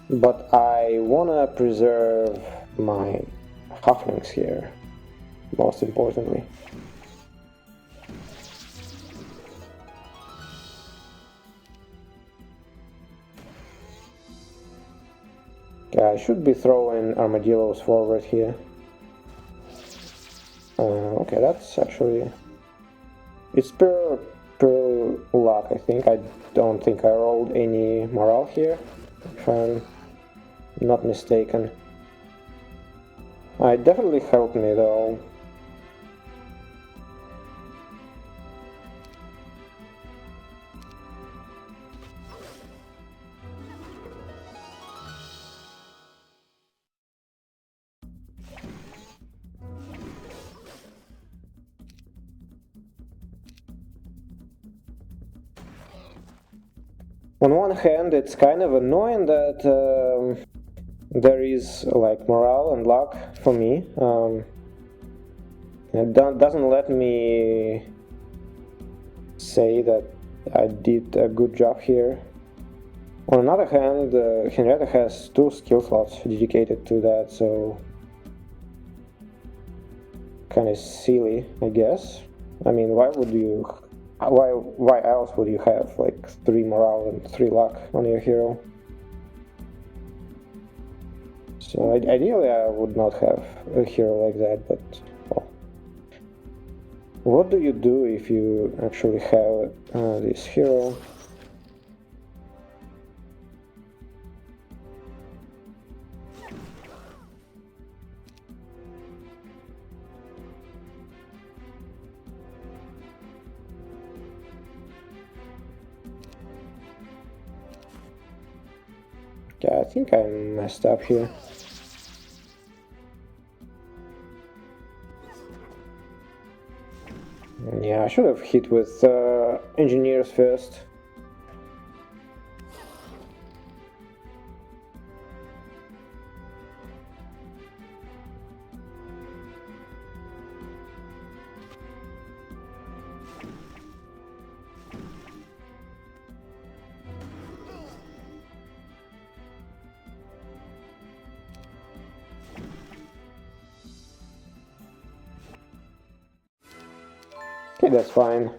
But I wanna preserve my halflings here, most importantly. I should be throwing armadillos forward here. Okay, that's actually... It's per pure luck, I think. I don't think I rolled any morale here, if I'm not mistaken. It definitely helped me though. On one hand, it's kind of annoying that there is like morale and luck for me. It doesn't let me say that I did a good job here. On another hand, Henrietta has 2 skill slots dedicated to that, so kind of silly, I guess. I mean, why else would you have like 3 morale and 3 luck on your hero? So ideally I would not have a hero like that, but well. What do you do if you actually have this hero? Yeah, I think I messed up here. Yeah, I should have hit with engineers first. Okay, that's fine.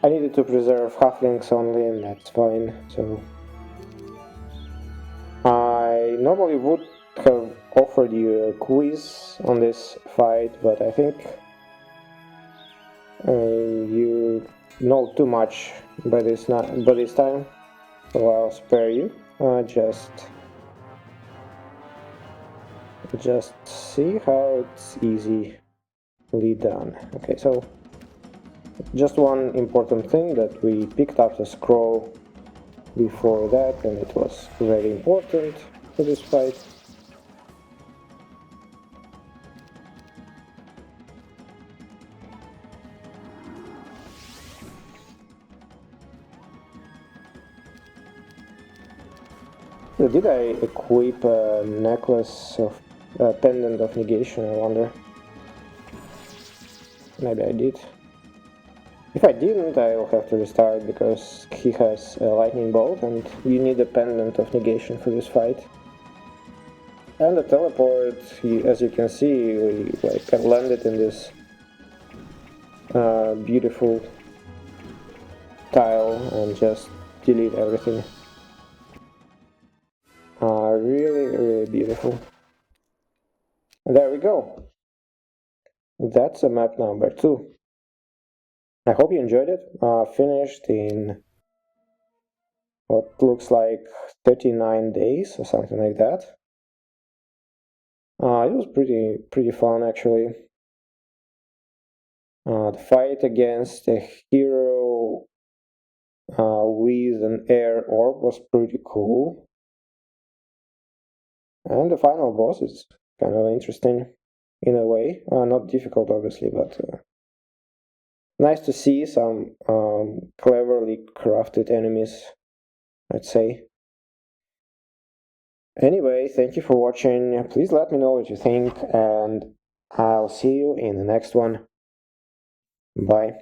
I needed to preserve halflings only, and that's fine. So I normally would have offered you a quiz on this fight, but I think you know too much by this time, so I'll spare you. Just see how it's easily done. Okay, so just one important thing that we picked up the scroll before that, and it was very important for this fight. Did I equip a necklace of pendant of negation, I wonder? Maybe I did. If I didn't, I'll have to restart because he has a lightning bolt and you need a pendant of negation for this fight. And the teleport, as you can see, we landed in this beautiful tile and just delete everything. Really beautiful. And there we go. That's a map number 2. I hope you enjoyed it. Finished in what looks like 39 days or something like that. It was pretty fun actually. The fight against a hero with an air orb was pretty cool. And the final boss is kind of interesting in a way. Not difficult obviously, but nice to see some cleverly crafted enemies, I'd say. Anyway, thank you for watching. Please let me know what you think, and I'll see you in the next one. Bye.